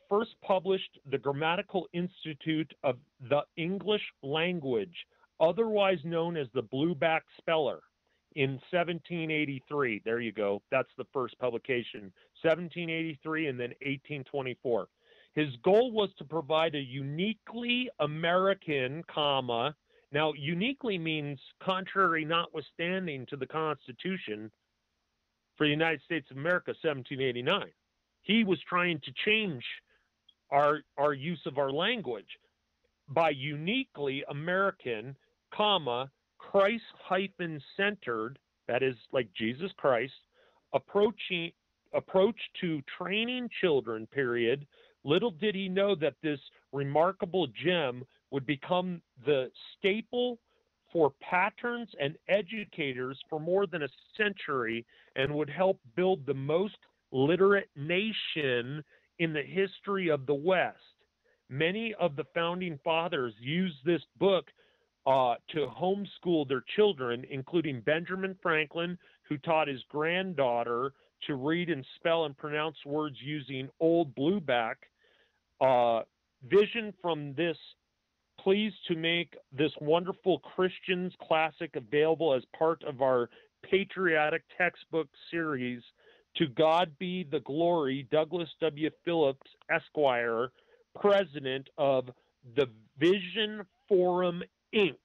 first published the Grammatical Institute of the English Language, otherwise known as the Blueback Speller, in 1783. There you go. That's the first publication, 1783, and then 1824. His goal was to provide a uniquely American, comma, now uniquely means contrary notwithstanding to the Constitution for the United States of America, 1789. He was trying to change our use of our language by uniquely American, comma, Christ-centered, that is like Jesus Christ, approaching approach to training children, period, little did he know that this remarkable gem would become the staple for patrons and educators for more than a century and would help build the most literate nation in the history of the West. Many of the founding fathers used this book to homeschool their children, including Benjamin Franklin, who taught his granddaughter to read and spell and pronounce words using Old Blueback. Vision from this pleased to make this wonderful Christian's classic available as part of our patriotic textbook series. To God be the glory, Douglas W. Phillips, Esquire, president of the Vision Forum, Inc.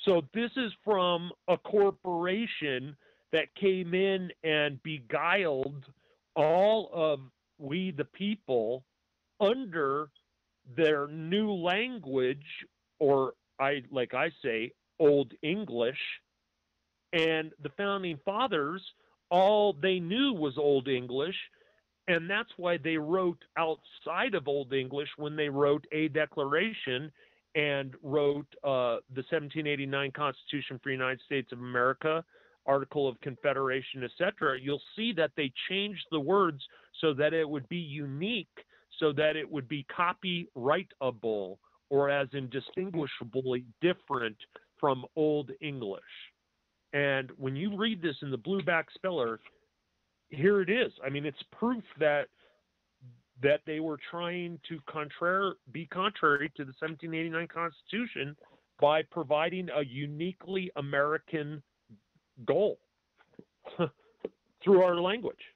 So this is from a corporation that came in and beguiled all of we the people under their new language, or like I say, Old English. And the founding fathers, all they knew was Old English, and that's why they wrote outside of Old English when they wrote a declaration and wrote the 1789 Constitution for the United States of America, Article of Confederation, etc. You'll see that they changed the words so that it would be unique, so that it would be copyrightable, or as in distinguishably different from Old English. And when you read this in the Blueback Speller, here it is. I mean, it's proof that they were trying to be contrary to the 1789 Constitution by providing a uniquely American goal through our language.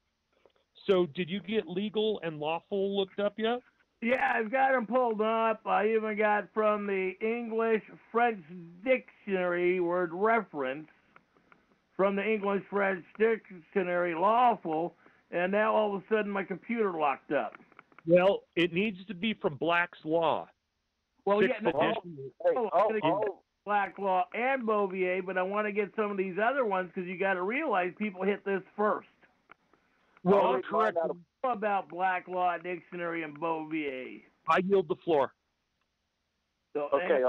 So did you get legal and lawful looked up yet? Yeah, I've got them pulled up. I even got from the English-French dictionary word reference, from the English-French dictionary lawful, and now all of a sudden my computer locked up. Well, it needs to be from Black's Law. Well, Sixth yeah, no, edition. Black Law and Bouvier, but I want to get some of these other ones because you got to realize people hit this first. Well, correct. About Black Law Dictionary and Bouvier. I yield the floor. So, Okay,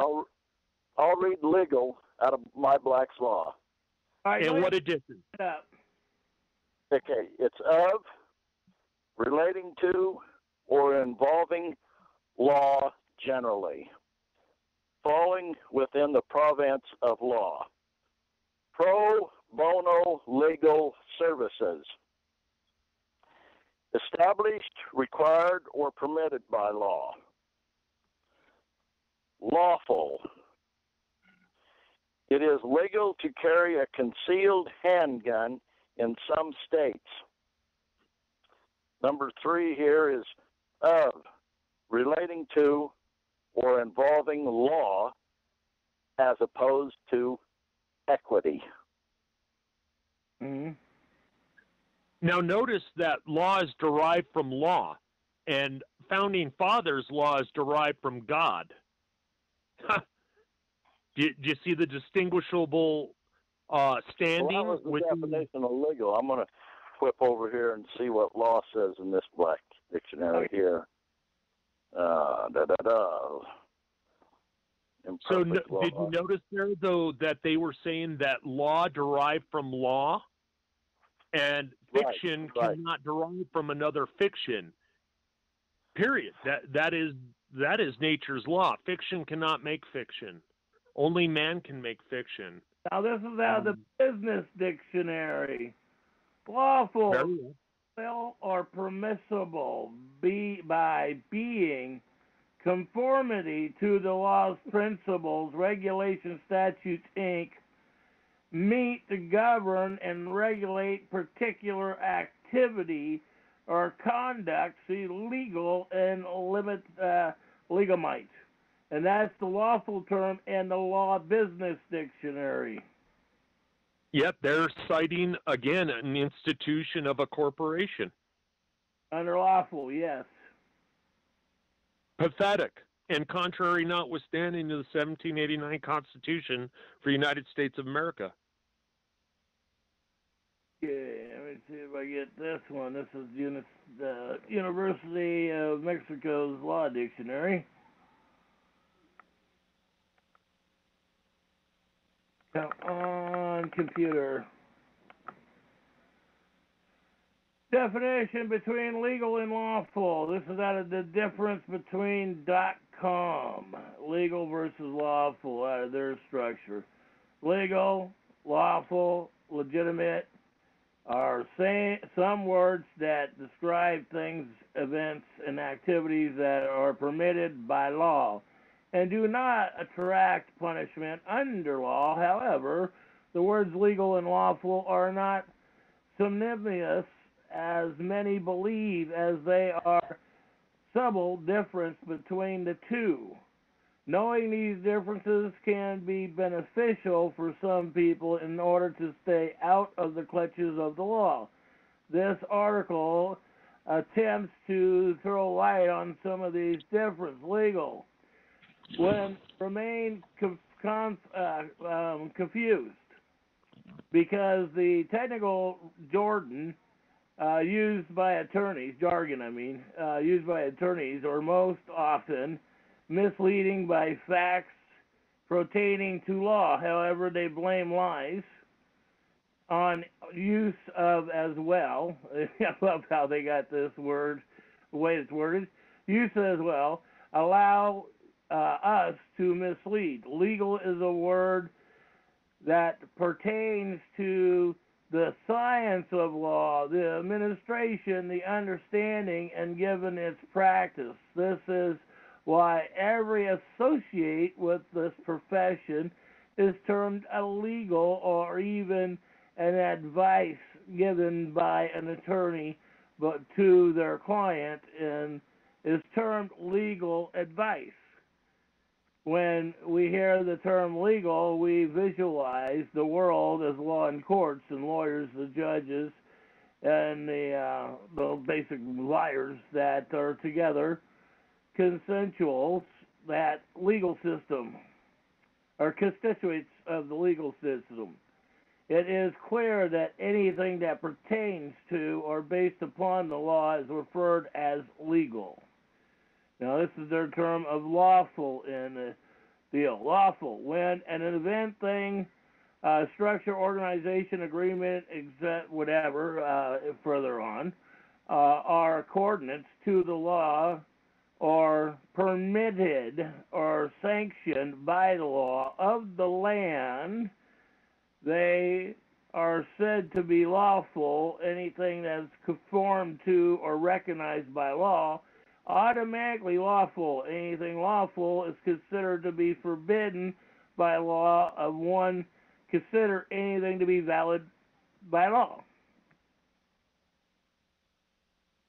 I'll read legal out of my Black's Law. All right, and what edition? Okay, it's of, relating to, or involving law generally, falling within the province of law. Pro bono legal services. Established, required, or permitted by law. Lawful. It is legal to carry a concealed handgun in some states. Number 3 here is of, relating to, or involving law, as opposed to equity. Mm-hmm. Now notice that law is derived from law, and founding fathers' law is derived from God. Do you see the distinguishable standing? Well, that was the definition of legal. I'm going to flip over here and see what law says in this Black dictionary here. So did you notice there, though, that they were saying that law derived from law, and fiction cannot derive from another fiction? Period. That is nature's law. Fiction cannot make fiction. Only man can make fiction. Now this is out of the Business Dictionary. Lawful, well, or permissible by being conformity to the laws, principles, regulations, statutes, Inc., meet to govern and regulate particular activity or conduct, see legal and legamite. And that's the lawful term in the Law Business Dictionary. Yep, they're citing, again, an institution of a corporation. Under lawful, yes. Pathetic, and contrary notwithstanding to the 1789 Constitution for the United States of America. Yeah, let me see if I get this one. This is University of Mexico's Law Dictionary. Come on, computer. Definition between legal and lawful. This is out of the difference between .com. Legal versus lawful out of their structure. Legal, lawful, legitimate are some words that describe things, events, and activities that are permitted by law and do not attract punishment under law. However, the words legal and lawful are not synonymous as many believe, as they are subtle difference between the two. Knowing these differences can be beneficial for some people in order to stay out of the clutches of the law. This article attempts to throw light on some of these differences. Legal, when remain confused, because the technical jargon used by attorneys, used by attorneys, or most often misleading by facts pertaining to law. However, they blame lies on use of as well. I love how they got this word, the way it's worded. Use as well allow us to mislead. Legal is a word that pertains to the science of law, the administration, the understanding, and given its practice. This is why every associate with this profession is termed a legal, or even an advice given by an attorney but to their client, and is termed legal advice. When we hear the term legal, we visualize the world as law and courts and lawyers, the judges, and the basic liars that are together, consensuals, that legal system, or constituents of the legal system. It is clear that anything that pertains to or based upon the law is referred as legal. Now, this is their term of lawful in the deal. Lawful, when an event, thing, structure, organization, agreement, whatever, further on, are coordinates to the law or permitted or sanctioned by the law of the land, they are said to be lawful. Anything that's conformed to or recognized by law, automatically lawful. Anything lawful is considered to be forbidden by law of one. Consider anything to be valid by law.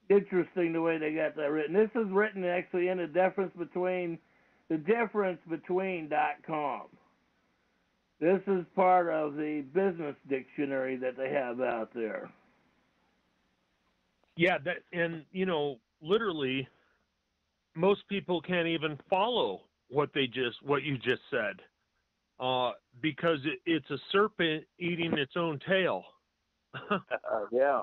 Interesting the way they got that written. This is written actually in the difference between .com. This is part of the business dictionary that they have out there. Yeah, literally, most people can't even follow what you just said, because it's a serpent eating its own tail. Yeah.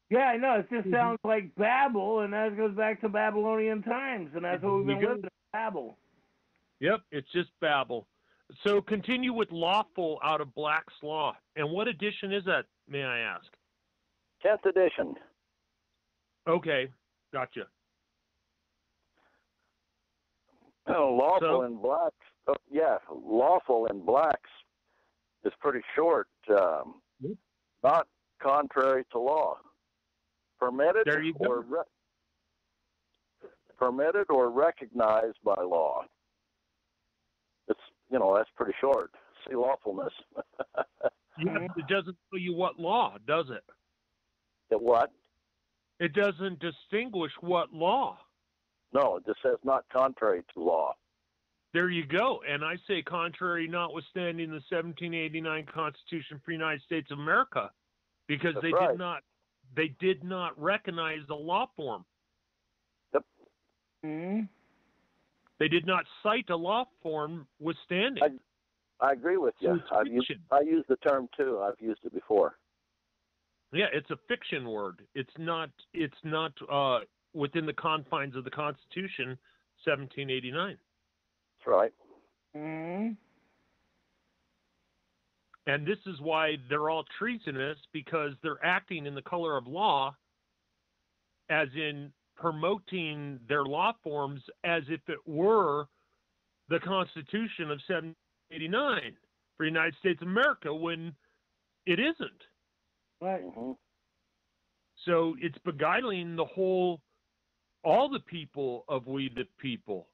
Yeah, I know. It just sounds like Babel, and that goes back to Babylonian times, and that's what we've been living in, Babel. Yep, it's just Babel. So continue with lawful out of Black's Law. And what edition is that, may I ask? 10th edition. Okay, gotcha. Lawful in Black's, lawful in Black's is pretty short. Not contrary to law. Permitted or recognized by law. It's that's pretty short. See, lawfulness. It doesn't tell you what law, does it? It what? It doesn't distinguish what law. No, it just says not contrary to law. There you go. And I say contrary, notwithstanding the 1789 Constitution for the United States of America, because That's they right. did not recognize the law form. Yep. Mm-hmm. They did not cite a law form withstanding. I agree with you. I use the term too. I've used it before. Yeah, it's a fiction word. It's not within the confines of the Constitution, 1789. That's right. Mm-hmm. And this is why they're all treasonous, because they're acting in the color of law, as in promoting their law forms as if it were the Constitution of 1789 for the United States of America, when it isn't. Right. Mm-hmm. So it's beguiling all the people of we the people.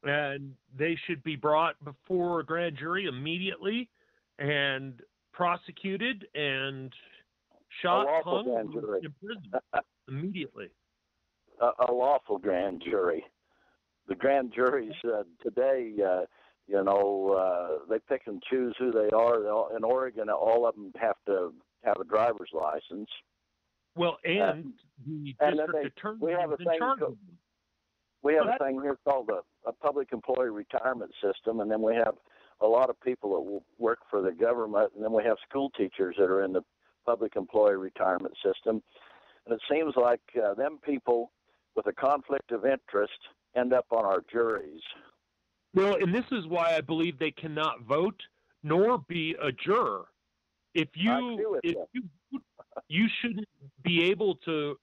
And they should be brought before a grand jury immediately and prosecuted and shot, lawful hung, grand jury. imprisoned immediately. A lawful grand jury. The grand juries today, they pick and choose who they are. In Oregon, all of them have to have a driver's license. Well, and the district attorney we have is in charge of them. We have a thing here called a public employee retirement system, and then we have a lot of people that work for the government, and then we have school teachers that are in the public employee retirement system. And it seems like them people with a conflict of interest end up on our juries. Well, and this is why I believe they cannot vote nor be a juror. If you you shouldn't be able to.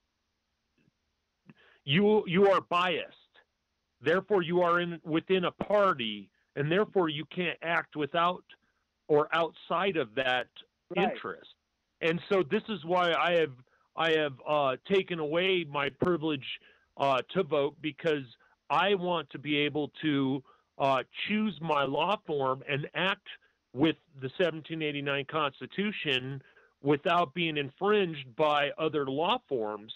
You are biased. Therefore, you are within a party, and therefore you can't act without or outside of that interest. And so this is why I have taken away my privilege to vote, because I want to be able to choose my law form and act with the 1789 Constitution without being infringed by other law forms.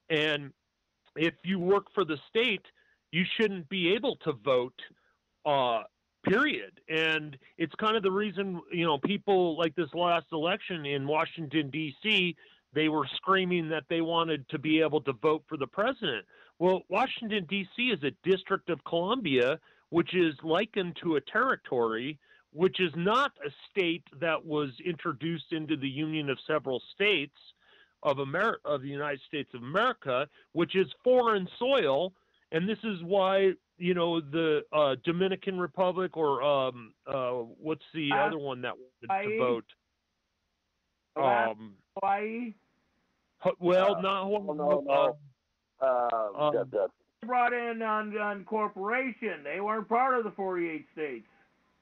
And if you work for the state, you shouldn't be able to vote, period. And it's kind of the reason, people like this last election in Washington, D.C., they were screaming that they wanted to be able to vote for the president. Well, Washington, D.C. is a District of Columbia, which is likened to a territory, which is not a state that was introduced into the Union of Several States of the United States of America, which is foreign soil. And this is why, the Dominican Republic, or what's the other one that wanted to vote? Hawaii? Well, not Hawaii. They brought in on corporation. They weren't part of the 48 states.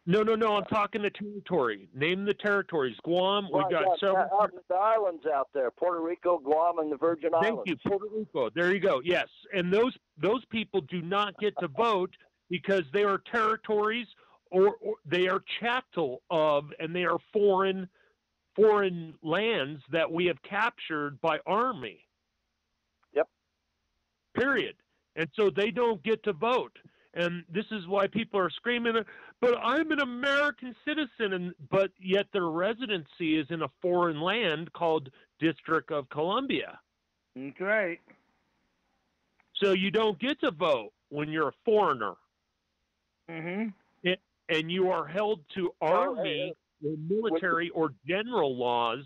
No. I'm talking the territory. Name the territories. Guam. We got several. The islands out there: Puerto Rico, Guam, and the Virgin Islands. Thank you, Puerto Rico. There you go. Yes, and those people do not get to vote because they are territories, or they are chattel of, and they are foreign lands that we have captured by army. Yep. Period. And so they don't get to vote. And this is why people are screaming, but I'm an American citizen, but yet their residency is in a foreign land called District of Columbia. That's right. So you don't get to vote when you're a foreigner. Mm-hmm. And you are held to army or military or general laws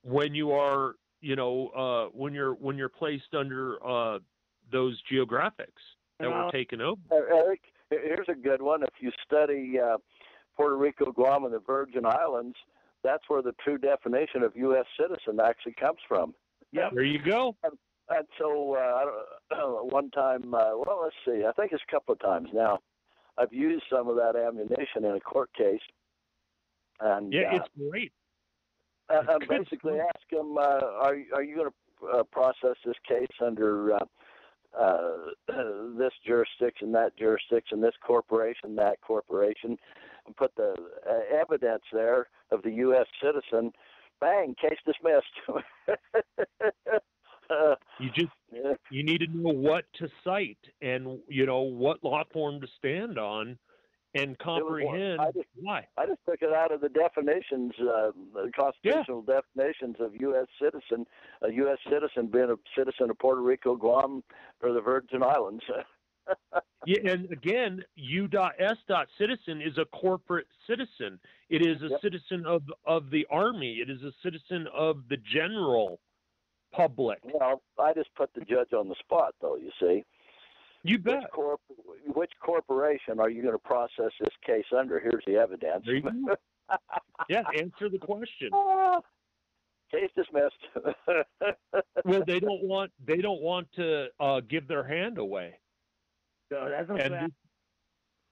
when you are, when you're placed under those geographics that were taken over. Eric, here's a good one. If you study Puerto Rico, Guam, and the Virgin Islands, that's where the true definition of U.S. citizen actually comes from. Yep. There you go. And so one time, let's see, I think it's a couple of times now, I've used some of that ammunition in a court case. And it's great. I basically ask them, are you going to process this case under this jurisdiction, that jurisdiction, this corporation, that corporation, and put the evidence there of the U.S. citizen? Bang, case dismissed. You need to know what to cite and what law form to stand on and comprehend why. I just took it out of the definitions, the constitutional definitions of U.S. citizen. A U.S. citizen being a citizen of Puerto Rico, Guam, or the Virgin Islands. Yeah, and again, U.S.Citizen is a corporate citizen. It is a citizen of the Army. It is a citizen of the general public. Well, I just put the judge on the spot, though, you see. You bet. Which corporation are you going to process this case under? Here's the evidence. There you go. Yeah, answer the question. Case dismissed. Well, they don't want to give their hand away. So that's a fact.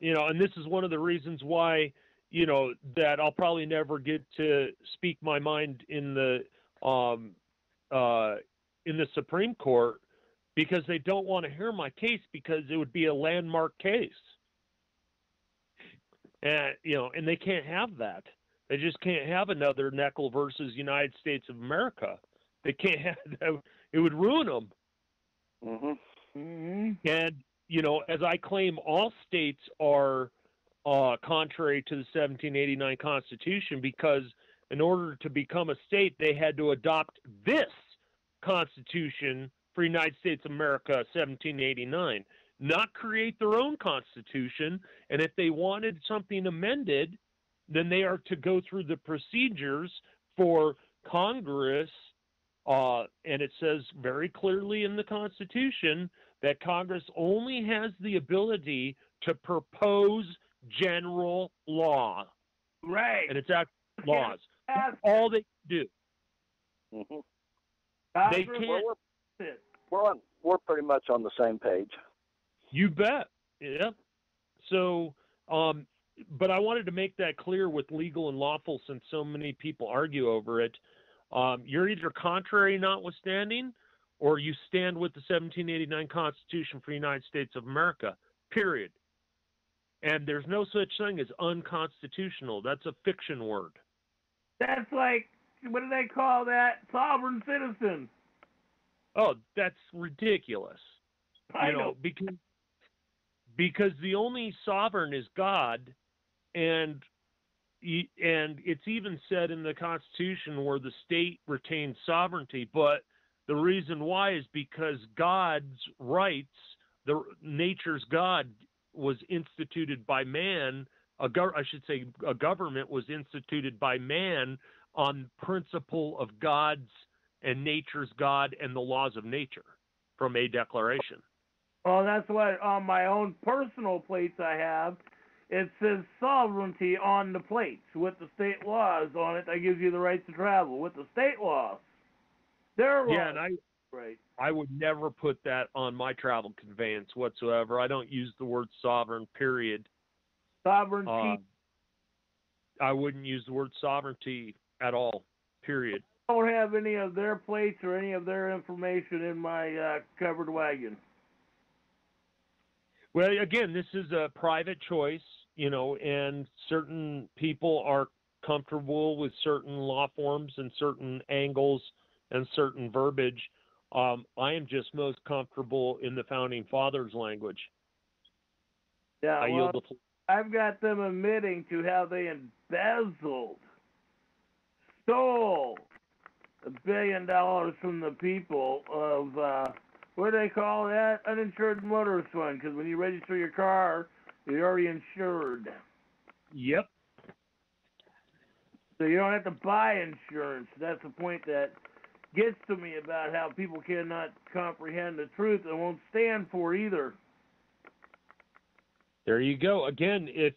And this is one of the reasons why, that I'll probably never get to speak my mind in the Supreme Court, because they don't want to hear my case, because it would be a landmark case. And and they can't have that. They just can't have another Neckel versus United States of America. They can't have that. It would ruin them. Mm-hmm. Mm-hmm. And as I claim, all states are contrary to the 1789 Constitution, because in order to become a state, they had to adopt this Constitution for United States of America, 1789, not create their own Constitution. And if they wanted something amended, then they are to go through the procedures for Congress. And it says very clearly in the Constitution that Congress only has the ability to propose general law. Right. And it's actually laws. That's all they do. Mm-hmm. They can't. We're pretty much on the same page. You bet. Yeah. So, but I wanted to make that clear with legal and lawful, since so many people argue over it. You're either contrary notwithstanding, or you stand with the 1789 Constitution for the United States of America, period. And there's no such thing as unconstitutional. That's a fiction word. That's like, what do they call that? Sovereign citizen. Oh, that's ridiculous. I know. Because the only sovereign is God, and it's even said in the Constitution where the state retains sovereignty, but the reason why is because God's rights, nature's God, was instituted by man. A government was instituted by man on principle of God's and nature's God and the laws of nature from a declaration. Well, that's what on my own personal plates I have. It says sovereignty on the plates with the state laws on it. That gives you the right to travel with the state laws. Their laws. Yeah, and I would never put that on my travel conveyance whatsoever. I don't use the word sovereign, period. Sovereignty. I wouldn't use the word sovereignty at all, period. I don't have any of their plates or any of their information in my covered wagon. Well, again, this is a private choice, and certain people are comfortable with certain law forms and certain angles and certain verbiage. I am just most comfortable in the Founding Fathers' language. Yeah, I've got them admitting to how they embezzled, stole $1 billion from the people of, what do they call that? Uninsured motorist fund, because when you register your car, you're already insured. Yep. So you don't have to buy insurance. That's the point that gets to me about how people cannot comprehend the truth and won't stand for either. There you go. Again, if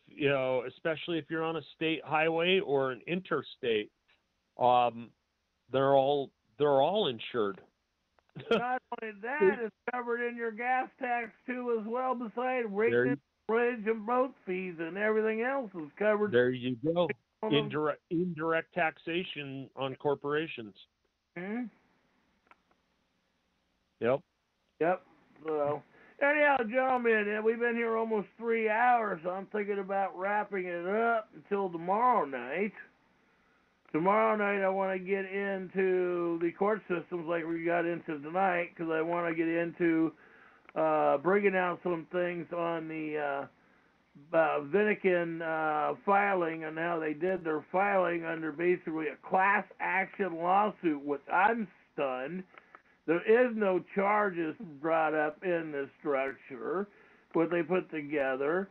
especially if you're on a state highway or an interstate, they're all insured. Not only that, it's covered in your gas tax too as well, besides rate, bridge, and boat fees, and everything else is covered. There you go. Indirect taxation on corporations. Hmm? Yep. So, anyhow, gentlemen, we've been here almost 3 hours, so I'm thinking about wrapping it up until tomorrow night. Tomorrow night, I want to get into the court systems like we got into tonight, because I want to get into bringing out some things on the Vatican filing and how they did their filing under basically a class action lawsuit, which I'm stunned. There is no charges brought up in this structure. what they put together.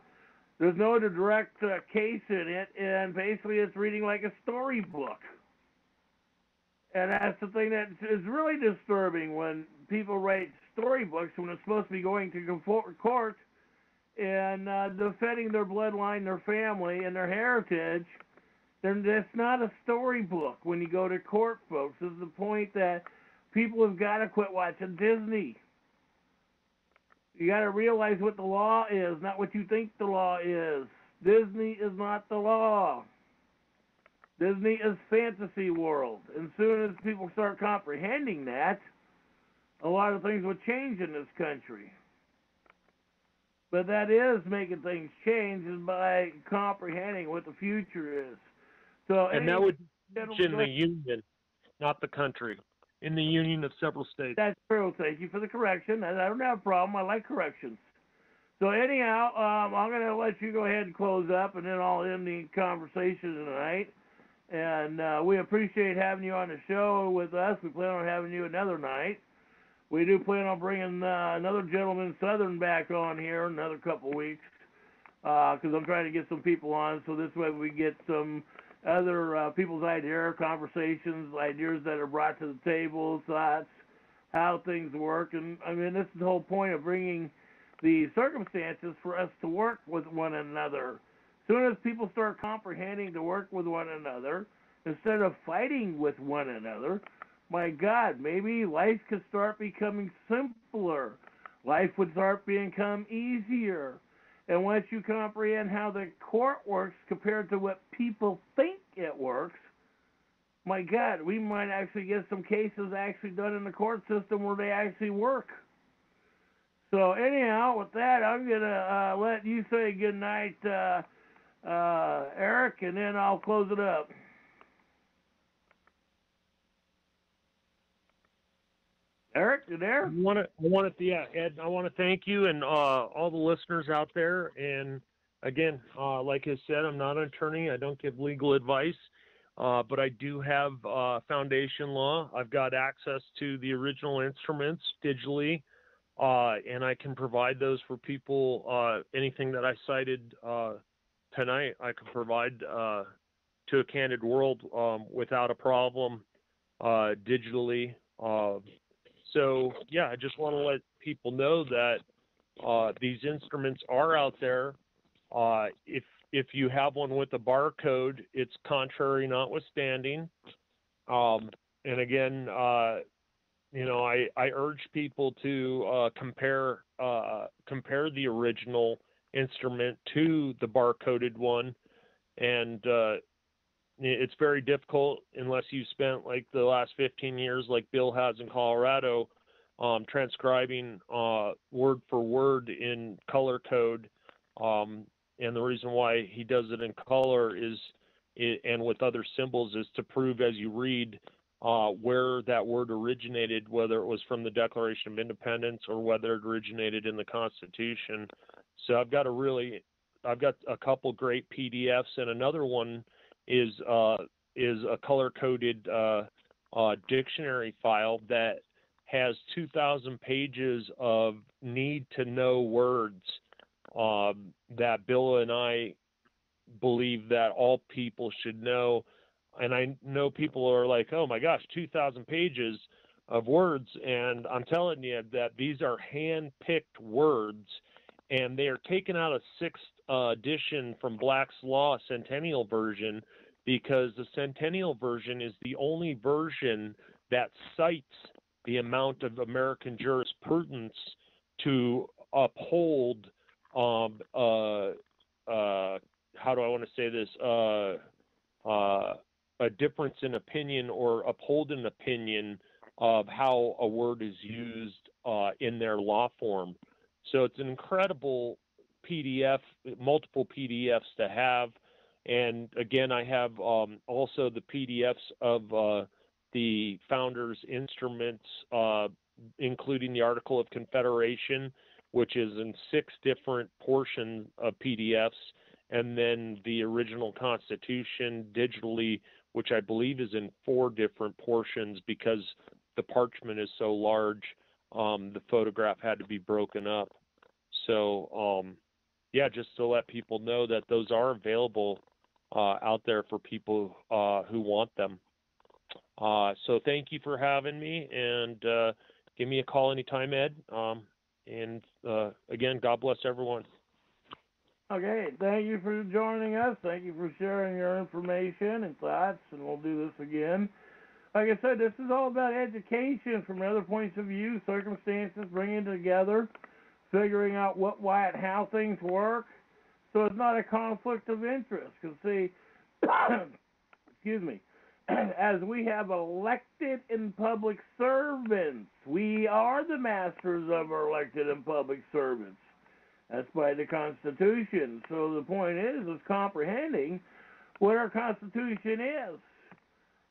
There's no direct case in it, and basically it's reading like a storybook. And that's the thing that is really disturbing when people write storybooks when it's supposed to be going to court and defending their bloodline, their family, and their heritage. Then that's not a storybook when you go to court, folks. This is the point that people have got to quit watching Disney. You got to realize what the law is, not what you think the law is. Disney is not the law. Disney is fantasy world. And soon as people start comprehending that, a lot of things would change in this country. But that is making things change is by comprehending what the future is. So, and that would be in the union, not the country. In the union of several states. That's true. Thank you for the correction. I don't have a problem. I like corrections. So anyhow, I'm going to let you go ahead and close up, and then I'll end the conversation tonight. And we appreciate having you on the show with us. We plan on having you another night. We do plan on bringing another gentleman Southern back on here in another couple weeks because I'm trying to get some people on so this way we get some other people's ideas, conversations, ideas that are brought to the table, thoughts, how things work. And I mean, this is the whole point of bringing the circumstances for us to work with one another. As soon as people start comprehending to work with one another, instead of fighting with one another, my God, maybe life could start becoming simpler. Life would start become easier. And once you comprehend how the court works compared to what people think it works, my God, we might actually get some cases actually done in the court system where they actually work. So anyhow, with that, I'm going to let you say good night, Eric, and then I'll close it up. Eric, you there? Ed, I want to thank you and all the listeners out there. And again, like I said, I'm not an attorney. I don't give legal advice, but I do have foundation law. I've got access to the original instruments digitally, and I can provide those for people. Anything that I cited tonight, I can provide to a candid world without a problem digitally. So, yeah, I just want to let people know that these instruments are out there. If you have one with a barcode, it's contrary notwithstanding. And again, you know, I urge people to compare the original instrument to the barcoded one. And it's very difficult unless you spent like the last 15 years, like Bill has in Colorado, transcribing word for word in color code. And the reason why he does it in color is, and with other symbols, is to prove as you read where that word originated, whether it was from the Declaration of Independence or whether it originated in the Constitution. So I've got a couple great PDFs, and another one is a color-coded dictionary file that has 2,000 pages of need-to-know words that Bill and I believe that all people should know. And I know people are like, oh my gosh, 2,000 pages of words. And I'm telling you that these are hand-picked words, and they are taken out of 6th edition from Black's Law Centennial version, because the Centennial version is the only version that cites the amount of American jurisprudence to uphold how do I want to say this, a difference in opinion or uphold an opinion of how a word is used in their law form. So it's an incredible PDF, multiple PDFs to have. And again, I have also the PDFs of the founders' instruments, including the Article of Confederation, which is in 6 different portions of PDFs, and then the original Constitution digitally, which I believe is in 4 different portions because the parchment is so large, the photograph had to be broken up. So, yeah, just to let people know that those are available out there for people who want them. So thank you for having me, and give me a call anytime, Ed. And again, God bless everyone. Okay, thank you for joining us. Thank you for sharing your information and thoughts, and we'll do this again. Like I said, this is all about education from other points of view, circumstances, bringing together, figuring out what, why, and how things work. So it's not a conflict of interest. Because, see, excuse me, as we have elected and public servants, we are the masters of our elected and public servants. That's by the Constitution. So the point is comprehending what our Constitution is.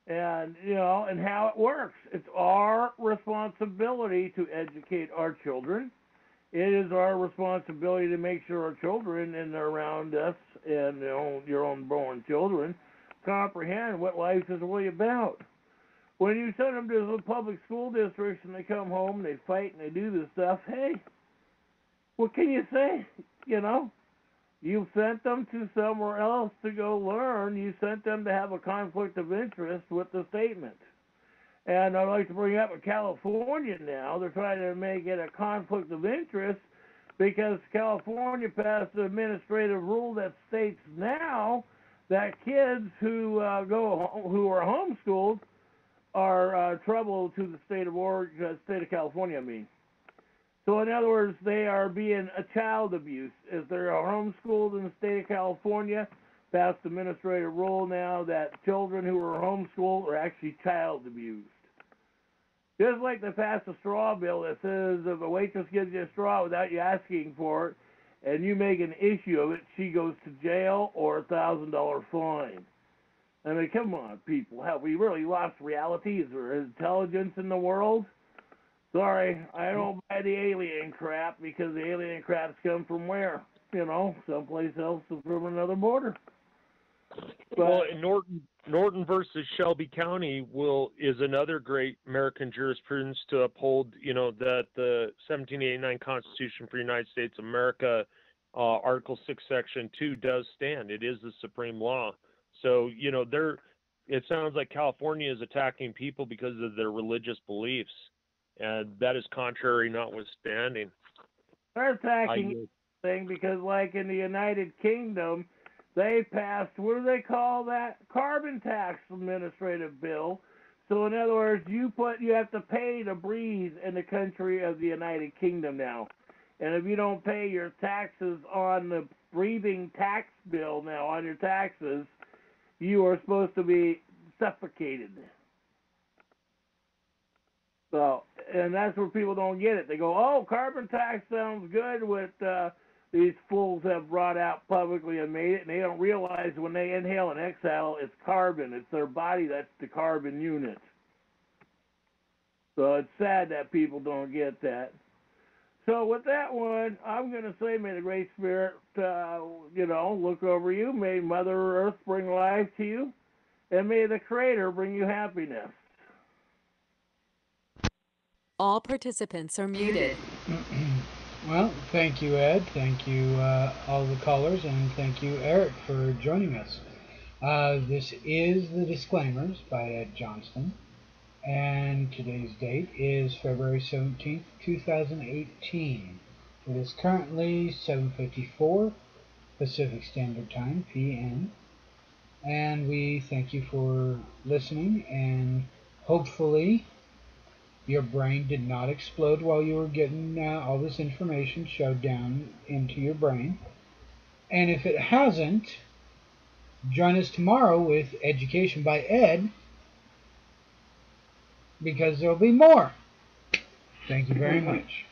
And, you know, and how it works. It's our responsibility to educate our children. It is our responsibility to make sure our children and around us and your own born children comprehend what life is really about. When you send them to the public school districts and they come home and they fight and they do this stuff, hey, what can you say? You know? You sent them to somewhere else to go learn. You sent them to have a conflict of interest with the statement. And I'd like to bring up in California now, they're trying to make it a conflict of interest because California passed an administrative rule that states now that kids who are homeschooled are trouble to the state of Oregon, state of California, I mean. So in other words, they are being a child abuse. If they're homeschooled in the state of California, passed administrative rule now that children who are homeschooled are actually child abused. Just like they passed a straw bill that says if a waitress gives you a straw without you asking for it, and you make an issue of it, she goes to jail or a $1,000 fine. I mean, come on, people. Have we really lost reality? Is there intelligence in the world? Sorry, I don't buy the alien crap because the alien craps come from where? You know, someplace else from another border. But, well, Norton versus Shelby County is another great American jurisprudence to uphold, you know, that the 1789 Constitution for the United States of America, Article 6, Section 2 does stand. It is the supreme law. So, you know, it sounds like California is attacking people because of their religious beliefs. And that is contrary notwithstanding. They're attacking thing because, like in the United Kingdom, they passed, what do they call that? Carbon tax administrative bill. So in other words, you have to pay to breathe in the country of the United Kingdom now. And if you don't pay your taxes on the breathing tax bill now, on your taxes, you are supposed to be suffocated. So, and that's where people don't get it. They go, oh, carbon tax sounds good, what these fools have brought out publicly and made it, and they don't realize when they inhale and exhale, it's carbon. It's their body that's the carbon unit. So it's sad that people don't get that. So with that one, I'm going to say, may the Great Spirit, look over you. May Mother Earth bring life to you, and may the Creator bring you happiness. All participants are muted. Well, thank you, Ed. Thank you, all the callers, and thank you, Eric, for joining us. This is the Disclaimers by Ed Johnston, and today's date is February 17th, 2018. It is currently 7:54 Pacific Standard Time, PM, and we thank you for listening, and hopefully your brain did not explode while you were getting all this information shoved down into your brain. And if it hasn't, join us tomorrow with Education by Ed, because there'll be more. Thank you very much.